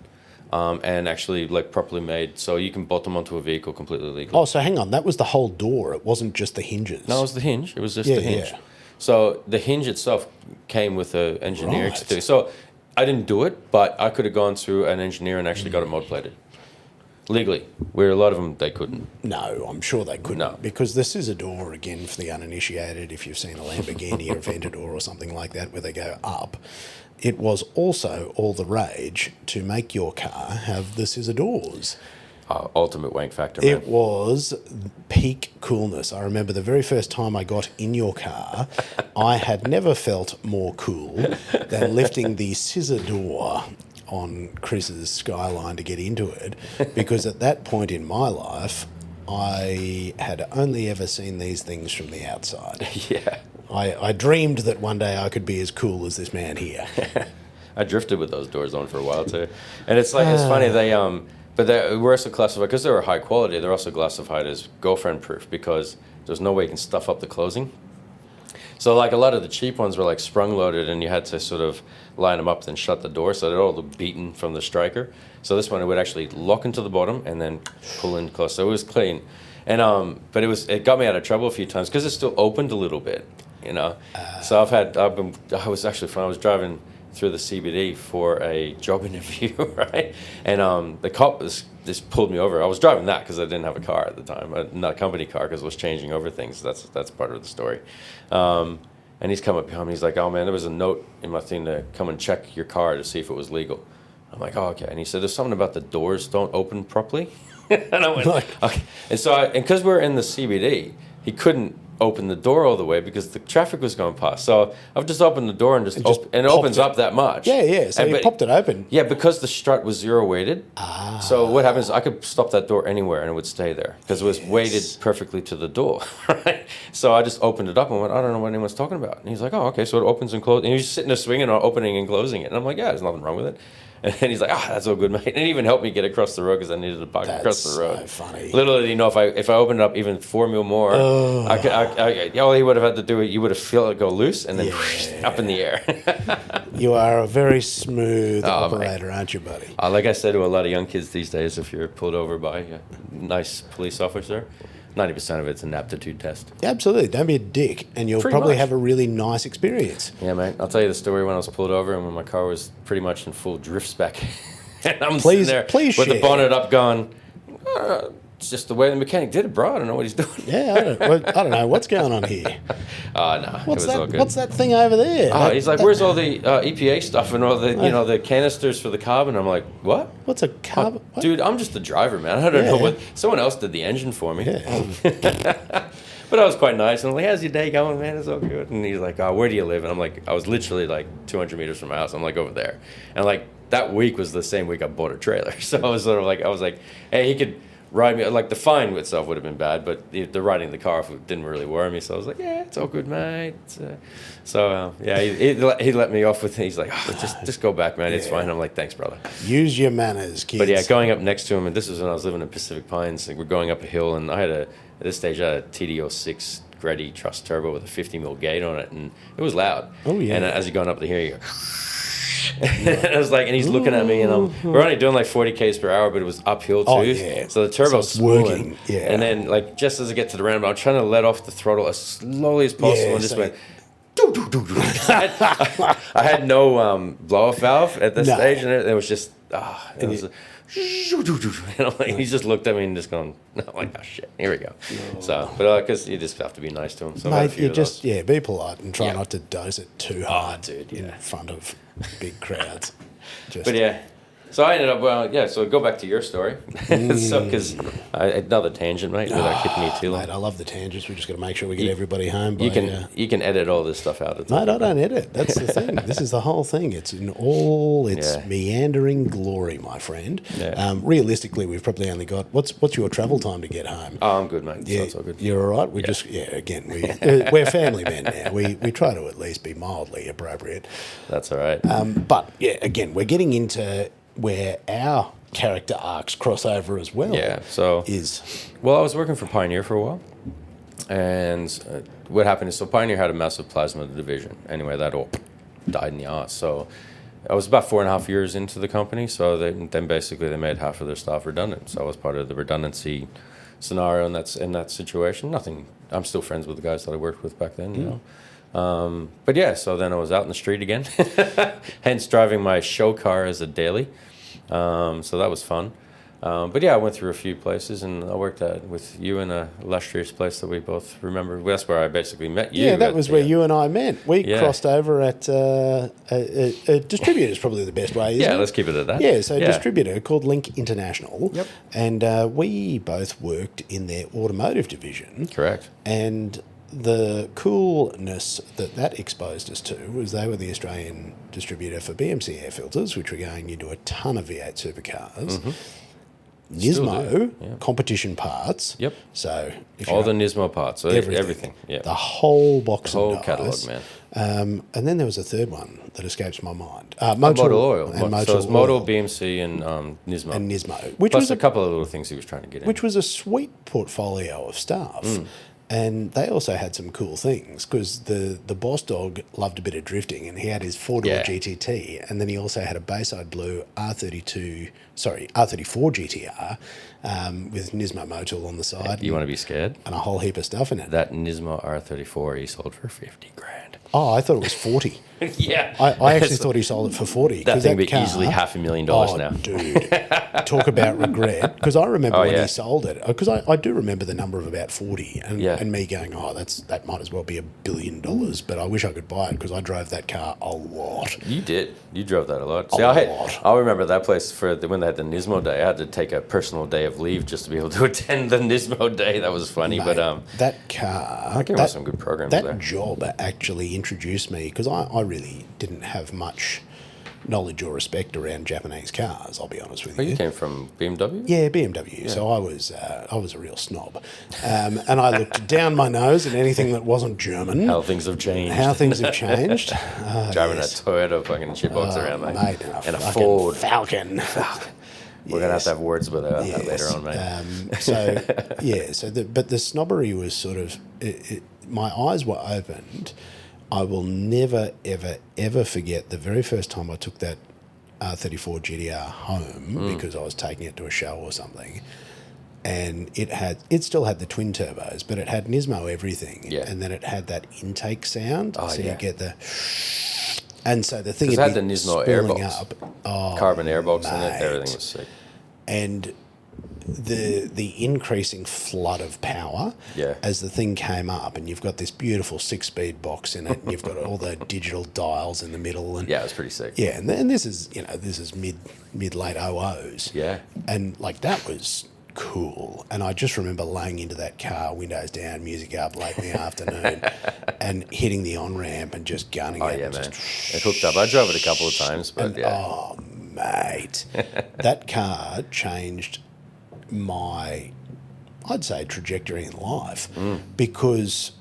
And actually properly made, so you can bolt them onto a vehicle completely legally. Oh, so hang on, that was the whole door. It wasn't just the hinges. No, it was the hinge. It was just the hinge. Yeah. So the hinge itself came with an engineer to do. So I didn't do it, but I could have gone through an engineer and actually got it mod plated legally. Where a lot of them they couldn't. No, I'm sure they couldn't. No. Because the scissor door, again, for the uninitiated, if you've seen a Lamborghini or a Aventador or something like that, where they go up. It was also all the rage to make your car have the scissor doors. Ultimate wank factor, man. It was peak coolness. I remember the very first time I got in your car, I had never felt more cool than lifting the scissor door on Chris's Skyline to get into it, because at that point in my life, I had only ever seen these things from the outside. Yeah. I dreamed that one day I could be as cool as this man here. I drifted with those doors on for a while too, and it's funny but they were also classified because they were high quality. They're also classified as girlfriend proof because there's no way you can stuff up the closing. So a lot of the cheap ones were sprung loaded, and you had to sort of line them up and shut the door, so they're all beaten from the striker. So this one, it would actually lock into the bottom and then pull in close. So it was clean, and but it got me out of trouble a few times because it still opened a little bit. So I was driving through the CBD for a job interview, right? And the cop just pulled me over. I was driving that because I didn't have a car at the time, not a company car, because I was changing over things. That's part of the story. And he's come up behind me. He's like, "Oh man, there was a note in my thing to come and check your car to see if it was legal." I'm like, "Oh, okay." And he said, "There's something about the doors don't open properly." And I went, "Okay." And because we're in the CBD, he couldn't open the door all the way because the traffic was going past. So I've just opened the door and it opens up that much. Yeah. So you popped it open. Yeah, because the strut was zero weighted. So what happens is I could stop that door anywhere and it would stay there because it was weighted perfectly to the door. Right. So I just opened it up and went, I don't know what anyone's talking about. And he's like, "Oh, okay." So it opens and closes. And he's sitting there swinging on opening and closing it. And I'm like, "Yeah, there's nothing wrong with it." And he's like, "That's all good, mate." And it even helped me get across the road because I needed to park across the road. That's so funny. Literally, if I opened it up even 4 mil more, all he would have had to do, you would have felt it go loose and then up in the air. You are a very smooth operator, mate. Aren't you, buddy? Like I said to a lot of young kids these days, if you're pulled over by a nice police officer, 90% of it's an aptitude test. Absolutely. Don't be a dick, and you'll probably have a really nice experience. Yeah, mate. I'll tell you the story when I was pulled over and when my car was pretty much in full drift spec. And I'm sitting there with the bonnet up going, it's just the way the mechanic did it, bro. I don't know what he's doing. Yeah, I don't know. What's going on here? No, it was all good. What's that thing over there? He's like, "Where's all the EPA stuff and all the the canisters for the carbon?" I'm like, "What? What's a carbon?" Dude, I'm just the driver, man. I don't know what. Someone else did the engine for me. Yeah. But I was quite nice. And I'm like, "How's your day going, man? It's all good." And he's like, "Oh, where do you live?" And I'm like, I was literally 200 meters from my house. I'm like, over there. And that week was the same week I bought a trailer. So I was sort of I was like, hey, he could ride me, like the fine itself would have been bad, but the riding the car didn't really worry me. So I was like, yeah, it's all good, mate. He let me off with, he's like, just go back, man. It's fine. I'm like, thanks, brother. Use your manners, kids. But yeah, going up next to him, and this was when I was living in Pacific Pines, and we're going up a hill, and at this stage, I had a TD06 Greddy Trust Turbo with a 50mm gate on it, and it was loud. Oh, yeah. And as you're going up the hill, you go, and I was like, and he's looking at me, and we're only doing like 40 k's per hour, but it was uphill too. Oh, yeah. So the turbo's working. Yeah. And then, like, just as I get to the roundabout, I'm trying to let off the throttle as slowly as possible, and just went. I had no blow-off valve at this stage, and it was just, and he's like, and I'm like, he just looked at me and just going, I'm like, oh shit, here we go. So, but because you just have to be nice to him. So mate, you just be polite and try not to dose it too hard, dude, in front of big crowds. But yeah. So I ended up, so go back to your story. So, because another tangent, mate, without keeping me too long. Mate, I love the tangents. We just got to make sure we get everybody home. You can edit all this stuff out. Mate, I don't edit. That's the thing. This is the whole thing. It's in all its meandering glory, my friend. Yeah. Realistically, we've probably only got, what's your travel time to get home? Oh, I'm good, mate. Yeah, it's all good. You're all right? We're family men now. We try to at least be mildly appropriate. That's all right. But, again, we're getting into where our character arcs cross over as well. Yeah, so... Well, I was working for Pioneer for a while, and what happened is, Pioneer had a massive plasma division. Anyway, that all died in the arse. So I was about 4.5 years into the company, so then basically they made half of their staff redundant. So I was part of the redundancy scenario in that situation. I'm still friends with the guys that I worked with back then, you know. But yeah, so then I was out in the street again, hence driving my show car as a daily. So that was fun. But yeah, I went through a few places, and I worked with you in a illustrious place that we both remember. That's where I basically met you. Yeah, that was where you and I met. We crossed over at a distributor is probably the best way, isn't it? Let's keep it at that. Yeah, so a distributor called Link International. Yep. And we both worked in their automotive division. Correct. And the coolness that exposed us to was they were the Australian distributor for BMC air filters, which were going into a ton of V8 supercars. Mm-hmm. Nismo competition parts. Yep. So all the Nismo parts, so everything. Yeah. The whole box, the whole catalogue, man. And then there was a third one that escapes my mind. Motor Oil. So it's Moto, Oil. BMC, and Nismo. And Nismo, which plus was a couple of little things he was trying to get in. Which was a sweet portfolio of stuff. And they also had some cool things because the boss dog loved a bit of drifting, and he had his four-door GTT, and then he also had a Bayside Blue R34 GTR with Nismo Motul on the side. You want to be scared? And a whole heap of stuff in it. That Nismo R34 he sold for 50 grand. Oh, I thought it was 40. Yeah. I actually thought he sold it for 40. That thing would be easily $500,000 now. Dude. Talk about regret. Because I remember when he sold it. Because I do remember the number of about 40 and me going, that might as well be $1 billion. But I wish I could buy it because I drove that car a lot. You did. You drove that a lot. See, I remember that place when they had the Nismo day. I had to take a personal day of leave just to be able to attend the Nismo day. That was funny. Mate, but that car... I came up with some good programs there. That job actually introduced me because I really didn't have much knowledge or respect around Japanese cars, I'll be honest with you. You came from BMW? Yeah, BMW. Yeah. So I was a real snob. And I looked down my nose at anything that wasn't German. How things have changed. Driving a Toyota fucking shitbox around, mate. And a Ford. Falcon. We're going to have words with that later on, mate. But the snobbery was sort of... my eyes were opened. I will never, ever, ever forget the very first time I took that R34 GTR home because I was taking it to a show or something, and it still had the twin turbos, but it had Nismo everything, and then it had that intake sound, you get the... And so the thing... It had the Nismo airbox, carbon airbox in it, everything was sick. And... The increasing flood of power as the thing came up, and you've got this beautiful 6-speed box in it, and you've got all the digital dials in the middle, and it was pretty sick. Yeah, and this is mid late 00s. Yeah, and like that was cool. And I just remember laying into that car, windows down, music up, late in the afternoon, and hitting the on ramp and just gunning it. Oh yeah, man, it hooked up. I drove it a couple of times, but mate, that car changed my, I'd say, trajectory in life because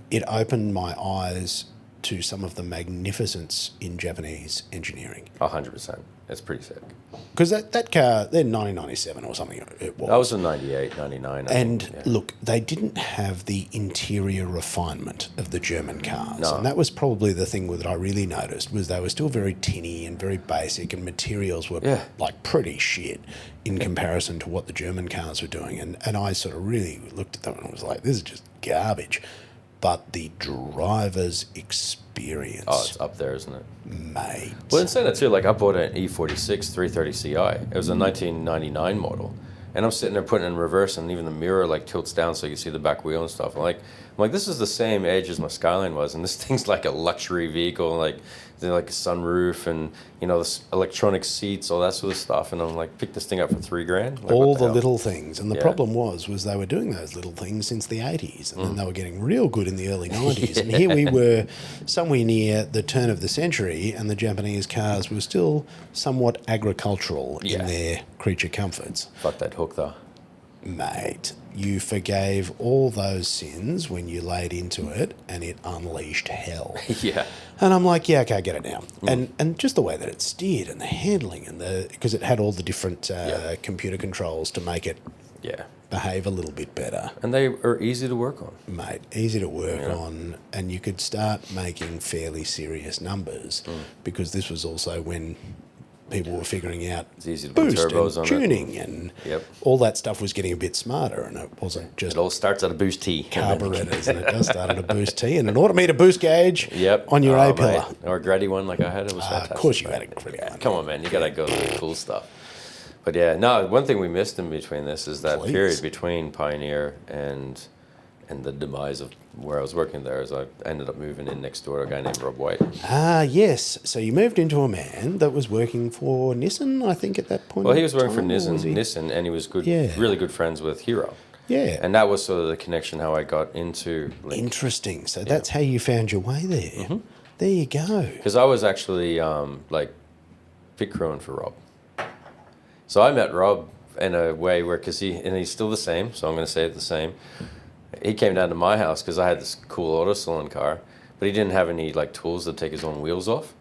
it opened my eyes to some of the magnificence in Japanese engineering. 100%. It's pretty sick. Because that car, they're 1997 or something it was. That was in 98, 99. Look, they didn't have the interior refinement of the German cars. No. And that was probably the thing that I really noticed, was they were still very tinny and very basic, and materials were like pretty shit in comparison to what the German cars were doing. And I sort of really looked at them and was like, this is just garbage. But the driver's experience. Oh, it's up there, isn't it? Mate. Well, inside that too, like I bought an E46 330 Ci. It was a 1999 model. And I'm sitting there putting it in reverse, and even the mirror like tilts down so you can see the back wheel and stuff. I'm like, this is the same age as my Skyline was, and this thing's like a luxury vehicle, like a sunroof and this electronic seats, all that sort of stuff. And I'm like, pick this thing up for $3,000. Like, all the little things, and the problem was they were doing those little things since the 80s, and then they were getting real good in the early 90s. And here we were, somewhere near the turn of the century, and the Japanese cars were still somewhat agricultural in their creature comforts. Fuck that hook though. Mate, you forgave all those sins when you laid into it, and it unleashed hell. Yeah. And I'm like, yeah, okay, get it now. And just the way that it steered and the handling, and because it had all the different computer controls to make it behave a little bit better. And they are easy to work on. Mate, easy to work on, and you could start making fairly serious numbers because this was also when people were figuring out it's easy to put turbos and on tuning and all that stuff was getting a bit smarter, and it wasn't just... It all starts at a boost T. Carburetors, and it does start at a boost T and an autometer boost gauge on your A-pillar. Or a Grady one like I had. It was fantastic. Of course you had a Grady one. Come on, man. You got to go to the cool stuff. But yeah, no, one thing we missed in between this is that period between Pioneer and the demise of where I was working there, is I ended up moving in next door to a guy named Rob White. Ah, yes. So you moved into a man that was working for Nissan, I think, at that point. Well, he was working for Nissan, and he was really good friends with Hero. Yeah. And that was sort of the connection how I got into Link. Interesting. So that's how you found your way there. Mm-hmm. There you go. Because I was actually pit crewing for Rob. So I met Rob in a way where, he's still the same, so I'm going to say it the same. He came down to my house because I had this cool AutoSalon car, but he didn't have any tools to take his own wheels off.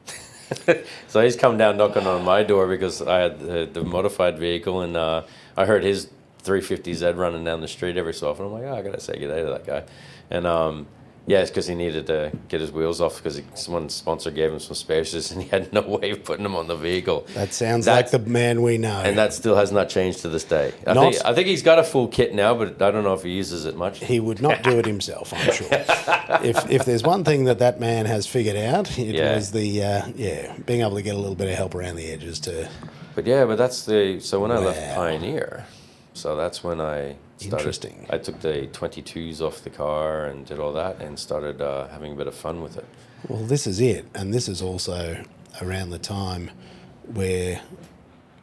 So he's come down knocking on my door because I had the modified vehicle, and I heard his 350Z running down the street every so often. I'm like, I gotta say good day to that guy. And it's because he needed to get his wheels off because someone sponsor gave him some spaces and he had no way of putting them on the vehicle. That sounds like the man we know. And that still has not changed to this day. I think he's got a full kit now, but I don't know if he uses it much. He would not do it himself, I'm sure. If there's one thing that man has figured out, it was the being able to get a little bit of help around the edges to... But that's so when I left Pioneer, so that's when I started. Interesting. I took the 22s off the car and did all that and started having a bit of fun with it. Well, this is it. And this is also around the time where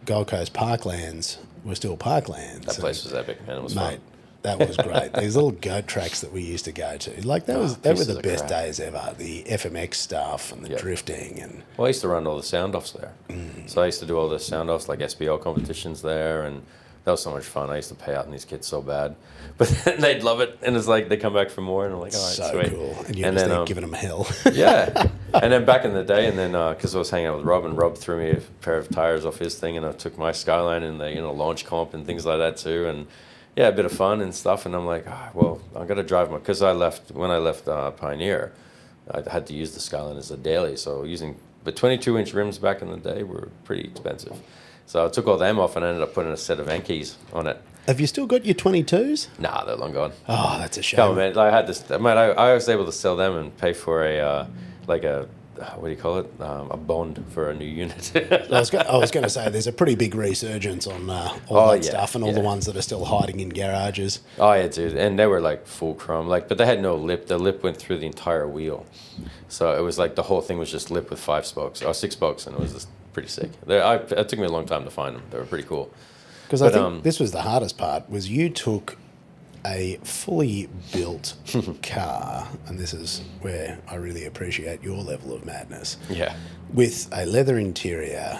Gold Coast Parklands were still Parklands. That place was epic, man. It was fun. That was great. These little goat tracks that we used to go to. They were the best days ever. The FMX stuff and the drifting. And well, I used to run all the sound-offs there. So I used to do all the sound-offs, like SBL competitions there, and that was so much fun. I used to pay out in these kids so bad. But then they'd love it, and it's like they come back for more, and I'm like, all right, so sweet. Cool. And you're just giving them hell. Yeah. And then back in the day, and then because I was hanging out with Rob, and Rob threw me a pair of tires off his thing, and I took my Skyline in the launch comp and things like that too, and a bit of fun and stuff. And I'm like, well, I'm gonna drive my, because when I left Pioneer, I had to use the Skyline as a daily, so but 22-inch rims back in the day were pretty expensive. So I took all them off and I ended up putting a set of Enkis on it. Have you still got your 22s? Nah, they're long gone. Oh, that's a shame. Come on, man. I had this. Man, I was able to sell them and pay for a what do you call it? A bond for a new unit. I was going to say there's a pretty big resurgence on all that stuff and all the ones that are still hiding in garages. Oh yeah, dude, and they were like full chrome, but they had no lip. The lip went through the entire wheel, so it was like the whole thing was just lip with 5 spokes or 6 spokes, and it was just pretty sick. It took me a long time to find them. They were pretty cool. Because I think this was the hardest part, was you took a fully built car, and this is where I really appreciate your level of madness. Yeah. With a leather interior,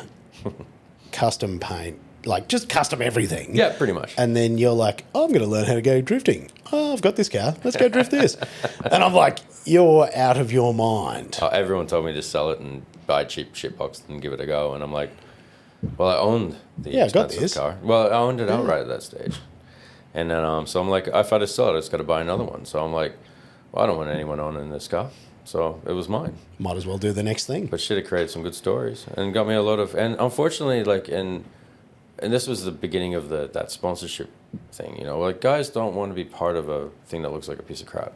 custom paint, like just custom everything. Yeah, pretty much. And then you're like, oh, I'm going to learn how to go drifting. Oh, I've got this car. Let's go drift this. And I'm like, you're out of your mind. Oh, everyone told me to sell it and buy a cheap shitbox and give it a go. And I'm like, well, I owned the expensive car. Well, I owned it outright at that stage. And then, so I'm like, if I just sell it, I just got to buy another one. So I'm like, well, I don't want anyone owning this car. So it was mine. Might as well do the next thing. But shit, it created some good stories and got me a lot of, and unfortunately, like, and this was the beginning of that sponsorship thing, you know, like guys don't want to be part of a thing that looks like a piece of crap.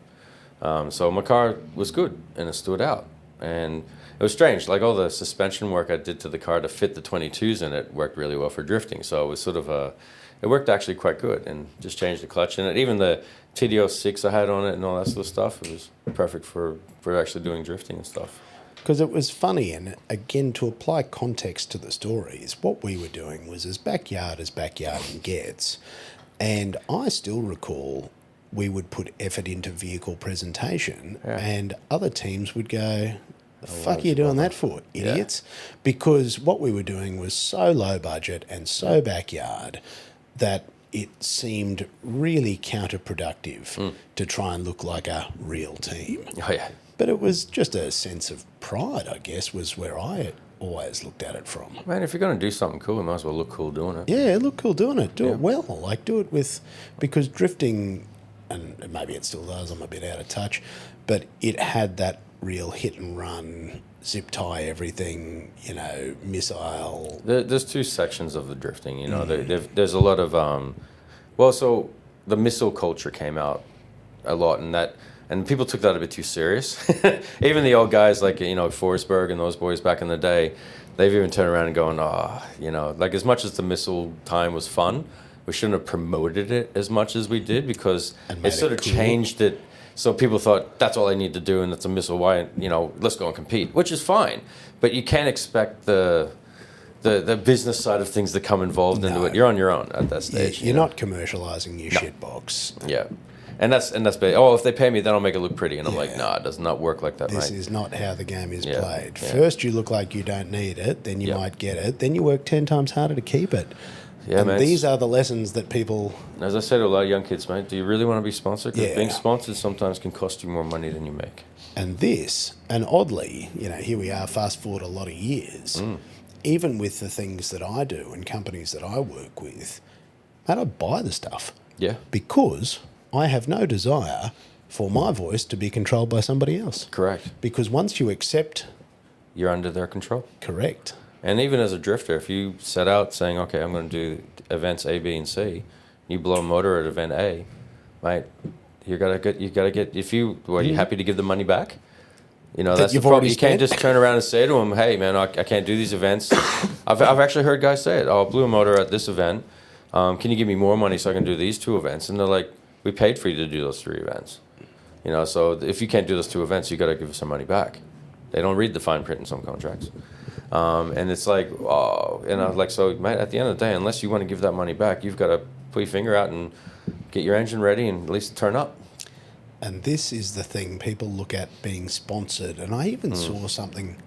So my car was good and it stood out. And it was strange, like all the suspension work I did to the car to fit the 22s in it worked really well for drifting. So it was sort of it worked actually quite good, and just changed the clutch in it. Even the TD06 I had on it and all that sort of stuff, it was perfect for actually doing drifting and stuff. Because it was funny, and again, to apply context to the stories, what we were doing was as backyarding gets. And I still recall we would put effort into vehicle presentation, and other teams would go, the fuck are you doing that for, idiots? Yeah. Because what we were doing was so low budget and so backyard that it seemed really counterproductive to try and look like a real team. Oh, yeah. But it was just a sense of pride, I guess, was where I always looked at it from. Man, if you're going to do something cool, you might as well look cool doing it. Yeah, look cool doing it. Do it well. Like, do it with... Because drifting, and maybe it still does, I'm a bit out of touch, but it had that real hit and run, zip tie everything, you know, missile. There's two sections of the drifting, you know. There's a lot of... so the missile culture came out a lot, and people took that a bit too serious. Even the old guys like, you know, Forsberg and those boys back in the day, they've even turned around and gone, you know, like as much as the missile time was fun, we shouldn't have promoted it as much as we did, because it sort of changed it. So people thought that's all I need to do, and it's a missile. Why, you know, let's go and compete, which is fine. But you can't expect the business side of things to come involved into it. You're on your own at that stage. You're not commercializing your shitbox. Yeah. And that's if they pay me, then I'll make it look pretty. And I'm like, nah, it does not work like that, This mate. is not how the game is played. Yeah. First, you look like you don't need it, then you might get it, then you work 10 times harder to keep it. Yeah, and these are the lessons that people... As I say to a lot of young kids, mate, do you really want to be sponsored? Because being Yeah. sponsored sometimes can cost you more money than you make. And oddly, you know, here we are, fast forward a lot of years, even with the things that I do and companies that I work with, mate, I buy the stuff. Yeah. Because I have no desire for my voice to be controlled by somebody else. Correct. Because once you accept... You're under their control. Correct. And even as a drifter, if you set out saying, okay, I'm going to do events A, B, and C, you blow a motor at event A, mate, you gotta get. If you are you happy to give the money back? You know, that's the problem. You can't just turn around and say to them, hey, man, I can't do these events. I've actually heard guys say it. Oh, I blew a motor at this event. Can you give me more money so I can do these 2 events? And they're like, we paid for you to do those 3 events. You know, so if you can't do those 2 events, you got to give us some money back. They don't read the fine print in some contracts. And it's like, and I was like, so, mate, at the end of the day, unless you want to give that money back, you've got to put your finger out and get your engine ready and at least turn up. And this is the thing people look at being sponsored. And I even saw something,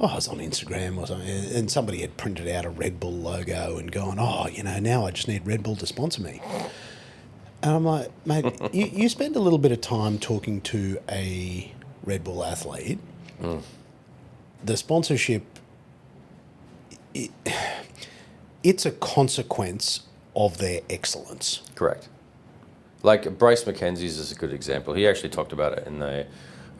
I was on Instagram or something, and somebody had printed out a Red Bull logo and gone, you know, now I just need Red Bull to sponsor me. And I'm like, mate, you spend a little bit of time talking to a Red Bull athlete. The sponsorship, it's a consequence of their excellence. Correct. Like Bryce McKenzie's is a good example. He actually talked about it in a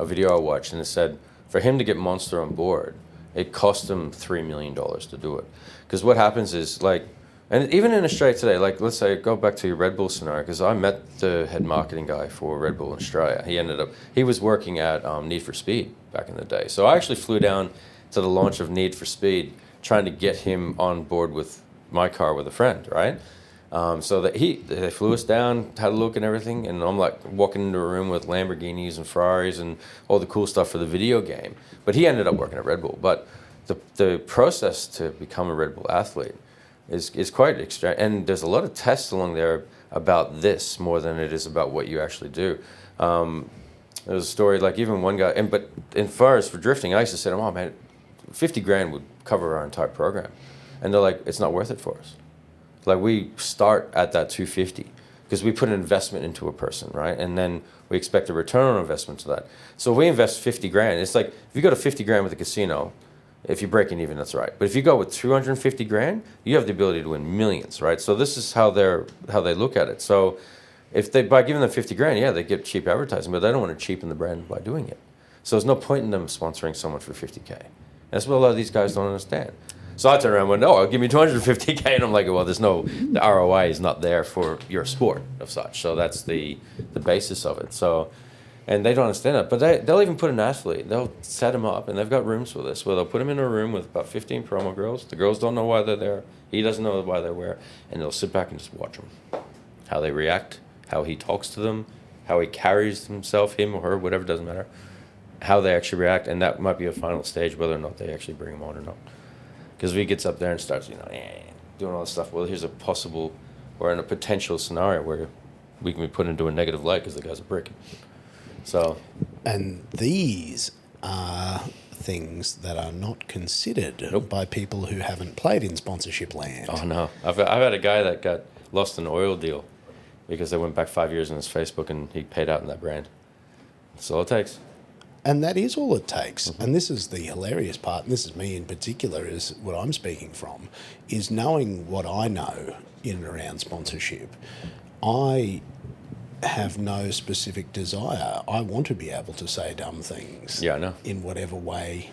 video I watched, and it said for him to get Monster on board, it cost him $3 million to do it. Because what happens is, like, and even in Australia today, like, let's say, go back to your Red Bull scenario, because I met the head marketing guy for Red Bull in Australia. He was working at Need for Speed back in the day. So I actually flew down to the launch of Need for Speed, trying to get him on board with my car with a friend, right? So that they flew us down, had a look and everything, and I'm like walking into a room with Lamborghinis and Ferraris and all the cool stuff for the video game. But he ended up working at Red Bull. But the process to become a Red Bull athlete is quite extra, and there's a lot of tests along there about this more than it is about what you actually do. There was a story, like even one guy, but as far as for drifting, I used to say to him, oh man, 50 grand would cover our entire program. And they're like, it's not worth it for us. Like we start at that 250 because we put an investment into a person, right? And then we expect a return on investment to that. So if we invest 50 grand, it's like if you go to 50 grand with a casino, if you're breaking even, that's right. But if you go with 250 grand, you have the ability to win millions, right? So this is how they look at it. So if they, by giving them 50 grand, yeah, they get cheap advertising, but they don't want to cheapen the brand by doing it. So there's no point in them sponsoring someone for 50K. And that's what a lot of these guys don't understand. So I turn around and went, no, give me 250K. And I'm like, well, the ROI is not there for your sport of such. So that's the basis of it. So, and they don't understand that. But they'll even put an athlete. They'll set them up, and they've got rooms for this, where they'll put them in a room with about 15 promo girls. The girls don't know why they're there. He doesn't know why they're there. And they'll sit back and just watch them. How they react, how he talks to them, how he carries himself, him or her, whatever, doesn't matter. How they actually react. And that might be a final stage, whether or not they actually bring him on or not. Because if he gets up there and starts, doing all this stuff, well, here's a possible or in a potential scenario where we can be put into a negative light because the guy's a prick. So, and these are things that are not considered by people who haven't played in sponsorship land. Oh no, I've had a guy that got lost an oil deal because they went back 5 years on his Facebook and he paid out in that brand. That's all it takes. And that is all it takes. Mm-hmm. And this is the hilarious part, and this is me in particular, is what I'm speaking from, is knowing what I know in and around sponsorship. I have no specific desire. I want to be able to say dumb things in whatever way.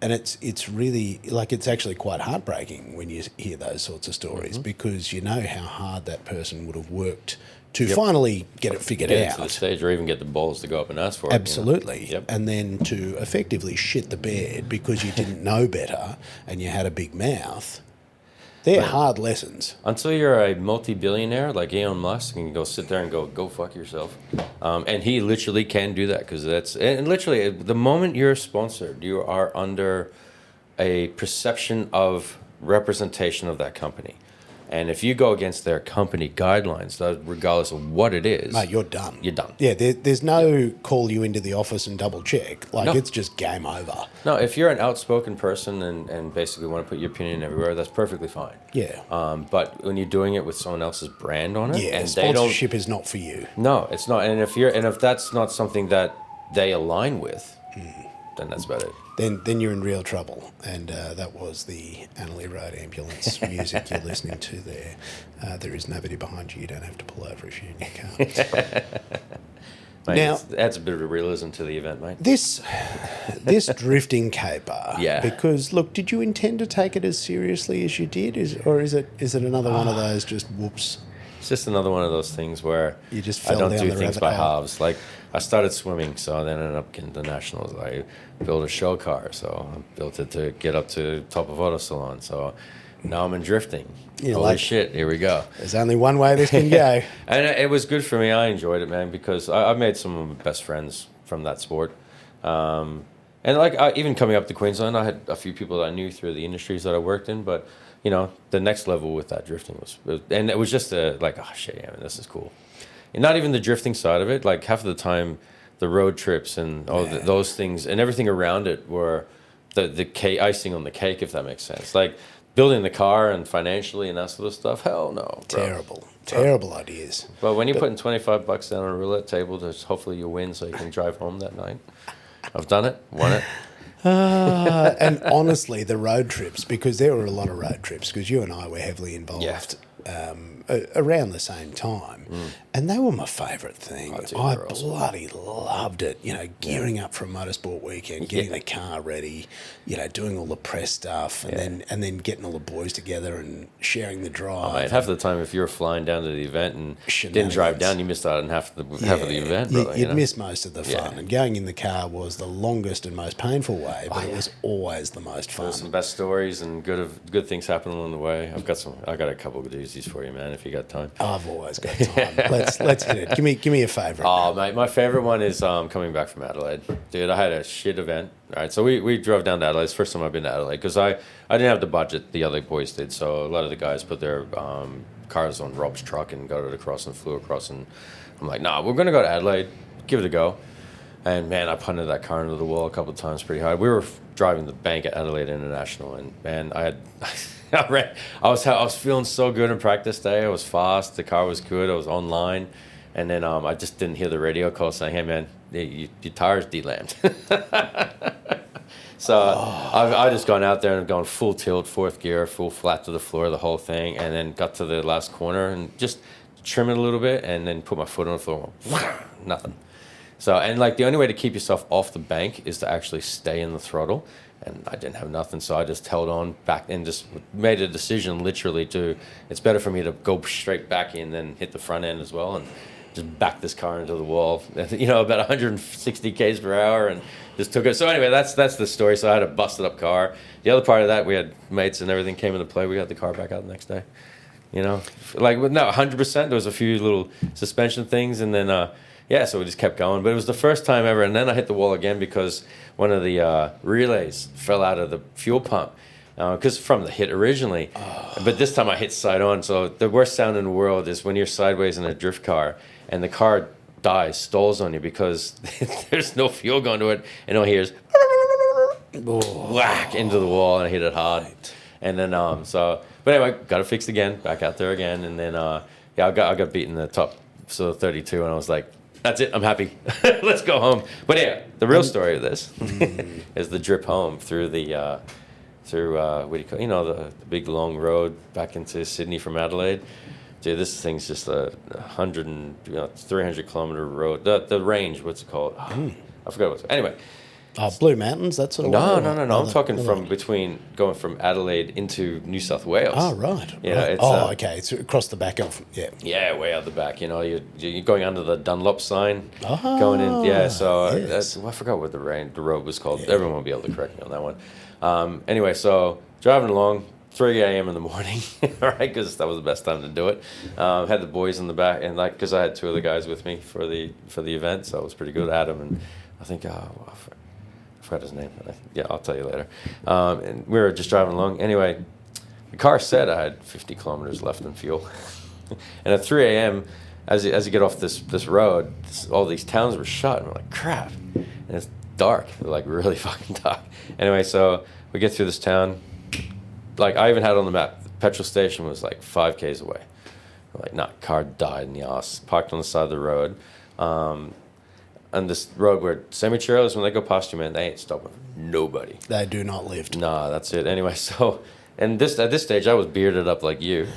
And it's really, like, it's actually quite heartbreaking when you hear those sorts of stories, because you know how hard that person would have worked to finally get it figured out. To the stage, or even get the balls to go up and ask for it. Absolutely. Yep. And then to effectively shit the bed because you didn't know better and you had a big mouth. They're hard lessons. Until you're a multi-billionaire like Elon Musk and you go sit there and go fuck yourself. And he literally can do that, because and literally the moment you're sponsored, you are under a perception of representation of that company. And if you go against their company guidelines, regardless of what it is... Mate, you're done. You're done. Yeah, there's no call you into the office and double check. It's just game over. No, if you're an outspoken person and basically want to put your opinion everywhere, that's perfectly fine. Yeah. But when you're doing it with someone else's brand on it... Yeah, and sponsorship is not for you. No, it's not. And if that's not something that they align with, then that's about it. Then you're in real trouble. And that was the Annalee Road ambulance music you're listening to there. There is nobody behind you. You don't have to pull over if you're in your car. Mate, now, it adds a bit of realism to the event, mate. This drifting caper. Yeah. Because, look, did you intend to take it as seriously as you did? Or is it another one of those just whoops? It's just another one of those things where you just fell I don't down do the things rabbit by hole. halves. Like, I started swimming, so I then ended up getting to nationals. I built a showcar, so I built it to get up to top of AutoSalon. So now I'm in drifting. Holy shit, here we go. There's only one way this can go. And it was good for me. I enjoyed it, man, because I've made some of my best friends from that sport. And even coming up to Queensland, I had a few people that I knew through the industries that I worked in, but the next level with that drifting and it was just this is cool. And not even the drifting side of it, like half of the time, the road trips and those things and everything around it were the icing on the cake, if that makes sense. Like building the car and financially and that sort of stuff, hell no. Bro. Terrible ideas. But when you're putting $25 down on a roulette table, hopefully you win so you can drive home that night. I've done it, won it. And honestly, the road trips, because there were a lot of road trips, because you and I were heavily involved around the same time, and they were my favourite thing. I bloody loved it. Gearing up for a motorsport weekend, getting the car ready, doing all the press stuff, and then getting all the boys together and sharing the drive. Oh, mate, half of the time, if you were flying down to the event and didn't drive down, you missed out on half of the event, brother. You'd miss most of the fun, and going in the car was the longest and most painful way, but it was always the most fun. There's some best stories and good things happen along the way. I got a couple of doozies for you, man, if you got time. I've always got time. Let's hit it. Give me a favourite. Oh, mate, my favourite one is coming back from Adelaide. Dude, I had a shit event. All right, so we drove down to Adelaide. It's the first time I've been to Adelaide because I didn't have the budget the other boys did. So a lot of the guys put their cars on Rob's truck and got it across and flew across. And I'm like, nah, we're going to go to Adelaide. Give it a go. And, man, I punted that car into the wall a couple of times pretty hard. We were driving the bank at Adelaide International, and, man, I I was feeling so good in practice day. I was fast. The car was good. I was online. And then I just didn't hear the radio call saying, hey, man, your tire's de-lammed. So I just gone out there and gone full tilt, fourth gear, full flat to the floor, the whole thing, and then got to the last corner and just trim it a little bit and then put my foot on the floor. Nothing. So, and like the only way to keep yourself off the bank is to actually stay in the throttle. And I didn't have nothing, so I just held on back and just made a decision literally it's better for me to go straight back in than hit the front end as well and just back this car into the wall, about 160 Ks per hour and just took it. So anyway, that's the story. So I had a busted up car. The other part of that, we had mates and everything came into play. We got the car back out the next day. 100%. There was a few little suspension things and then, so we just kept going. But it was the first time ever. And then I hit the wall again because one of the relays fell out of the fuel pump. Because from the hit originally. But this time I hit side on. So the worst sound in the world is when you're sideways in a drift car and the car stalls on you because there's no fuel going to it. And all here's whack into the wall and I hit it hard. And then, but anyway, got it fixed again, back out there again. And then, I got beaten the top, 32. And I was like, that's it, I'm happy. Let's go home. But yeah, the real story of this is the drip home through the, what do you call the big long road back into Sydney from Adelaide. Dude, this thing's just a 300 kilometer road. The range, what's it called? I forgot what it's anyway. Blue Mountains, that sort of way? No. I'm talking going from Adelaide into New South Wales. Oh, right. It's, okay. It's across the back of, yeah. Yeah, way out the back. You're going under the Dunlop sign. Going in. Yeah, so yes. I forgot what the road was called. Yeah. Everyone will be able to correct me on that one. Anyway, so driving along, 3 a.m. in the morning, right? Because that was the best time to do it. Had the boys in the back, and because I had two other guys with me for the event, so it was pretty good. Adam and I think I forgot his name. Yeah, I'll tell you later. And we were just driving along. Anyway, the car said I had 50 kilometers left in fuel, and at 3 a.m. As you get off this road, all these towns were shut, and we're like, crap, and it's dark, like really fucking dark. Anyway, so we get through this town. Like, I even had it on the map. The petrol station was like 5 Ks away. We're like, nah, car died in the ass. Parked on the side of the road. And this road where semi-trailers, when they go past you, man, they ain't stopping nobody. They do not lift. Nah, that's it. Anyway, so... And at this stage, I was bearded up like you.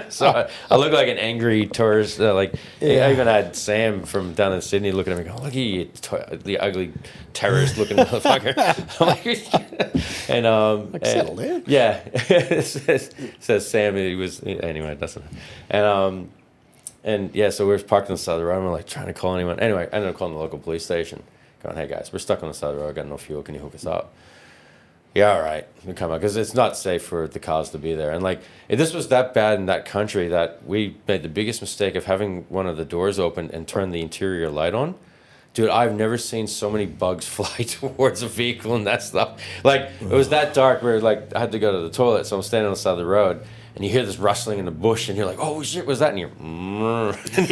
So I look like an angry tourist. I even had Sam from down in Sydney looking at me going, look at you, the ugly terrorist-looking motherfucker. Settle down. Yeah. says Sam, he was... Anyway, it doesn't... And yeah, so we were parked on the side of the road, and we're like trying to call anyone. Anyway, I ended up calling the local police station, going, hey guys, we're stuck on the side of the road, got no fuel, can you hook us up? Yeah, all right. We come out because it's not safe for the cars to be there. And this was that bad in that country that we made the biggest mistake of having one of the doors open and turn the interior light on. Dude, I've never seen so many bugs fly towards a vehicle and that stuff. It was that dark where I had to go to the toilet, so I'm standing on the side of the road. And you hear this rustling in the bush, and you're like, "Oh shit, what's that?" And you're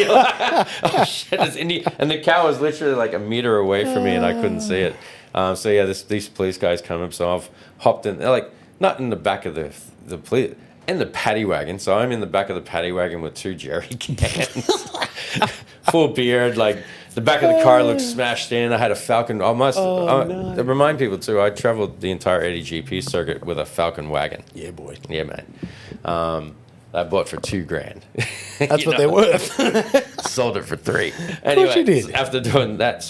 like, "Oh shit!" And the cow was literally like a meter away from me, and I couldn't see it. So yeah, these police guys come up, so I've hopped in. They're not in the back of the police, in the paddy wagon. So I'm in the back of the paddy wagon with 2 jerry cans, full beard. The back of the car looked smashed in. I had a Falcon. To remind people too, I traveled the entire 80 GP circuit with a Falcon wagon. Yeah, boy. Yeah, man. I bought for $2,000. That's what they're worth. Sold it for $3,000. Anyway, of course you did. After doing that,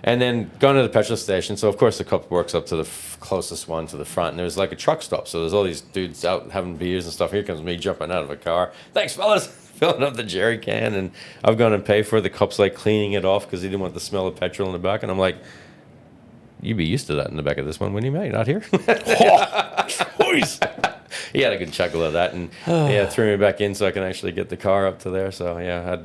and then going to the petrol station. So of course the cop works up to the closest one to the front, and there's a truck stop. So there's all these dudes out having beers and stuff. Here comes me jumping out of a car. Thanks, fellas. Filling up the jerry can, and I've gone and paid for it. The cop's cleaning it off because he didn't want the smell of petrol in the back, and I'm like, you'd be used to that in the back of this one, wouldn't you, mate? Not here. Choice. He had a good chuckle at that, and threw me back in so I can actually get the car up to there. So yeah,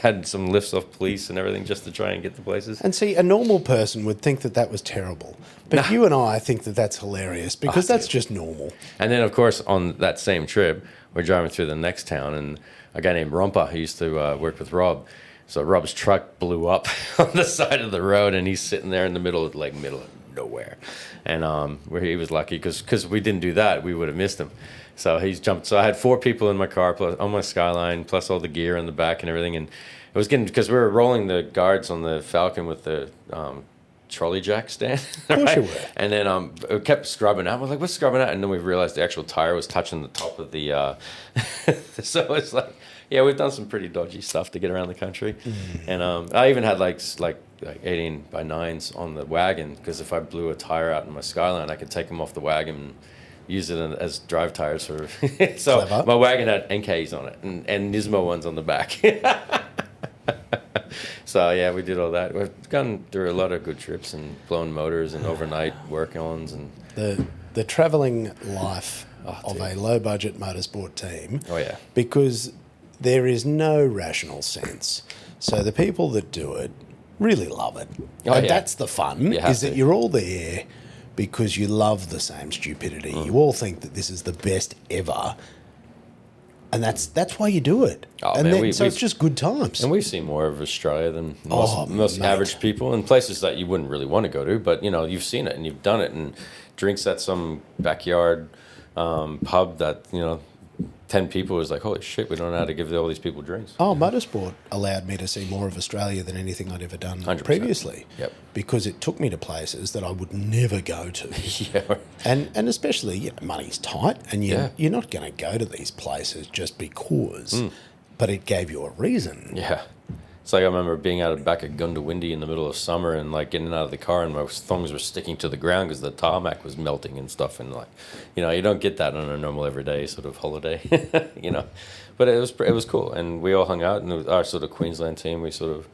had some lifts off police and everything just to try and get to places. And see, a normal person would think that was terrible, but you and I think that that's hilarious because that's just normal. And then of course on that same trip, we're driving through the next town, and a guy named Romper, who used to work with Rob. So Rob's truck blew up on the side of the road, and he's sitting there in the middle of nowhere. And where he was lucky because we didn't do that, we would have missed him. So he's jumped. So I had 4 people in my car, plus on my Skyline, plus all the gear in the back and everything. And it was getting, because we were rolling the guards on the Falcon with the trolley jack stand. Of course you were. And then it kept scrubbing out. I was like, what's scrubbing out? And then we realized the actual tire was touching the top of the... so it's like, yeah, we've done some pretty dodgy stuff to get around the country. And I even had like 18 by 9s on the wagon, because if I blew a tire out in my Skyline, I could take them off the wagon and use it as drive tires. Sort of. So Clever. my wagon had NKs on it and Nismo ones on the back. So yeah, we did all that. We've gone through a lot of good trips and blown motors and overnight work-ons and the travelling life of a low-budget motorsport team. Oh yeah, because there is no rational sense. So the people that do it really love it, and that's the fun. Is that you're all there because you love the same stupidity. You all think that this is the best ever. And that's why you do it. Oh, and man, it's just good times. And we've seen more of Australia than most average people, in places that you wouldn't really want to go to. But, you've seen it and you've done it. And drinks at some backyard pub that, 10 people was like, holy shit, we don't know how to give all these people drinks. Oh, motorsport allowed me to see more of Australia than anything I'd ever done 100%. Previously. Yep. Because it took me to places that I would never go to. Yeah. And especially, money's tight, and you're not going to go to these places just because, but it gave you a reason. Yeah. It's like I remember being out back at Gundawindi in the middle of summer and like getting out of the car and my thongs were sticking to the ground because the tarmac was melting and stuff, and like, you don't get that on a normal everyday sort of holiday, But it was cool, and we all hung out, and our sort of Queensland team, we sort of,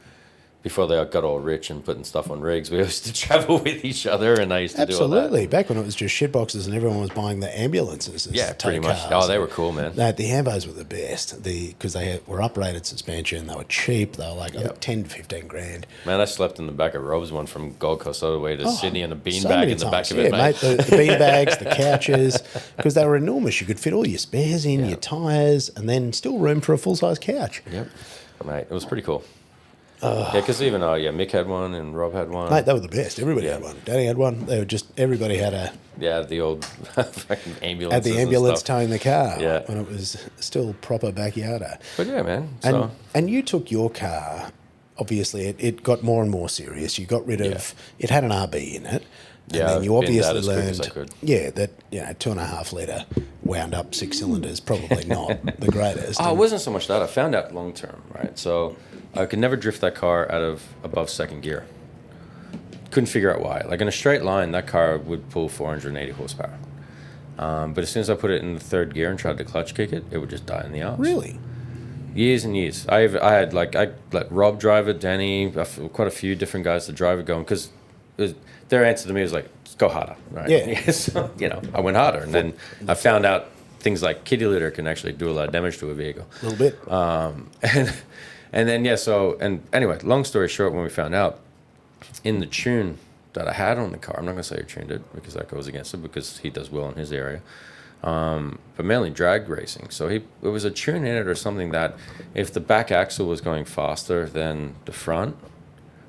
before they got all rich and putting stuff on rigs, we used to travel with each other, and I used to do all that. Absolutely. Back when it was just shitboxes and everyone was buying the ambulances as pretty much. cars. Oh, they were cool, man. No, the Ambos were the best because they were uprated suspension. They were cheap. They were like 10 to 15 grand. Man, I slept in the back of Rob's one from Gold Coast all the way to Sydney in a beanbag in the back of it, it, mate. The beanbags, the couches, because they were enormous. You could fit all your spares in, your tyres, and then still room for a full-size couch. Yep. Mate, it was pretty cool. Because even Mick had one and Rob had one. Mate, they were the best. Everybody had one. Danny had one. They were just, everybody had a... Yeah, the old fucking ambulance. Had the ambulance towing the car. Yeah. When it was still proper backyarder. But yeah, man. And you took your car, obviously, it got more and more serious. You got rid of... It had an RB in it. And then you obviously learned... that 2.5 litre wound up 6 cylinders, probably not the greatest. It wasn't so much that. I found out long term, right? So I could never drift that car out of above second gear. Couldn't figure out why. Like in a straight line, that car would pull 480 horsepower. But as soon as I put it in the third gear and tried to clutch kick it, it would just die in the arms. Really? Years and years. I let Rob drive it, Danny, quite a few different guys to drive it going, because their answer to me was like, go harder, right? Yeah. So, I went harder, and then I found out things like kitty litter can actually do a lot of damage to a vehicle. A little bit. And then, and anyway, long story short, when we found out, in the tune that I had on the car, I'm not going to say who tuned it, because that goes against it, because he does well in his area, but mainly drag racing. So it was a tune in it or something that if the back axle was going faster than the front,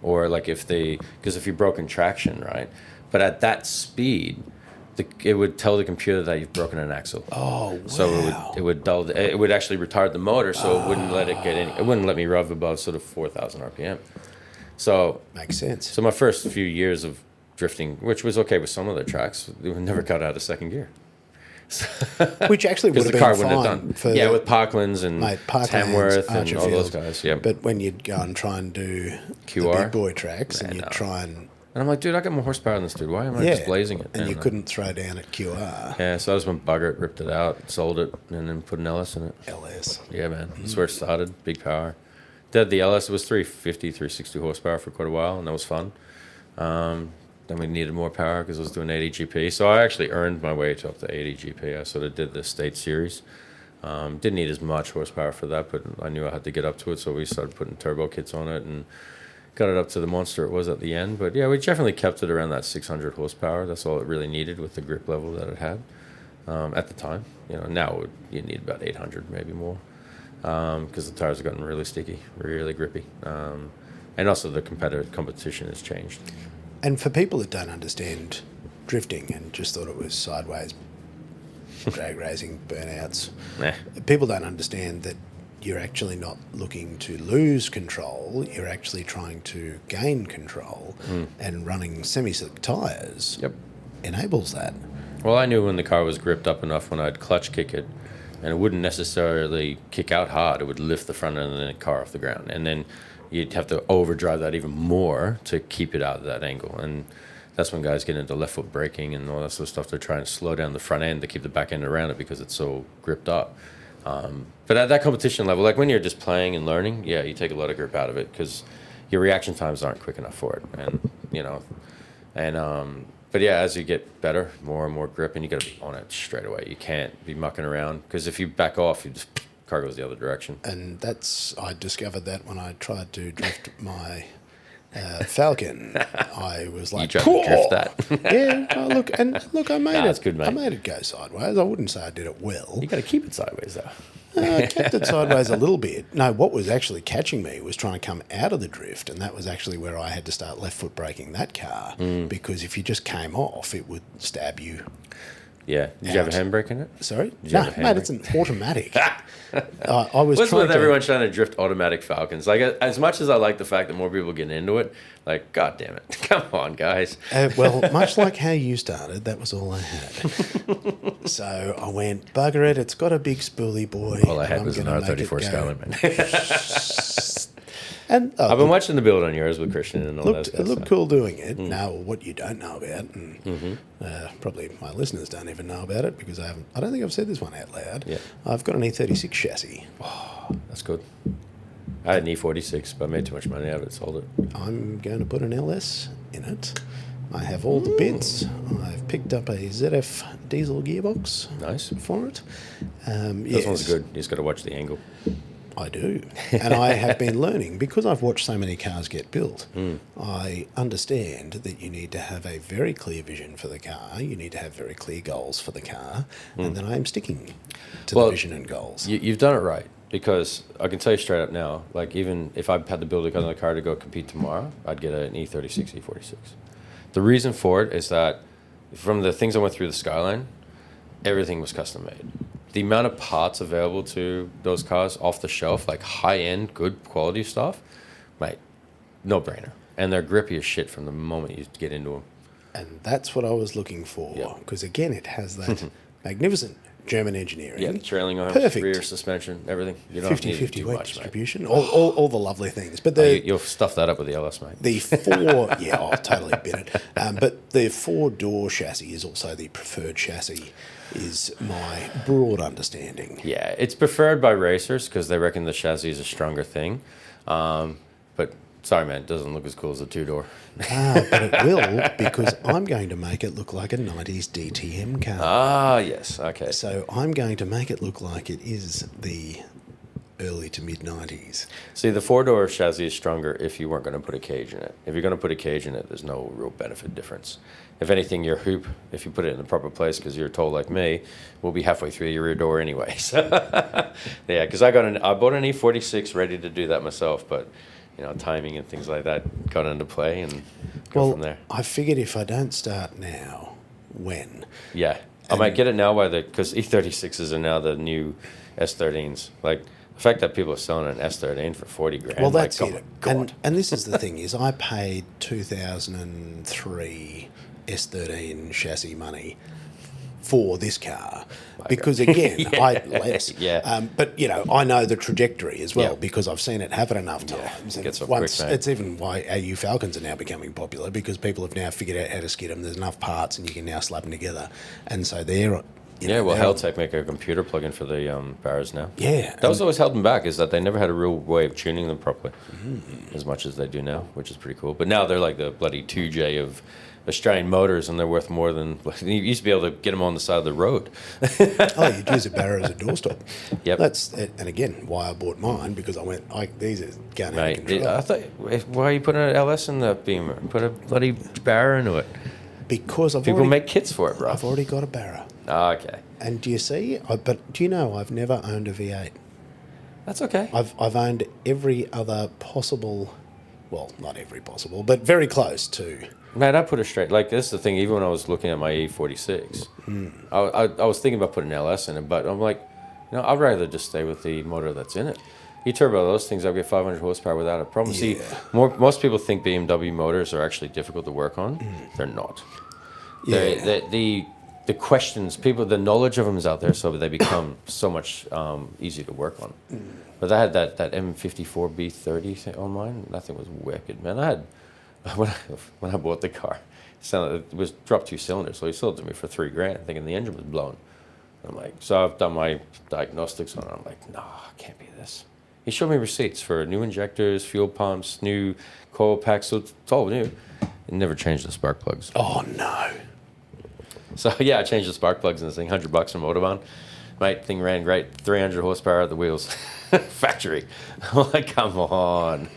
or like because if you broke in traction, right? But at that speed, it would tell the computer that you've broken an axle. Oh, wow. So it would actually retard the motor, so it wouldn't let it get in. It wouldn't let me rev above sort of 4,000 RPM. So makes sense. So my first few years of drifting, which was okay with some of the tracks, we never got out of second gear. Which actually would have been fine with Parklands and Tamworth and all those guys. Yeah. But when you'd go and try and do QR, the big boy tracks, and you'd try and I'm like, dude, I got more horsepower than this dude. Why am I just blazing it? And you couldn't throw down at QR. Yeah, so I just went bugger it, ripped it out, sold it, and then put an LS in it. LS. Yeah, man. That's where it started. Big power. Did the LS, it was 350, 360 horsepower for quite a while, and that was fun. Then we needed more power because I was doing 80 GP. So I actually earned my way to up to 80 GP. I sort of did the state series. Didn't need as much horsepower for that, but I knew I had to get up to it, so we started putting turbo kits on it and got it up to the monster it was at the end. But yeah, we definitely kept it around that 600 horsepower. That's all it really needed with the grip level that it had at the time. Now you need about 800, maybe more, because the tires have gotten really sticky, really grippy. And also the competition has changed. And for people that don't understand drifting and just thought it was sideways drag racing burnouts, people don't understand that you're actually not looking to lose control. You're actually trying to gain control, and running semi-slick tyres enables that. Well, I knew when the car was gripped up enough when I'd clutch kick it, and it wouldn't necessarily kick out hard. It would lift the front end of the car off the ground, and then you'd have to overdrive that even more to keep it out of that angle. And that's when guys get into left foot braking and all that sort of stuff. They're trying to slow down the front end to keep the back end around it because it's so gripped up. But at that competition level, like when you're just playing and learning, yeah, you take a lot of grip out of it because your reaction times aren't quick enough for it. But yeah, as you get better, more and more grip, and you got to be on it straight away. You can't be mucking around because if you back off, car goes the other direction. And I discovered that when I tried to drift my Falcon. I was like, you tried to drift that. Yeah, look, I made it. That's good, mate. I made it go sideways. I wouldn't say I did it well. You got to keep it sideways, though. I kept it sideways a little bit. No, what was actually catching me was trying to come out of the drift, and that was actually where I had to start left foot braking that car, because if you just came off, it would stab you. Yeah. Did you have a handbrake in it? Sorry? No, mate, it's an automatic. I was What's trying with everyone trying to drift automatic Falcons? Like, as much as I like the fact that more people get into it, like, God damn it. Come on, guys. Well, much like how you started, that was all I had. So I went, bugger it, it's got a big spoolie, boy. All I had was an R34 Skyline, man. And I've been watching the build on yours with Christian and all that stuff. It looked cool doing it. Now, what you don't know about, and probably my listeners don't even know about it because I don't think I've said this one out loud. Yeah. I've got an E36 chassis. Oh, that's good. I had an E46, but I made too much money out of it, sold it. I'm going to put an LS in it. I have all the bits. I've picked up a ZF diesel gearbox. Nice. For it. This one's good. You just got to watch the angle. I do. And I have been learning, because I've watched so many cars get built, I understand that you need to have a very clear vision for the car, you need to have very clear goals for the car, and then I am sticking to the vision and goals. You've done it right, because I can tell you straight up now, like even if I had to build another car to go compete tomorrow, I'd get an E36, E46. The reason for it is that from the things I went through the Skyline, everything was custom made. The amount of parts available to those cars off the shelf, like high-end, good quality stuff, mate, no-brainer. And they're grippy as shit from the moment you get into them. And that's what I was looking for, because, again, it has that magnificent German engineering. Yeah, trailing arms, perfect rear suspension, everything. You don't 50-50 weight much, distribution, all the lovely things. But you'll stuff that up with the LS, mate. The four, I'll totally bin it. But the four-door chassis is also the preferred chassis, is my broad understanding. Yeah, it's preferred by racers because they reckon the chassis is a stronger thing. But sorry, man, it doesn't look as cool as a two-door. But it will, because I'm going to make it look like a 90s DTM car. Ah, yes, okay. So I'm going to make it look like it is the early to mid-90s. See, the four-door chassis is stronger if you weren't going to put a cage in it. If you're going to put a cage in it, there's no real benefit difference. If anything, your hoop, if you put it in the proper place, because you're told like me, will be halfway through your rear door anyway. So, yeah, because I bought an E46 ready to do that myself, but timing and things like that got into play and go from there. I figured if I don't start now, when? Yeah, I might get it now because E36s are now the new S13s. Like, the fact that people are selling an S13 for 40 grand. Well, that's like, it. God. And this is the thing, is I paid 2003 S13 chassis money for this car. Because, again, but, I know the trajectory as well because I've seen it happen enough times. And it's even why AU Falcons are now becoming popular, because people have now figured out how to skid them. There's enough parts and you can now slap them together. And so they're... Hi-Tec make a computer plug-in for the Brashs now. Yeah. That was always held them back, is that they never had a real way of tuning them properly as much as they do now, which is pretty cool. But now they're like the bloody 2J of Australian motors, and they're worth more than... You used to be able to get them on the side of the road. You'd use a Barra as a doorstop. Yep. And again, why I bought mine, because I went, these are going out of control. I thought, why are you putting an LS in the Beamer? Put a bloody Barra into it. Because people make kits for it, bro. I've already got a Barra. Okay. And do you see? But do you know I've never owned a V8? That's okay. I've owned every other possible well, not every possible, but very close to. Man, I put it straight. Like, this is the thing, even when I was looking at my E46, I was thinking about putting LS in it, but I'm like, I'd rather just stay with the motor that's in it. You turbo those things, I'll get 500 horsepower without a problem. Yeah. See, most people think BMW motors are actually difficult to work on. They're not. Yeah. The questions, the knowledge of them is out there, so they become so much easier to work on. But I had that M54 B30 thing on mine. That thing was wicked, man. I had when I bought the car, it was dropped 2 cylinders, so he sold it to me for $3,000, thinking the engine was blown. I'm like, so I've done my diagnostics on it. I'm like, no, it can't be this. He showed me receipts for new injectors, fuel pumps, new coil packs, so it's all new. It never changed the spark plugs. Oh no. So yeah, I changed the spark plugs in this thing, $100 from Autobahn. Mate, thing ran great, 300 horsepower at the wheels, factory. I'm like, come on.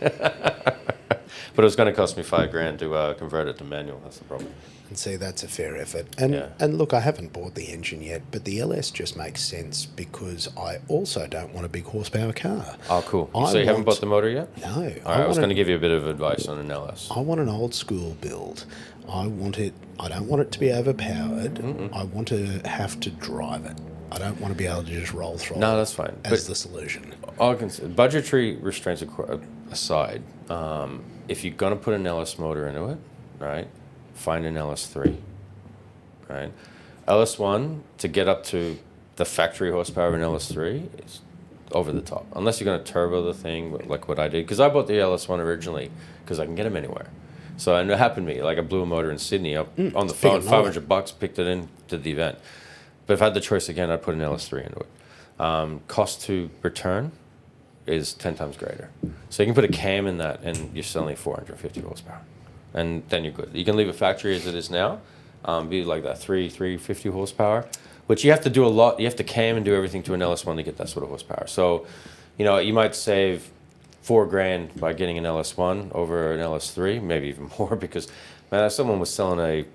But it was going to cost me $5,000 to convert it to manual. That's the problem. And see, that's a fair effort. And look, I haven't bought the engine yet, but the LS just makes sense because I also don't want a big horsepower car. Oh, cool. So you haven't bought the motor yet? No. All right, I was going to give you a bit of advice on an LS. I want an old school build. I don't want it to be overpowered. I want to have to drive it. I don't want to be able to just roll throttle. No, that's fine. As the solution. Budgetary restraints aside, if you're going to put an LS motor into it, right, find an LS3, right? LS1, to get up to the factory horsepower of an LS3, is over the top. Unless you're going to turbo the thing, like what I did. Because I bought the LS1 originally because I can get them anywhere. So and it happened to me. Like, I blew a motor in Sydney up on the phone, $500, picked it into the event. But if I had the choice again, I'd put an LS3 into it. Cost to return is 10 times greater. So you can put a cam in that and you're selling 450 horsepower. And then you're good. You can leave a factory as it is now, be like that 350 horsepower. But you have to do a lot. You have to cam and do everything to an LS1 to get that sort of horsepower. So, you might save $4,000 by getting an LS1 over an LS3, maybe even more, because, man, someone was selling a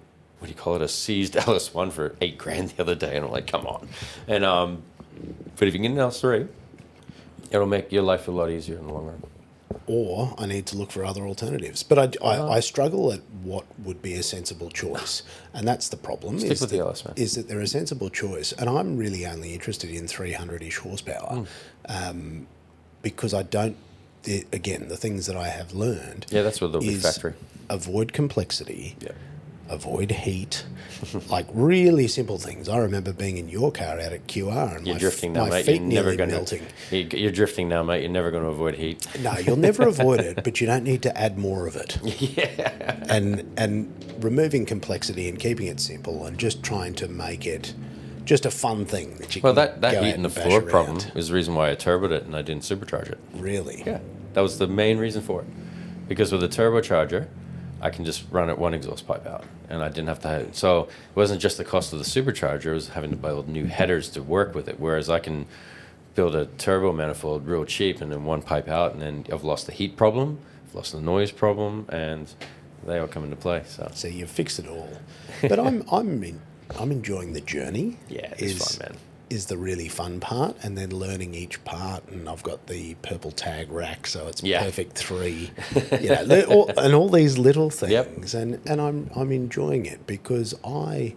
seized LS1 for $8,000 the other day, and I'm like, come on. And but if you get an LS3, it'll make your life a lot easier in the long run. Or I need to look for other alternatives. But I struggle at what would be a sensible choice. And that's the problem. Stick with the LS, man. Is that they're a sensible choice. And I'm really only interested in 300-ish horsepower because I don't, again, the things that I have learned. Yeah, that's what they'll be factory. Avoid complexity. Yeah. Avoid heat, like really simple things. I remember being in your car out at QR and you're drifting now, my mate. feet You're never nearly going melting. You're drifting now, mate. You're never going to avoid heat. No, you'll never avoid it, but you don't need to add more of it. Yeah. And removing complexity and keeping it simple and just trying to make it just a fun thing that you can that go heat out in the and bash floor around. problem is the reason why I turboed it and I didn't supercharge it. Really? Yeah. That was the main reason for it. Because with a turbocharger, I can just run it one exhaust pipe out, and I didn't have to have. So it wasn't just the cost of the supercharger; it was having to build new headers to work with it. Whereas I can build a turbo manifold real cheap, and then one pipe out, and then I've lost the heat problem, I've lost the noise problem, and they all come into play. So you've fixed it all. But I'm enjoying the journey. Yeah, it's fun, man. Is the really fun part, and then learning each part. And I've got the purple tag rack, so it's perfect 3. And all these little things. Yep. And I'm enjoying it because I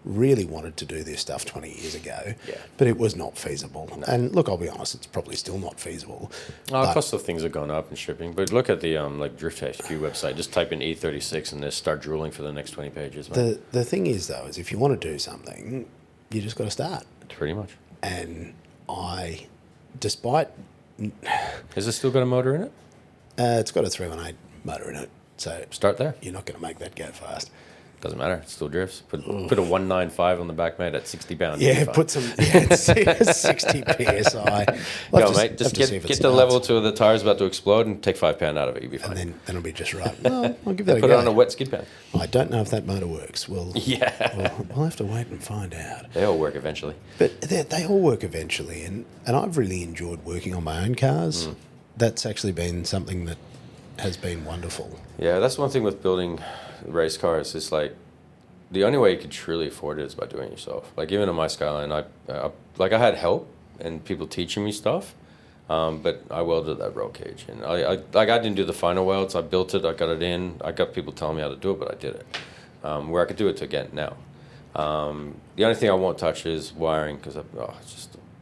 really wanted to do this stuff 20 years ago, but it was not feasible. No. And look, I'll be honest, it's probably still not feasible. Cost of things have gone up in shipping, but look at the Drift HQ website. Just type in E36 and just start drooling for the next 20 pages. Man. The thing is, though, is if you want to do something, you just got to start. Pretty much. And despite... Has it still got a motor in it? It's got a 318 motor in it. So start there. You're not going to make that go fast. Doesn't matter. It still drifts. Put a 195 on the back, mate, at 60 pounds. Yeah, put some 60 PSI. Go, mate. Just get the level to the tire's about to explode and take 5 pound out of it. You'll be fine. And then it'll be just right. Well, I'll give that a go. Put it on a wet skid pan. I don't know if that motor works. We'll have to wait and find out. They all work eventually. But they all work eventually. And I've really enjoyed working on my own cars. That's actually been something that has been wonderful. Yeah, that's one thing with building race cars. It's like the only way you could truly afford it is by doing it yourself. Like even on my Skyline, I had help and people teaching me stuff. But I welded that roll cage, and I didn't do the final welds. I built it. I got it in. I got people telling me how to do it, but I did it. Where I could do it again now. The only thing I won't touch is wiring, because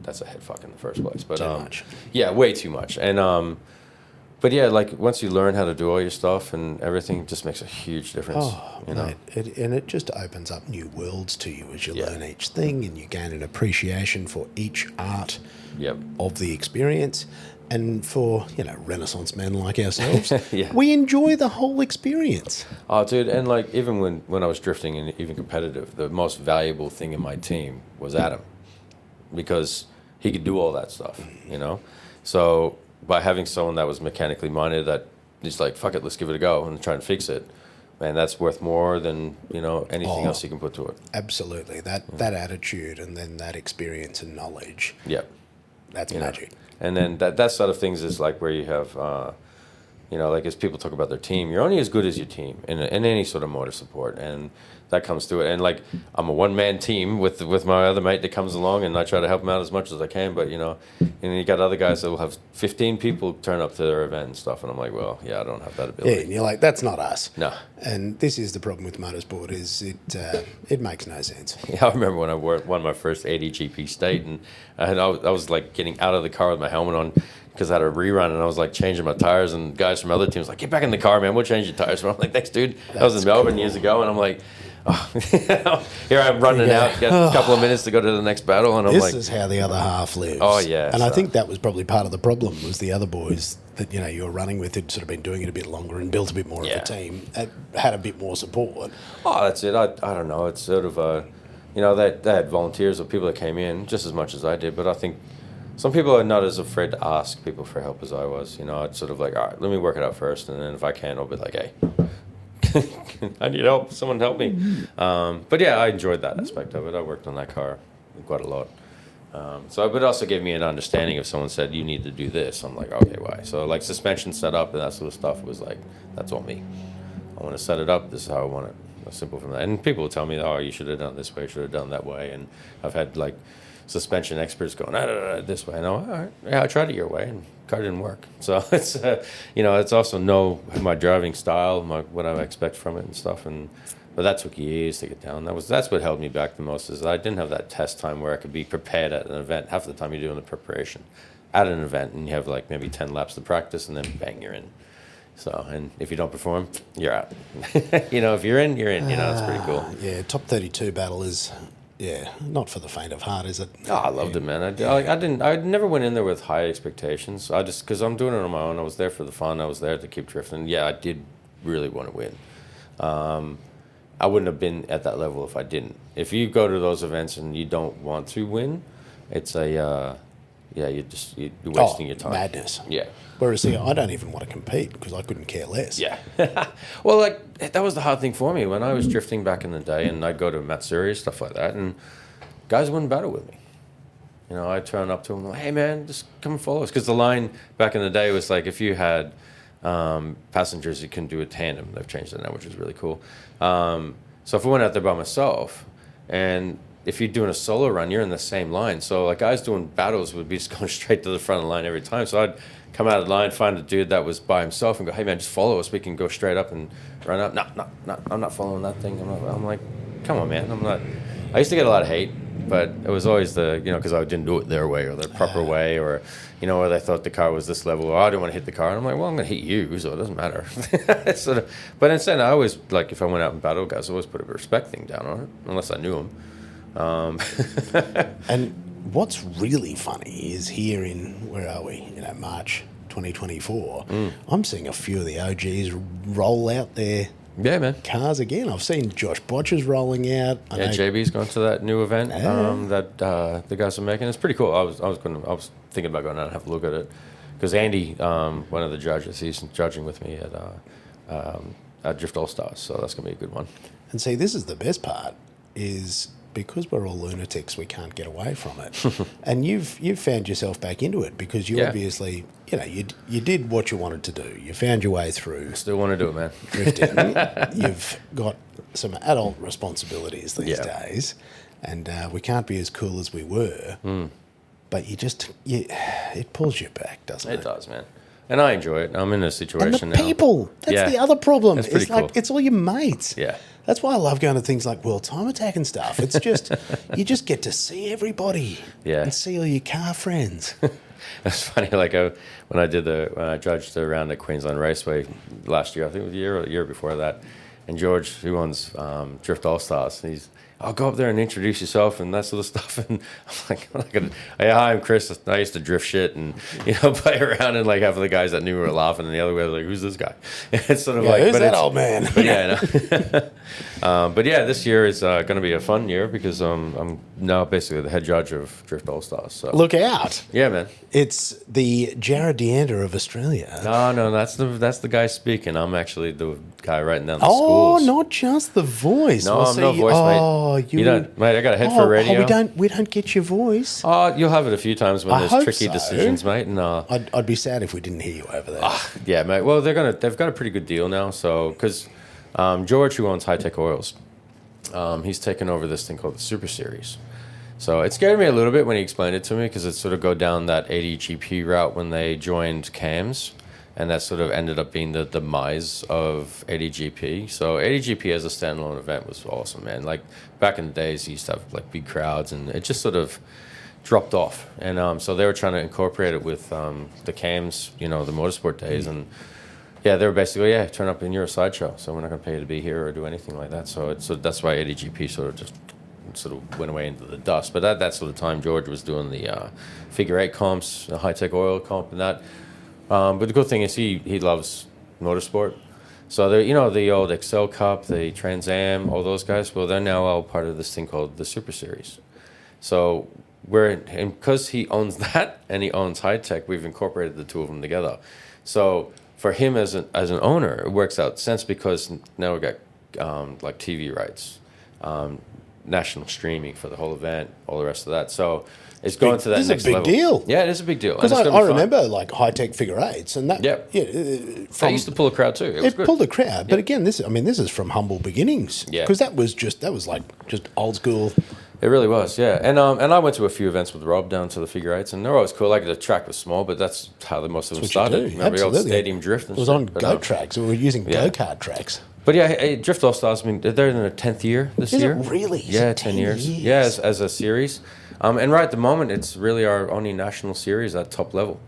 that's a head fuck in the first place. But too much. Yeah, way too much. And but yeah, like once you learn how to do all your stuff and everything, it just makes a huge difference. Oh, mate, it just opens up new worlds to you as you learn each thing, and you gain an appreciation for each art of the experience. And for, Renaissance men like ourselves, we enjoy the whole experience. Oh, dude, and like even when I was drifting and even competitive, the most valuable thing in my team was Adam, because he could do all that stuff, So by having someone that was mechanically minded, that just like, fuck it, let's give it a go and try and fix it, man, that's worth more than, anything else you can put to it. Absolutely. That attitude and then that experience and knowledge. Yeah. That's magic. And then that sort of things is like where you have, like as people talk about their team, you're only as good as your team in any sort of motor support, and that comes to it. And like I'm a one-man team with my other mate that comes along, and I try to help him out as much as I can. But and you got other guys that will have 15 people turn up to their event and stuff, and I'm like, well, yeah, I don't have that ability. Yeah, and you're like, that's not us. No. And this is the problem with motorsport, is it makes no sense. Yeah, I remember when I won my first 80 GP state, and I was like getting out of the car with my helmet on, because I had a rerun, and I was like changing my tires, and guys from other teams like, get back in the car, man, we'll change your tires. And I'm like, thanks, dude. That was in Melbourne years ago, and I'm like, here I'm running out, got a couple of minutes to go to the next battle, and I'm this like, is how the other half lives. Oh yeah. And I think that was probably part of the problem, was the other boys that you were running with had sort of been doing it a bit longer and built a bit more of a team, had a bit more support. Oh, that's it. I don't know. It's sort of they had volunteers or people that came in just as much as I did, but I think some people are not as afraid to ask people for help as I was. I'd sort of like, all right, let me work it out first, and then if I can, I'll be like, hey, I need help. Someone help me. But yeah, I enjoyed that aspect of it. I worked on that car quite a lot. But it also gave me an understanding. If someone said, you need to do this, I'm like, okay, why? So like suspension setup and that sort of stuff was like, that's all me. I want to set it up. This is how I want it. Simple from that. And people will tell me, oh, you should have done it this way, should have done it that way. And I've had like suspension experts going, this way. And I'm like, all right, yeah, I tried it your way, and the car didn't work. So it's, it's also know my driving style, what I expect from it and stuff. But that took years to get down. That's what held me back the most, is that I didn't have that test time where I could be prepared at an event. Half the time you're doing the preparation at an event, and you have like maybe 10 laps to practice, and then bang, you're in. So, and if you don't perform, you're out. If you're in, you're in. It's pretty cool. Yeah, top 32 battle is, not for the faint of heart, is it? Oh, I loved it, man. I never went in there with high expectations. Because I'm doing it on my own. I was there for the fun. I was there to keep drifting. Yeah, I did really want to win. I wouldn't have been at that level if I didn't. If you go to those events and you don't want to win, it's you're wasting your time. Madness. Yeah. Whereas, I don't even want to compete because I couldn't care less. Yeah. Well, like, that was the hard thing for me when I was drifting back in the day, and I'd go to Matsuri, stuff like that, and guys wouldn't battle with me. I'd turn up to them, like, hey, man, just come and follow us. Because the line back in the day was like, if you had passengers, you couldn't do a tandem. They've changed that now, which is really cool. So if I went out there by myself, and if you're doing a solo run, you're in the same line. So like guys doing battles would be just going straight to the front of the line every time. So I'd come out of the line, find a dude that was by himself, and go, hey man, just follow us. We can go straight up and run up. No, I'm not following that thing. I'm like, come on, man. I'm not. I used to get a lot of hate, but it was always because I didn't do it their way or the proper way, or or they thought the car was this level, or I didn't want to hit the car. And I'm like, well, I'm going to hit you, so it doesn't matter. But instead, I always, like, if I went out and battled guys, I always put a respect thing down on it, unless I knew them. And what's really funny is here in, where are we? March 2024. I'm seeing a few of the OGs roll out their cars again. I've seen Josh Botches rolling out. JB's gone to that new event that the guys are making. It's pretty cool. I was thinking about going out and have a look at it, because Andy, one of the judges, he's judging with me at Drift All Stars, so that's gonna be a good one. And see, this is the best part, is because we're all lunatics, we can't get away from it. And you've found yourself back into it, because you obviously, you did what you wanted to do. You found your way through. Still want to do it, man. Drifting. You've got some adult responsibilities these days, and we can't be as cool as we were. but it pulls you back, doesn't it? It does, man. And I enjoy it. I'm in a situation and the now. people. That's the other problem. That's pretty it's like cool. it's all your mates. Yeah. That's why I love going to things like World Time Attack and stuff. It's just you get to see everybody. Yeah. And see all your car friends. It's funny, like when I judged around at Queensland Raceway last year, I think it was a year before that, and George, who owns Drift All Stars, I'll go up there and introduce yourself and that sort of stuff. And I'm like, hey, hi, I'm Kris. I used to drift shit and, play around. And like half of the guys that knew were laughing and the other way was like, who's this guy? It's sort of who's that old man? But yeah, but yeah, this year is going to be a fun year because I'm now basically the head judge of Drift All Stars. So. Look out. Yeah, man. It's the Jared Deander of Australia. No, that's the guy speaking. I'm actually the guy writing down the Oh, schools. not just the voice. No, I'm no voice, mate. You don't, mate. I got a head for radio. We don't get your voice. Oh, you'll have it a few times when there's tricky so. decisions, mate. And I'd be sad if we didn't hear you over there. Yeah, mate. Well, they've got a pretty good deal now. So because George, who owns Hi-Tec Oils, he's taken over this thing called the Super Series. So it scared me a little bit when he explained it to me because it sort of go down that 80GP route when they joined CAMS. And that sort of ended up being the demise of 80GP. So 80GP as a standalone event was awesome, man. Like back in the days, you used to have like big crowds, and it just sort of dropped off. And so they were trying to incorporate it with the CAMS, the motorsport days. And yeah, they were basically, turn up and you're a sideshow. So we're not going to pay you to be here or do anything like that. So that's why 80GP sort of went away into the dust. But that sort of time, George was doing the figure 8 comps, the Hi-Tec Oil comp, and that. But the good thing is he loves motorsport. So the old Excel Cup, the Trans Am, all those guys, well, they're now all part of this thing called the Super Series. So because he owns that and he owns Hi-Tec, we've incorporated the two of them together. So for him as an owner, it works out sense because now we've got like TV rights, national streaming for the whole event, all the rest of that. So it's going to that next level. This is a big deal. Yeah, it is a big deal. Because I remember like Hi-Tec figure 8s and that. Yep. Yeah. They used to pull a crowd too. It pulled a crowd, but again, this is from humble beginnings. Yeah. Because that was like old school. It really was, yeah. And I went to a few events with Rob down to the figure 8s, and they're always cool. Like the track was small, but that's how most of them started. Remember the old stadium drift and stuff? It was on goat tracks. We were using go-kart tracks. But yeah, Drift All Stars, they're in their 10th year this year. Is it really? Yeah, 10 years. Yeah, as a series. And right at the moment, it's really our only national series at top level.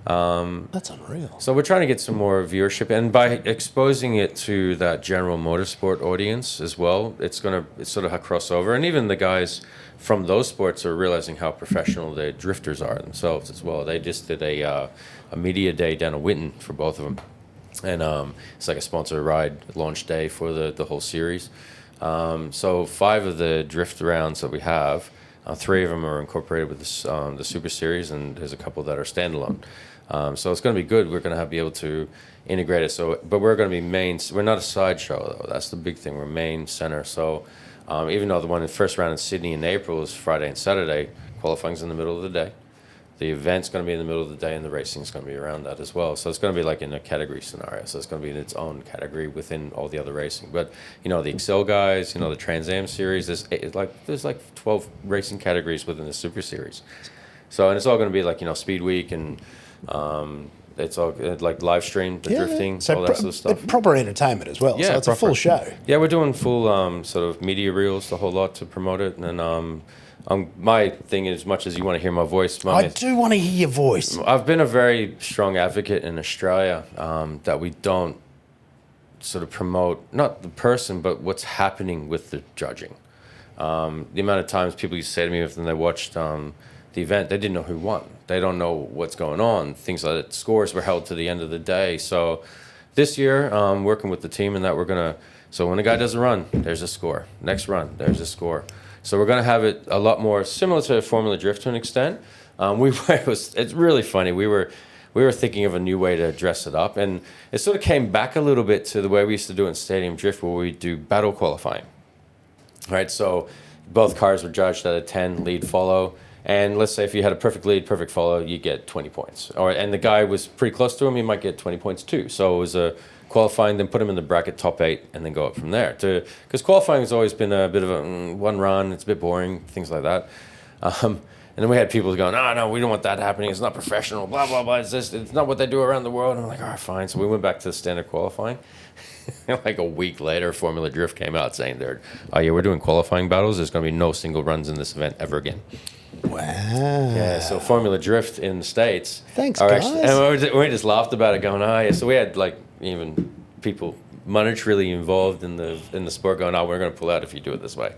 That's unreal. So we're trying to get some more viewership, and by exposing it to that general motorsport audience as well, it's sort of a crossover. And even the guys from those sports are realizing how professional the drifters are themselves as well. They just did a media day down in Winton for both of them. And it's like a sponsored ride launch day for the whole series. So 5 of the drift rounds that we have, 3 of them are incorporated with the Super Series, and there's a couple that are standalone. So it's going to be good. We're going to be able to integrate it. But we're going to be main. We're not a sideshow though. That's the big thing. We're main center. So even though the one in the first round in Sydney in April is Friday and Saturday, qualifying's in the middle of the day. The event's going to be in the middle of the day, and the racing's going to be around that as well. So it's going to be like in a category scenario. So it's going to be in its own category within all the other racing. But the Excel guys, the Trans Am series, there's like 12 racing categories within the Super Series. So and it's all going to be like Speed Week, and it's all like live stream, the drifting, so all that sort of stuff. Proper entertainment as well. Yeah, so it's a full show. Yeah, we're doing full sort of media reels, the whole lot to promote it, and then. My thing is, as much as you want to hear my voice, I do want to hear your voice. I've been a very strong advocate in Australia that we don't sort of promote, not the person, but what's happening with the judging. The amount of times people used to say to me when they watched the event, they didn't know who won. They don't know what's going on. Things like that. Scores were held to the end of the day. So this year, working with the team and that so when a guy does a run, there's a score. Next run, there's a score. So we're going to have it a lot more similar to Formula Drift to an extent. It's really funny. We were thinking of a new way to dress it up, and it sort of came back a little bit to the way we used to do it in Stadium Drift, where we do battle qualifying. Right, so both cars were judged at a 10 lead follow, and let's say if you had a perfect lead, perfect follow, you get 20 points. And the guy was pretty close to him, he might get 20 points too. So it was a qualifying, then put him in the bracket top 8, and then go up from there. Because qualifying has always been a bit of a one run, it's a bit boring, things like that. And then we had people going, oh, no, we don't want that happening. It's not professional, blah, blah, blah. It's not what they do around the world. And I'm like, all right, fine. So we went back to the standard qualifying. Like a week later, Formula Drift came out saying, oh, yeah, we're doing qualifying battles. There's going to be no single runs in this event ever again. Wow. Yeah, so Formula Drift in the States. Thanks, guys. And we just laughed about it going, oh, yeah. So we had, like, even people monetarily involved in the sport going, oh, we're going to pull out if you do it this way.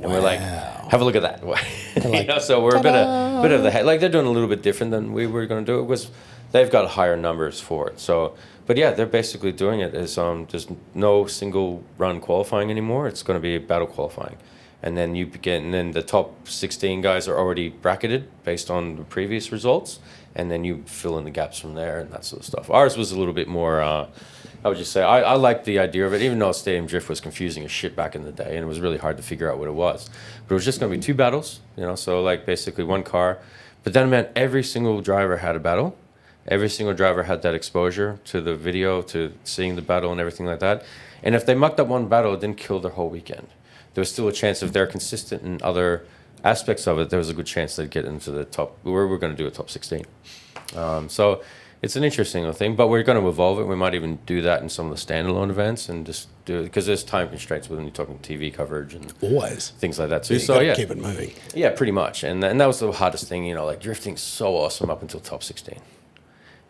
And we're like, have a look at that. Like, so we're a bit of the head. Like, they're doing a little bit different than we were going to do. They've got higher numbers for it. So, but yeah, they're basically doing it as there's no single run qualifying anymore. It's going to be battle qualifying. And then and then the top 16 guys are already bracketed based on the previous results. And then you fill in the gaps from there and that sort of stuff. Ours was a little bit more, I would just say, I liked the idea of it, even though Stadium Drift was confusing as shit back in the day, and it was really hard to figure out what it was. But it was just going to be 2 battles, so like basically 1 car. But then it meant every single driver had a battle. Every single driver had that exposure to the video, to seeing the battle and everything like that. And if they mucked up 1 battle, it didn't kill their whole weekend. There was still a chance if they're consistent in other aspects of it, there was a good chance they'd get into the top. We're going to do a top 16. So it's an interesting thing, but we're going to evolve it. We might even do that in some of the standalone events and just do it because there's time constraints when you're talking TV coverage and always things like that too. So keep it moving. Yeah, pretty much. And that was the hardest thing, like drifting's so awesome up until top 16.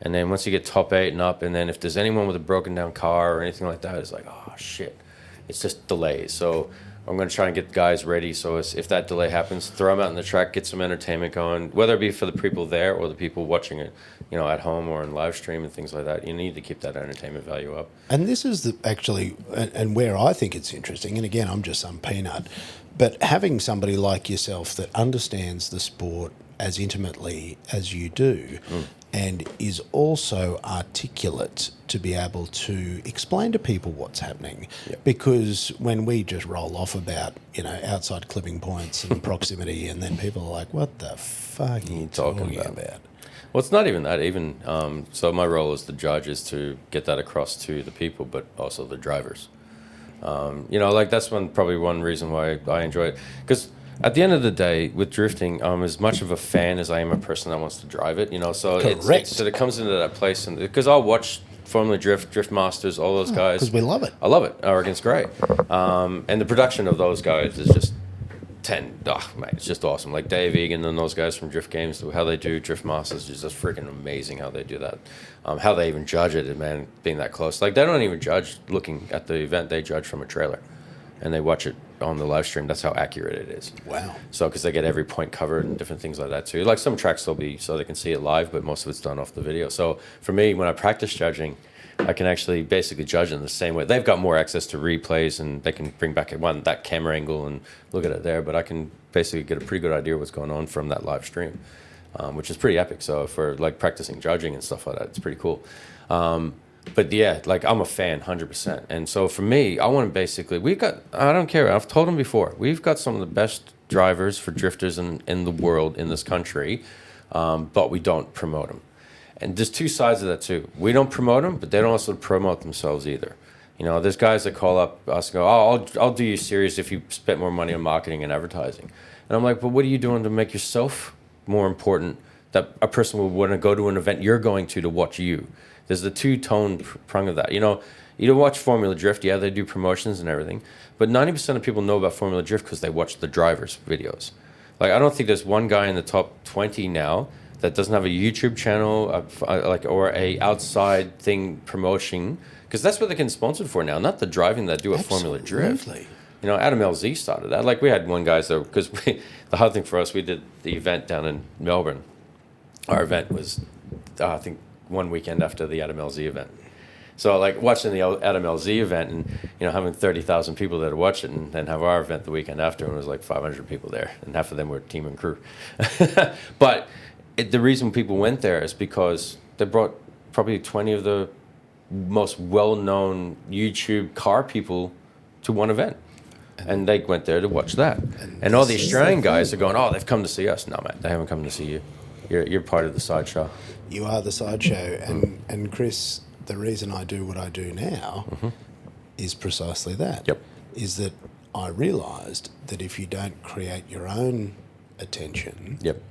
And then once you get top 8 and up, and then if there's anyone with a broken down car or anything like that, it's like, oh shit, it's just delays. So I'm going to try and get guys ready. So if that delay happens, throw them out on the track, get some entertainment going, whether it be for the people there or the people watching it, at home or in live stream and things like that. You need to keep that entertainment value up. And this is actually where I think it's interesting. And again, I'm just some peanut, but having somebody like yourself that understands the sport as intimately as you do and is also articulate to be able to explain to people what's happening. Yep. Because when we just roll off about, outside clipping points and proximity, and then people are like, what the fuck are you talking about? Well, it's not even that. So my role as the judge is to get that across to the people, but also the drivers. That's probably one reason why I enjoy it. Because at the end of the day, with drifting, I'm as much of a fan as I am a person that wants to drive it. So it comes into that place, and because I'll watch Formula Drift, Drift Masters, all those guys. Because we love it. I love it. I reckon it's great. And the production of those guys is just 10. Oh, mate, it's just awesome. Like Dave Egan and those guys from Drift Games, how they do Drift Masters is just freaking amazing how they do that. How they even judge it, man, being that close. Like, they don't even judge looking at the event. They judge from a trailer. And they watch it on the live stream. That's how accurate it is. Wow. So, because they get every point covered and different things like that too. Like some tracks they'll be so they can see it live, but most of it's done off the video. So for me, when I practice judging, I can actually basically judge in the same way. They've got more access to replays and they can bring back that camera angle and look at it there. But I can basically get a pretty good idea of what's going on from that live stream, which is pretty epic. So for like practicing judging and stuff like that, it's pretty cool. But yeah, like I'm a fan, 100%. And so for me, I want to basically, I don't care, I've told them before, we've got some of the best drivers for drifters in the world, in this country, but we don't promote them. And there's 2 sides of that too. We don't promote them, but they don't also promote themselves either. There's guys that call up us and go, oh, I'll do you serious if you spent more money on marketing and advertising. And I'm like, but what are you doing to make yourself more important that a person would want to go to an event you're going to watch you? There's the 2-tone prong of that. You don't watch Formula Drift. Yeah, they do promotions and everything. But 90% of people know about Formula Drift because they watch the drivers' videos. Like, I don't think there's one guy in the top 20 now that doesn't have a YouTube channel or a outside thing promotion. Because that's what they're getting sponsored for now, not the driving that do a Formula Drift. Adam LZ started that. Like, we had one guy, though, because the hard thing for us, we did the event down in Melbourne. Our event was, I think, one weekend after the Adam LZ event. So like watching the Adam LZ event and having 30,000 people there to watch it, and then have our event the weekend after, and it was like 500 people there, and half of them were team and crew. But the reason people went there is because they brought probably 20 of the most well-known YouTube car people to one event. And they went there to watch that. And all the Australian guys are going, oh, they've come to see us. No, mate, they haven't come to see you. You're part of the sideshow. You are the sideshow. And Kris, the reason I do what I do now is precisely that. Yep. Is that I realised that if you don't create your own attention, yep,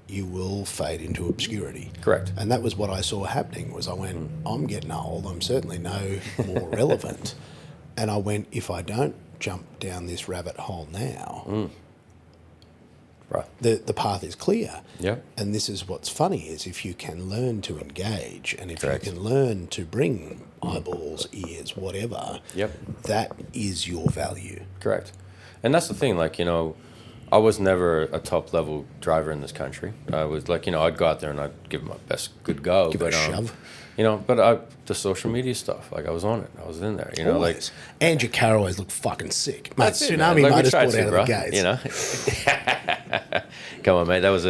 you will fade into obscurity. Correct. And that was what I saw happening. Was I went, I'm getting old. I'm certainly no more relevant. And I went, if I don't jump down this rabbit hole now, right, the path is clear. Yeah. And this is what's funny is if you can learn to engage and if Correct. you can learn to bring eyeballs, ears, whatever, Yep. that is your value. Correct. And that's the thing, like, you know, I was never a top level driver in this country. I was like, you know, I'd go out there and I'd give it my best good go. Give it a shove. You know, but the social media stuff, like I was on it. I was in there, you know. Always. And your car always looked fucking sick. Mate, That's it, Tsunami man. Like, we tried Motorsport to, out bro, of the gates. you know. Come on, mate. What was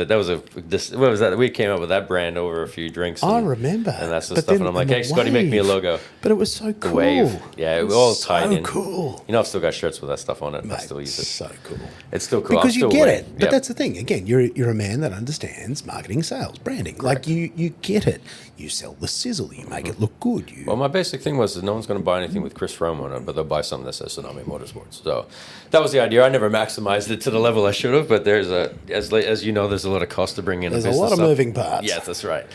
that? We came up with that brand over a few drinks. I remember. And that's the But stuff. then- And I'm like, and the hey, Scotty, make me a wave. logo. But it was so cool. The wave. Yeah, it was all tied in. So cool. You know, I've still got shirts with that stuff on it. And I Mate, still use it. so cool. It's still cool. Because I'm you still get wearing it. But that's the thing. Again, you're a man that understands marketing, sales, branding. Like you get it. You sell the sizzle. You make it look good. Well, my basic thing was that no one's going to buy anything with Kris Frome on it, but they'll buy something that says Tsunami Motorsports. So that was the idea. I never maximized it to the level I should have, but there's as you know, there's a lot of cost to bring in. There's a lot of moving parts. Yes, that's right.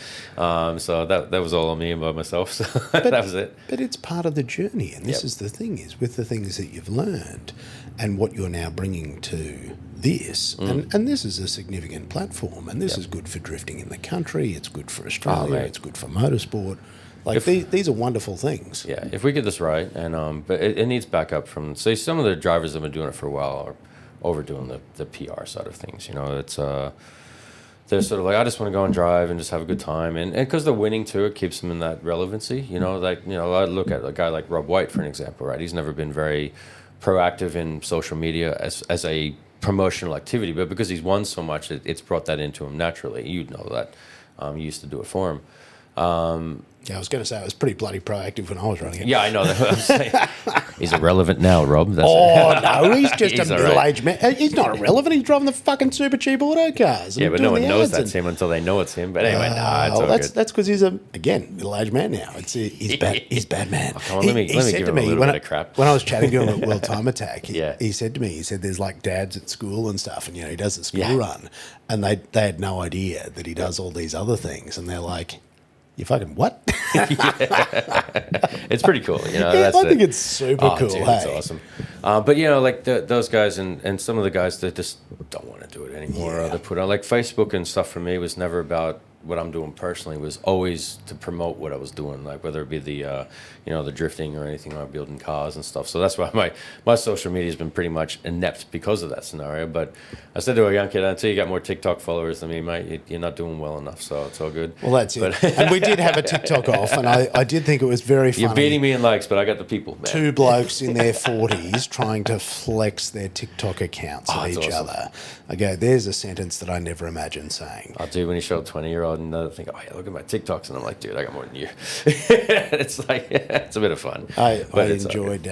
So that was all on me and by myself. So that was it. But it's part of the journey, and this is the thing: is with the things that you've learned and what you're now bringing to this, and this is a significant platform, and this is good for drifting in the country. It's good for Australia. It's good for motorsport. Like these are wonderful things. Yeah, if we get this right, and but it needs backup from, say, some of the drivers that have been doing it for a while are overdoing the PR side of things. You know, it's they're sort of like, I just want to go and drive and just have a good time, and because they're winning too, it keeps them in that relevancy. You know, like, you know, I look at a guy like Rob White for an example, right? He's never been very proactive in social media as a promotional activity, but because he's won so much, it's brought that into him naturally. You'd know that. You used to do it for him. Yeah, I was going to say I was pretty bloody proactive when I was running it. Yeah, I know that. I'm saying. He's irrelevant now, Rob. That's no, he's just He's a middle-aged man. He's not irrelevant. He's driving the fucking super cheap auto cars. Yeah, but no one knows that's him until they know it's him. But anyway, it's all good. That's because he's again middle-aged man now. He's bad. He's a bad man. Oh, come on, let me give him a little bit of crap. When I was chatting to him at World Time Attack, Yeah. he said to me, he said there's like dads at school and stuff, and he does the school run, and they had no idea that he does all these other things, and they're like, you fucking what? It's pretty cool, you know. I think it's super cool. Dude, hey? it's awesome. But you know, like those guys and some of the guys that just don't want to do it anymore. Or they put on, like, Facebook and stuff for me was never about what I'm doing personally. It was always to promote what I was doing, like whether it be the the drifting or anything, or building cars and stuff. So that's why my social media has been pretty much inept because of that scenario. But I said to a young kid, until you got more TikTok followers than me, mate, you're not doing well enough. So it's all good. Well, that's it. And we did have a TikTok off, and I did think it was very funny. You're beating me in likes, but I got the people, man. Two blokes in their 40s trying to flex their TikTok accounts at each awesome. other. I go, there's a sentence that I never imagined saying. Oh, dude, when you show a 20-year-old and they think, oh, yeah, look at my TikToks. And I'm like, dude, I got more than you. It's like, it's a bit of fun. I enjoyed,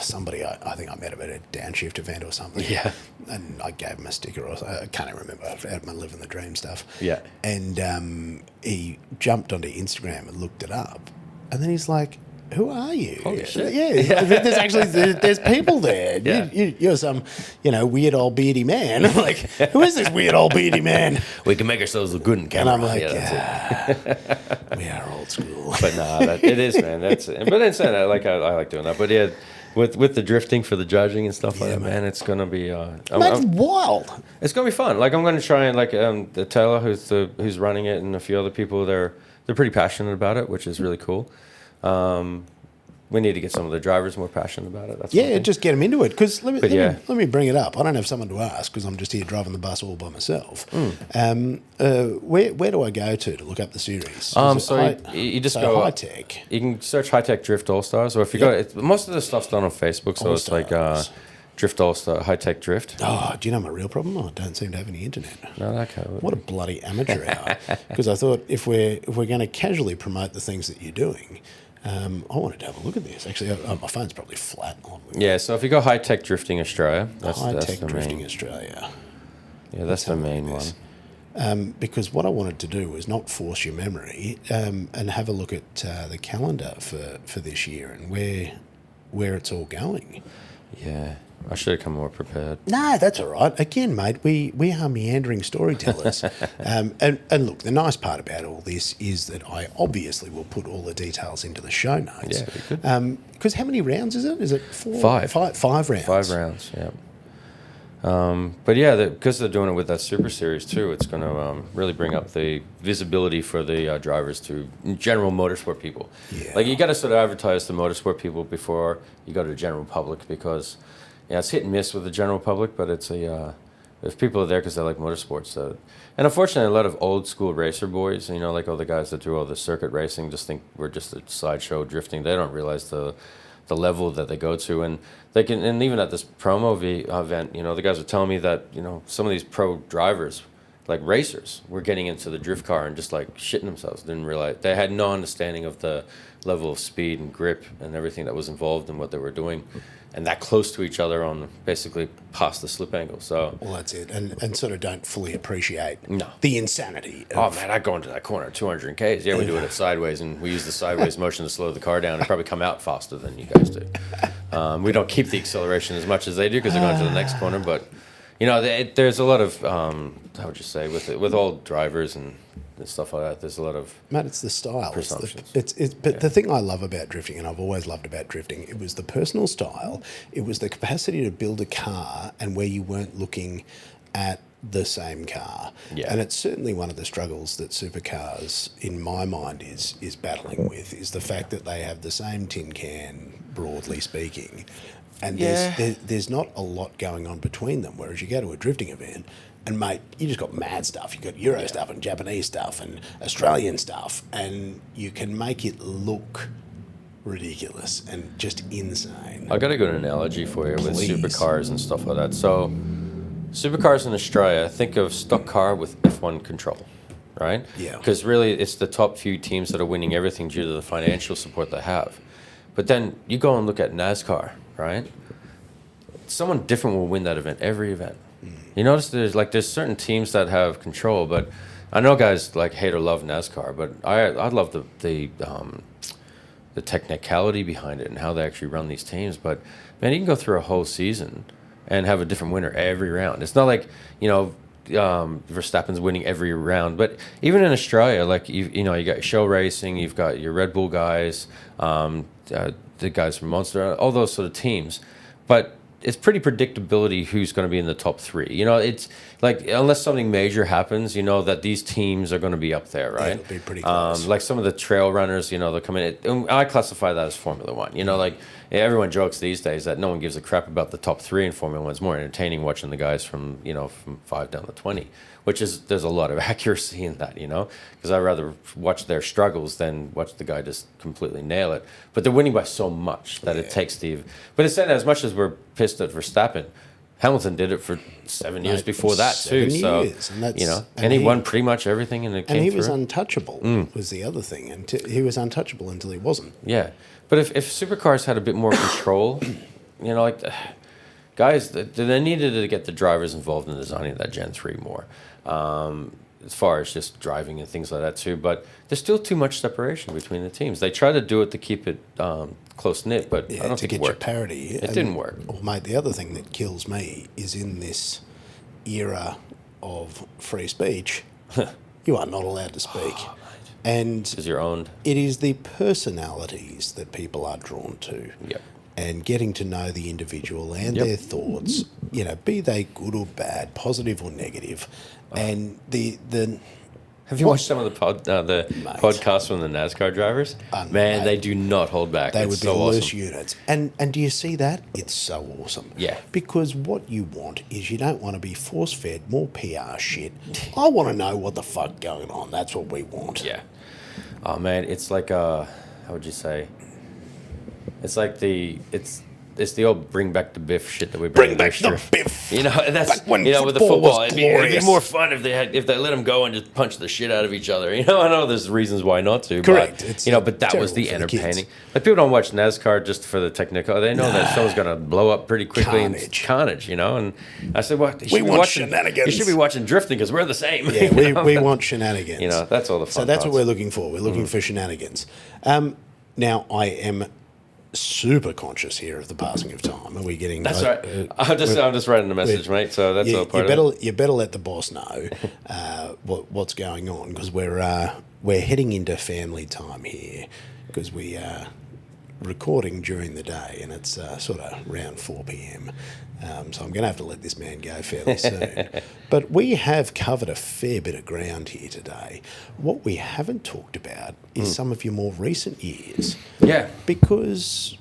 somebody, I think I met him at a downshift event or something. Yeah. And I gave him a sticker or something. I can't even remember. I had my living the dream stuff. Yeah. And he jumped onto Instagram and looked it up. And then he's like, who are you? Holy shit. Yeah, there's people there. Yeah. You're some, weird old beardy man. I'm like, who is this weird old beardy man? We can make ourselves look good in camera. And I'm like, that's we are old school. But it is, man. But then saying that, like, I like doing that. But yeah, with the drifting for the judging and stuff like that, man, it's gonna be. That's wild. It's gonna be fun. Like, I'm gonna try and the Taylor who's running it, and a few other people. They're pretty passionate about it, which is really cool. We need to get some of the drivers more passionate about it. That's just get them into it. Because let me bring it up. I don't have someone to ask because I'm just here driving the bus all by myself. Where do I go to look up the series? You just go Hi-Tec. You can search Hi-Tec Drift All Stars, or if you go, most of the stuff's done on Facebook, so it's like Drift All Star, Hi-Tec Drift. Oh, do you know my real problem? I don't seem to have any internet. No, okay. What a bloody amateur hour! Because I thought if we're going to casually promote the things that you're doing. I wanted to have a look at this. Actually, my phone's probably flat. Yeah, so if you go Hi-Tec Drifting Australia, that's the Drifting main. Australia. Yeah, that's the main one. Because what I wanted to do was not force your memory and have a look at the calendar for this year and where it's all going. Yeah. I should have come more prepared. No, that's all right. Again, mate, we are meandering storytellers. And look, the nice part about all this is that I obviously will put all the details into the show notes. Yeah, we could. Because how many rounds is it? Is it four? Five. Five rounds. 5 rounds, yeah. But yeah, because they're doing it with that Super Series too, it's going to really bring up the visibility for the drivers to general motorsport people. Yeah. Like you got to sort of advertise to motorsport people before you go to the general public, because it's hit and miss with the general public. But it's if people are there because they like motorsports, and unfortunately, a lot of old school racer boys, like all the guys that do all the circuit racing, just think we're just a sideshow drifting. They don't realize the level that they go to, and they can. And even at this promo event, the guys were telling me that some of these pro drivers, like racers, were getting into the drift car and just like shitting themselves. Didn't realize they had no understanding of the level of speed and grip and everything that was involved in what they were doing, and that close to each other on basically past the slip angle. So well, that's it, and sort of don't fully appreciate No. the insanity. Oh man, I go into that corner at 200 k's. Yeah, we do it at sideways, and we use the sideways motion to slow the car down and probably come out faster than you guys do. We don't keep the acceleration as much as they do because they're going to the next corner. But there's a lot of how would you say with all drivers and stuff like that. There's a lot of Mate, it's the style. presumptions. But the thing I love about drifting, and I've always loved about drifting, it was the personal style. It was the capacity to build a car and where you weren't looking at the same car. Yeah. And it's certainly one of the struggles that supercars, in my mind, is battling with, is the fact that they have the same tin can, broadly speaking. And there's not a lot going on between them, whereas you go to a drifting event, and mate, you just got mad stuff. You got Euro stuff and Japanese stuff and Australian stuff, and you can make it look ridiculous and just insane. I got a good analogy for you Please. with supercars and stuff like that. So, supercars in Australia, think of stock car with F1 control, right? Yeah. Because really, it's the top few teams that are winning everything due to the financial support they have. But then you go and look at NASCAR, right? Someone different will win that event, every event. You notice there's certain teams that have control, but I know guys like hate or love NASCAR, but I love the technicality behind it and how they actually run these teams. But man, you can go through a whole season and have a different winner every round. It's not like Verstappen's winning every round, but even in Australia, like you got show racing, you've got your Red Bull guys, the guys from Monster, all those sort of teams, but it's pretty predictability who's going to be in the top 3. It's like unless something major happens, that these teams are going to be up there, right? Yeah, it'll be pretty close. Like some of the trail runners, they'll come in. And I classify that as Formula One. Like everyone jokes these days that no one gives a crap about the top 3 in Formula One. It's more entertaining watching the guys from 5 down to 20, there's a lot of accuracy in that, because I'd rather watch their struggles than watch the guy just completely nail it. But they're winning by so much that it takes But it's said as much as we're pissed at Verstappen, Hamilton did it for 7 years before that too. 7 years, and and he won pretty much everything, and it came and he through. was untouchable. Was the other thing, and he was untouchable until he wasn't. Yeah, but if supercars had a bit more control, guys, they needed to get the drivers involved in designing that Gen 3 more, as far as just driving and things like that too. But there's still too much separation between the teams. They try to do it to keep it close knit, but I don't think it worked. To get your parity. It didn't work. Well, mate, the other thing that kills me is in this era of free speech, you are not allowed to speak. And Because you're owned. it is the personalities that people are drawn to. Yep. And getting to know the individual and Yep. their thoughts, be they good or bad, positive or negative. And the Have you watched some of the podcasts from the NASCAR drivers? Man, they do not hold back. They It's would be so loose awesome. units. And do you see that? It's so awesome. Yeah. Because what you want is you don't want to be force-fed more PR shit. I want to know what the fuck going on. That's what we want. Yeah. Oh man, it's like how would you say? It's like it's the old bring back the Biff shit that we Bring back the Biff. That's Back when with the football football. was It'd be glorious. more fun if they let them go and just punch the shit out of each other. I know there's reasons why not to. Correct. But, It's but that was the terrible for the kids. entertaining. Like people don't watch NASCAR just for the technical. They know that someone's gonna blow up pretty quickly. Carnage. And I said, "What? We want shenanigans. You should be watching drifting because we're the same." Yeah, we want shenanigans. That's all the fun. So that's what parts. we're looking for. We're looking for shenanigans. Now, I am super conscious here of the passing of time. Are we getting? That's right. I'm just writing a message, mate. So that's all part of it. You better let the boss know what's going on, because we're heading into family time here, because we are recording during the day, and it's sort of around 4 p.m. So I'm going to have to let this man go fairly soon. But we have covered a fair bit of ground here today. What we haven't talked about is some of your more recent years. Yeah. Because,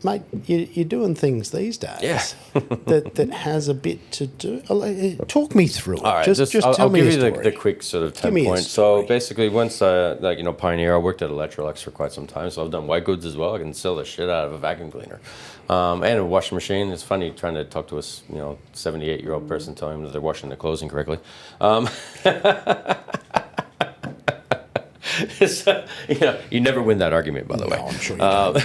mate, you're doing things these days that has a bit to do. Talk me through it. All right, just tell I'll me give a you story. the quick sort of 10 points. So basically, once Pioneer, I worked at Electrolux for quite some time. So I've done white goods as well. I can sell the shit out of a vacuum cleaner and a washing machine. It's funny trying to talk to a 78-year-old person, telling them that they're washing their clothes incorrectly. You never win that argument, by the way. I'm sure you don't.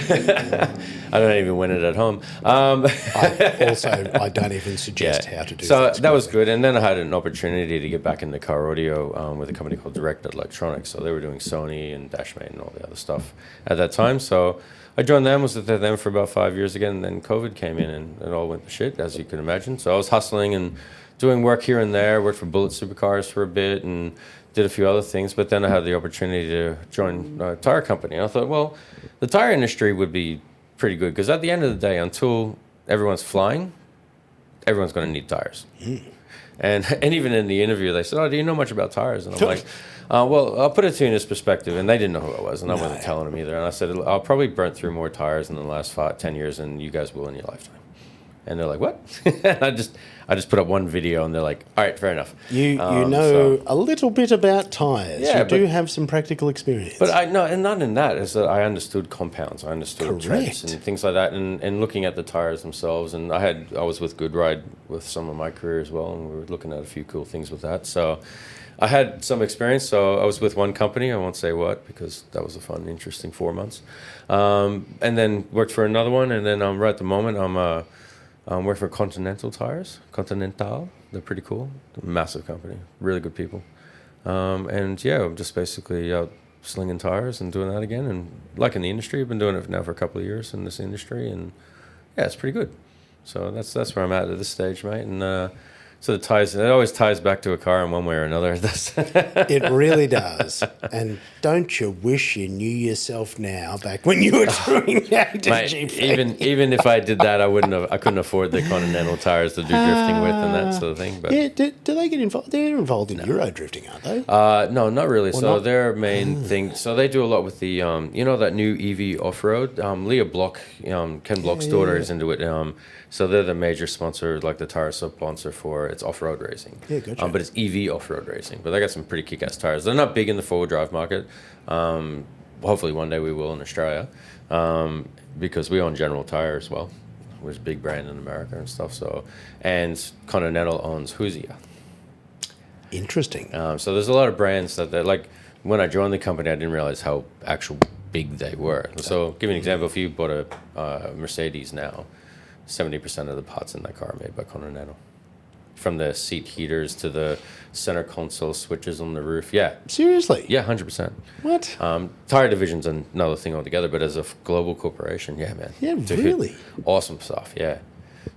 I don't even win it at home. I don't even suggest how to do so things that was good. And then I had an opportunity to get back into car audio with a company called Direct Electronics. So they were doing Sony and Dashmate and all the other stuff at that time. So I joined them, was with them for about 5 years again, and then COVID came in and it all went to shit, as you can imagine. So I was hustling and doing work here and there, worked for Bullet Supercars for a bit and did a few other things, but then I had the opportunity to join a tire company. And I thought, well, the tire industry would be pretty good, because at the end of the day, until everyone's flying, everyone's going to need tires. And even in the interview, they said, "Oh, do you know much about tires?" And I'm like, well, I'll put it to you in this perspective. And they didn't know who I was, and I wasn't telling them either. And I said, I'll probably burn through more tires in the last 10 years than you guys will in your lifetime. And they're like, "What?" And I just put up one video, and they're like, "All right, fair enough." You know a little bit about tyres. Yeah, you do have some practical experience. But and not in that, is that I understood compounds, I understood treads and things like that, and looking at the tires themselves. And I was with GoodRide with some of my career as well, and we were looking at a few cool things with that. So I had some experience. So I was with one company, I won't say what, because that was a fun, interesting 4 months, and then worked for another one, and then right at the moment I'm working for Continental Tires. Continental, they're pretty cool. They're a massive company, really good people. And yeah, I'm just basically out slinging tires and doing that again. And like in the industry, I've been doing it now for a couple of years in this industry, and yeah, it's pretty good. So that's where I'm at this stage, mate. And so it always ties back to a car in one way or another. It really does. And don't you wish you knew yourself now, back when you were doing GP? Even if I did that, I couldn't afford the Continental tires to do drifting with and that sort of thing. But yeah, do they get involved? They're involved in Euro drifting, aren't they? No, not really. So their main thing. So they do a lot with the that new EV off road. Leah Block, Ken Block's daughter is into it. So they're the major sponsor, like the tire sponsor for it's off-road racing. Yeah, gotcha. But it's EV off-road racing. But they got some pretty kick-ass tires. They're not big in the four-wheel drive market. Hopefully one day we will in Australia, because we own General Tire as well, which is a big brand in America and stuff. So, and Continental owns Hoosier. Interesting. So there's a lot of brands that they're like. When I joined the company, I didn't realize how actual big they were. So, give you an example. If you bought a Mercedes now, 70% of the parts in that car are made by Continental. From the seat heaters to the center console switches on the roof. Yeah. Seriously? Yeah, 100%. What? Tire division's another thing altogether, but as a global corporation, yeah, man. Yeah, really? Awesome stuff, yeah.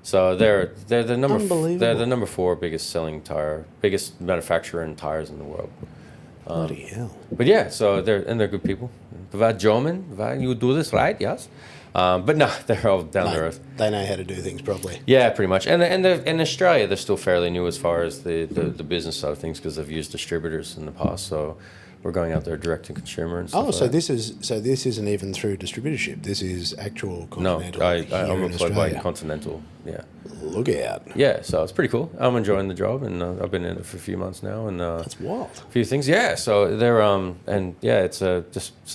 So they're the number Unbelievable. They're the number 4 biggest manufacturer in tires in the world. Bloody hell. But yeah, so they're good people. You do this right, yes. But no, they're all down to earth. They know how to do things properly. Yeah, pretty much. And in Australia, they're still fairly new as far as the business side of things, because they've used distributors in the past. So we're going out there direct to consumer and stuff. So this isn't even through distributorship. This is actual Continental. No, I'm employed by Continental. Yeah. Look out. Yeah, so it's pretty cool. I'm enjoying the job, and I've been in it for a few months now, and that's wild. A few things. Yeah, so they're it's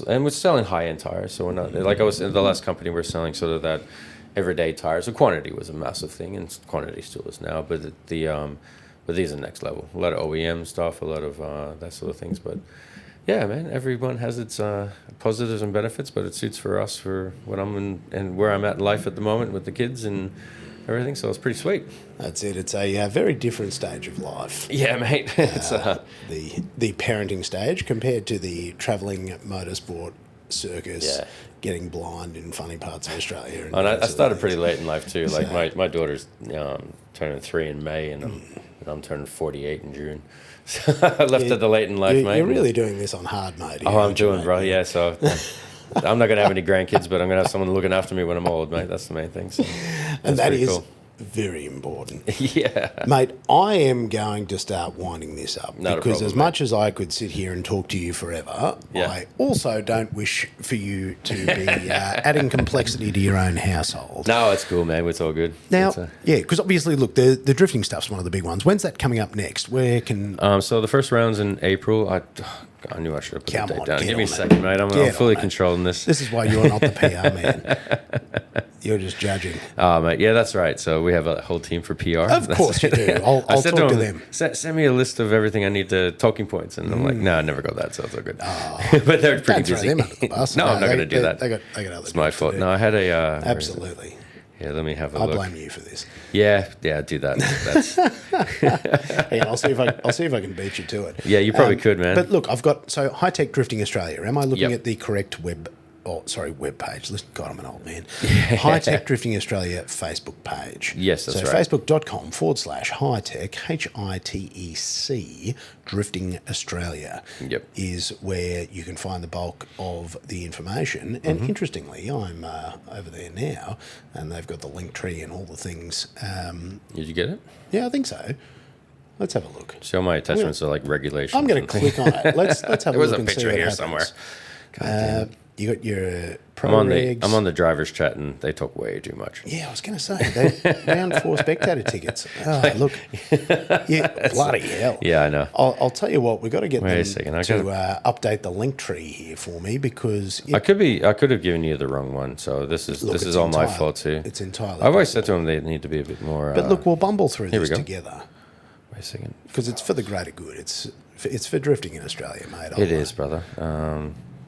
and we're selling high-end tires. So we're not like I was in the last company. We're selling sort of that everyday tires. So quantity was a massive thing, and quantity still is now. But but these are next level. A lot of OEM stuff, a lot of that sort of things. But yeah, man, everyone has its positives and benefits, but it suits for us for what I'm in and where I'm at in life at the moment with the kids and everything. So it's pretty sweet. That's it. It's a very different stage of life. Yeah, mate. It's the parenting stage compared to the travelling motorsport circus, getting blind in funny parts of Australia. And I started pretty late in life too. Like my daughter's turning 3 in May, and I'm turning 48 in June. So I left at the late in life, mate. You're really doing this on hard mode. Oh, I'm doing, bro. Yeah, so I'm not going to have any grandkids, but I'm going to have someone looking after me when I'm old, mate. That's the main thing. So and that is cool. Very important. Yeah. Mate, I am going to start winding this up because as much as I could sit here and talk to you forever, I also don't wish for you to be adding complexity to your own household. No, it's cool, man. It's all good. Now, because obviously, look, the drifting stuff's one of the big ones. When's that coming up next? Where can... So the first round's in April. I knew I should have put the date down. Give me a second, mate. I'm fully controlling this. This is why you're not the PR man. You're just judging. Oh, mate. Yeah, that's right. So we have a whole team for PR. Of course you do. I'll talk to them. Send me a list of everything I need to talking points. And I'm like, no, I never got that, so it's all good. But they're pretty busy. Throw them under the bus. No, I'm not going to do that. They got other It's my fault. No, I had a... Absolutely. Yeah, let me have a look. I blame you for this. Yeah, do that. That's... Hey, I'll see if I can beat you to it. Yeah, you probably could, man. But look, I've got Hi-Tec Drifting Australia. Am I looking at the correct web page? Listen, God, I'm an old man. Hi-Tec Drifting Australia Facebook page. Yes, that's right. So facebook.com/Hi-Tec, HITEC, Drifting Australia is where you can find the bulk of the information. And interestingly, I'm over there now, and they've got the link tree and all the things. Did you get it? Yeah, I think so. Let's have a look. So my attachments are like regulations. I'm going to click on it. Let's have a look and see what happens. There was a picture here somewhere. You got your pro rigs. I'm on the driver's chat, and they talk way too much. Yeah, I was going to say, they round 4 spectator tickets. Oh, look. Yeah, bloody hell. Yeah, I know. I'll tell you what, we've got to get them to update the link tree here for me because... I could have given you the wrong one, so this is all my fault too. It's entirely I've always said to them they need to be a bit more... But look, we'll bumble through this together. Wait a second. Because it's for the greater good. It's for drifting in Australia, mate. It is, brother.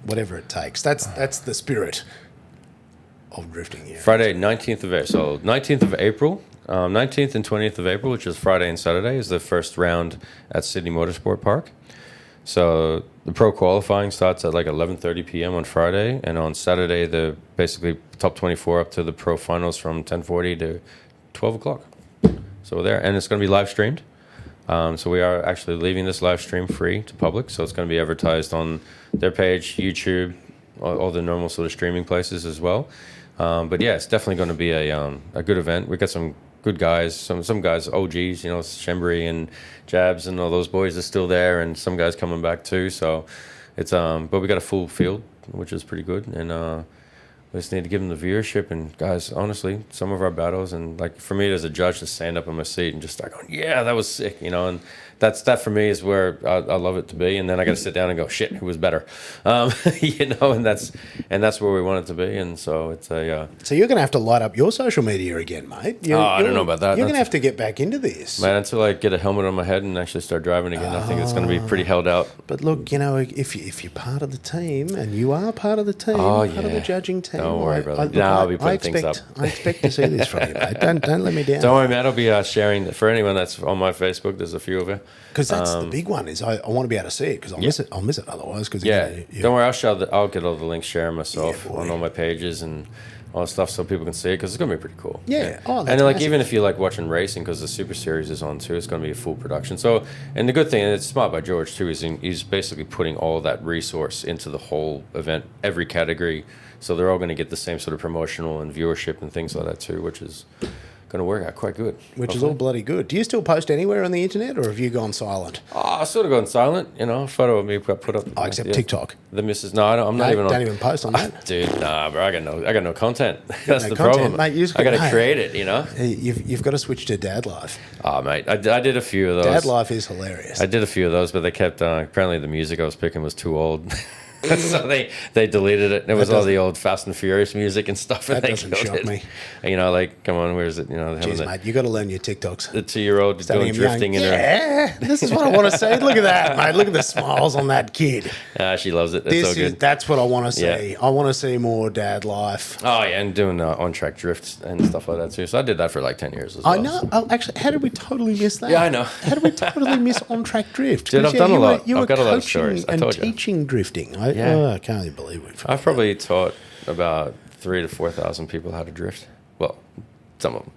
Whatever it takes. That's the spirit of drifting here. Friday, 19th of April. So 19th of April, 19th and 20th of April, which is Friday and Saturday, is the first round at Sydney Motorsport Park. So the pro qualifying starts at like 11:30 p.m. on Friday, and on Saturday, the basically top 24 up to the pro finals from 10:40 to 12 o'clock. So we're there, and it's going to be live streamed. So we are actually leaving this live stream free to public. So it's going to be advertised on their page, YouTube, all the normal sort of streaming places as well. But yeah, it's definitely going to be a good event. We got some good guys, some guys, OGs, Shembri and Jabs and all those boys are still there, and some guys coming back too. So it's but we got a full field, which is pretty good, and we just need to give them the viewership. And guys, honestly, some of our battles, and like for me as a judge to stand up in my seat and just start going, yeah, that was sick, and that for me is where I love it to be. And then I got to sit down and go, shit, who was better, and that's where we want it to be. And so it's a. So you're going to have to light up your social media again, mate. I don't know about that. You're going to have to get back into this, man. Until I get a helmet on my head and actually start driving again, I think it's going to be pretty held out. But look, if you're part of the team, and you are part of the team, part of the judging team. Don't worry, brother. I'll be putting things up. I expect to see this from you, mate. Don't let me down. Don't worry, man. I'll be sharing for anyone that's on my Facebook. There's a few of you. Because that's the big one. Is I want to be able to see it because I'll miss it. I'll miss it otherwise. Cause don't worry. I'll get all the links, share them myself on all my pages and all that stuff so people can see it because it's going to be pretty cool. Yeah. Oh, and like even if you like watching racing because the Super Series is on too, it's going to be a full production. So and the good thing, and it's smart by George too, is he's basically putting all that resource into the whole event, every category. So they're all going to get the same sort of promotional and viewership and things like that too, which is going to work out quite good. Which is all bloody good. Do you still post anywhere on the internet, or have you gone silent? I sort of gone silent. A photo of me got put up. Except TikTok. The missus. No, I'm not even on. Don't even post on that, dude. Nah, bro. I got no content. That's the problem, mate. I got to create it. You've got to switch to Dad Life. Oh, mate. I did a few of those. Dad Life is hilarious. I did a few of those, but they kept. Apparently, the music I was picking was too old. So they deleted it. It was all the old Fast and Furious music and stuff. That doesn't shock me. Come on, where is it? Jeez, mate, you got to learn your TikToks. The 2-year-old going drifting in her. This is what I want to see. Look at that, mate. Look at the smiles on that kid. She loves it. That's so good. That's what I want to see. Yeah. I want to see more Dad Life. Oh yeah, and doing on-track drifts and stuff like that too. So I did that for like 10 years as well. I know. Actually, how did we totally miss that? Yeah, I know. How did we totally miss on-track drift? Dude, I've done a lot. I've got a lot of stories. I told you. Teaching drifting. Really? Yeah. Oh, I can't even believe it. I've probably taught about 3,000 to 4,000 people how to drift. Well, some of them.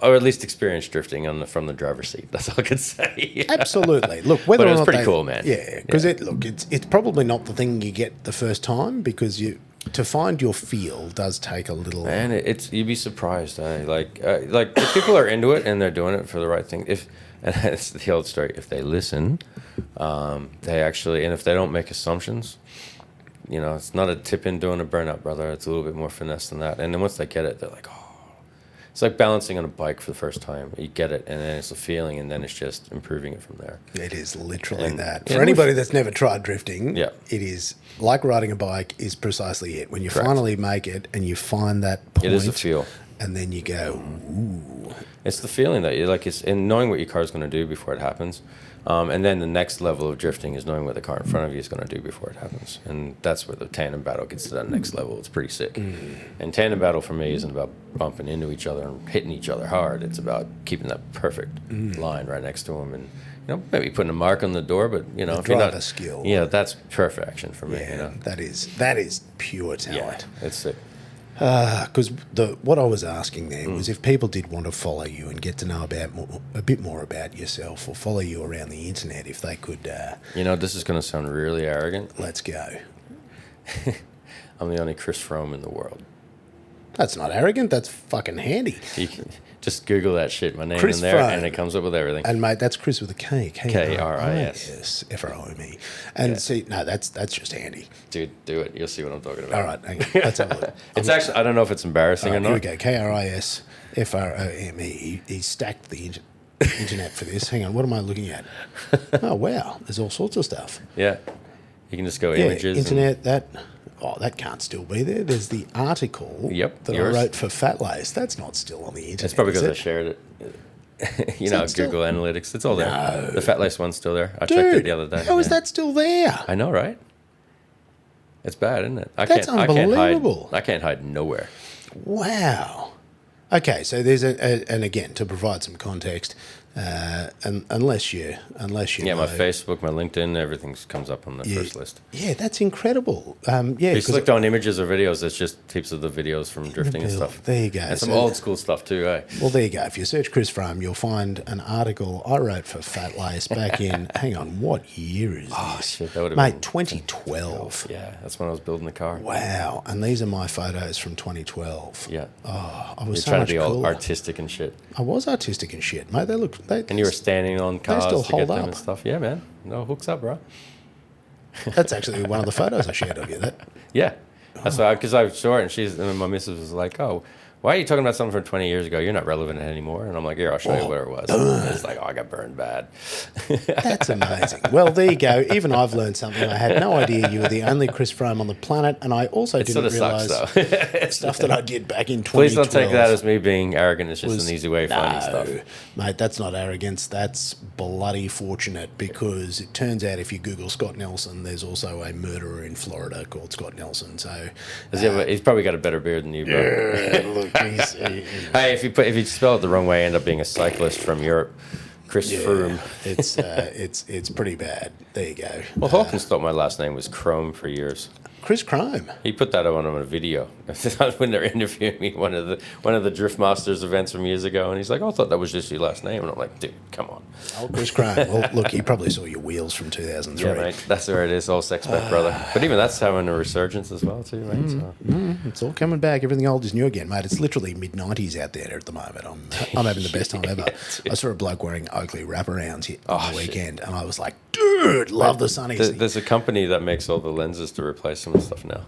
Or at least experience drifting from the driver's seat. That's all I could say. Absolutely. Look, whether but it or was not pretty cool, man. Yeah, because it's probably not the thing you get the first time, because to find your feel does take a little. Man, you'd be surprised. Like if people are into it and they're doing it for the right thing. And it's the old story. If they listen, they actually, and if they don't make assumptions, it's not a tip in doing a burnout, brother. It's a little bit more finesse than that. And then once they get it, they're like, oh. It's like balancing on a bike for the first time. You get it, and then it's a feeling, and then it's just improving it from there. It is literally that. For anybody that's never tried drifting, it is like riding a bike is precisely it. When you finally make it and you find that point. It is a feel. And then you go, ooh. It's the feeling that you like. It's in knowing what your car is going to do before it happens. And then the next level of drifting is knowing what the car in front of you is going to do before it happens. And that's where the tandem battle gets to that next level. It's pretty sick. And tandem battle for me isn't about bumping into each other and hitting each other hard. It's about keeping that perfect line right next to them, and maybe putting a mark on the door. But if you're not skill, that's perfection for me. That is pure talent. Yeah, it's sick. Because what I was asking there was if people did want to follow you and get to know a bit more about yourself, or follow you around the internet, if they could. This is going to sound really arrogant. Let's go. I'm the only Kris Frome in the world. That's not arrogant. That's fucking handy. You can just Google that shit. My name Kris in there, Frome. and it comes up with everything. And mate, that's Kris with a K. K-R-I-S. Frome. And see, no, that's just handy. Dude, do it. You'll see what I'm talking about. All right, hang on. Let's have a look. It's actually, I don't know if it's embarrassing or not. Here we go. Kris Frome. He stacked the internet for this. Hang on, what am I looking at? Oh wow, there's all sorts of stuff. Yeah, you can just go images. Internet. That can't still be there. There's the article that yours. I wrote for Fat Lace. That's not still on the internet. It's probably because I shared it. Google Analytics. It's all there. No. The Fat Lace one's still there. I checked it the other day. How is that still there? I know, right? It's bad, isn't it? That's unbelievable. I can't hide nowhere. Wow. Okay, so there's and again, to provide some context, unless you my Facebook, my LinkedIn, everything comes up on the first list. Yeah, that's incredible. If you clicked on images or videos, it's just tips of the videos from drifting and stuff. There you go. And some old school stuff too, eh? Well, there you go. If you search Kris Frome, you'll find an article I wrote for Fat Lace back in, hang on, what year is this? Oh, shit, that would have been 2012. Yeah, that's when I was building the car. Wow, and these are my photos from 2012. Yeah. Oh, I was You're trying to be cooler. all artistic and shit. I was artistic and shit, mate. And you were standing on cars still to get hold them up. and stuff. Yeah, man. No hooks up, bro. That's actually one of the photos I shared of you. Yeah. That's why, because I saw it, and my missus was like, "Oh, why are you talking about something from 20 years ago? You're not relevant anymore." And I'm like, "Here, I'll show you where it was." And it's like, "Oh, I got burned bad." That's amazing. Well, there you go. Even I've learned something. I had no idea you were the only Kris Frome on the planet, and I also didn't realise stuff that I did back in 2012. Please don't take that as me being arrogant. It's just an easy way of finding stuff. Mate, that's not arrogance. That's bloody fortunate, because it turns out if you Google Scott Nelson, there's also a murderer in Florida called Scott Nelson. So he's probably got a better beard than you, bro. Look, hey, if you spell it the wrong way, end up being a cyclist from Europe. Kris Frome. It's pretty bad. There you go. Well, Hawkins thought my last name was Chrome for years. Kris Frome. He put that on a video when they're interviewing me one of the Drift Masters events from years ago, and he's like, "Oh, I thought that was just your last name," and I'm like, "Dude, come on." Oh, Kris Frome. Well, look, he probably saw your wheels from 2003. Yeah, mate, that's where it is. All sex back, brother. But even that's having a resurgence as well, too, right? It's all coming back. Everything old is new again, mate. It's literally mid-90s out there at the moment. I'm having the best time ever. I saw a bloke wearing Oakley wraparounds here on the weekend, and I was like, dude, love the sunnies. There's a company that makes all the lenses to replace some of the stuff now.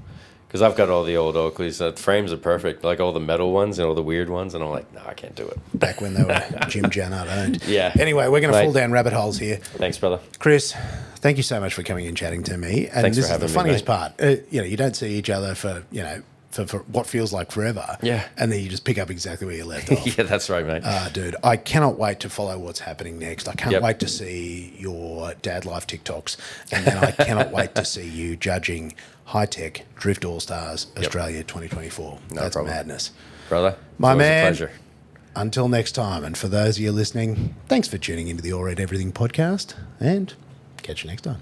Because I've got all the old Oakleys. The frames are perfect, like all the metal ones and all the weird ones. And I'm like, no, I can't do it. Back when they were Jim Jannard owned. Yeah. Anyway, we're going to fall down rabbit holes here. Thanks, brother. Kris, thank you so much for coming and chatting to me. And Thanks this for having is the funniest me, part. You don't see each other for what feels like forever. Yeah. And then you just pick up exactly where you left off. Yeah, that's right, mate. Dude, I cannot wait to follow what's happening next. I can't wait to see your dad life TikToks. And then I cannot wait to see you judging Hi-Tec Drift All-Stars Australia 2024. That's madness. Brother, my man, a pleasure. Until next time. And for those of you listening, thanks for tuning into the All Red Everything podcast, and catch you next time.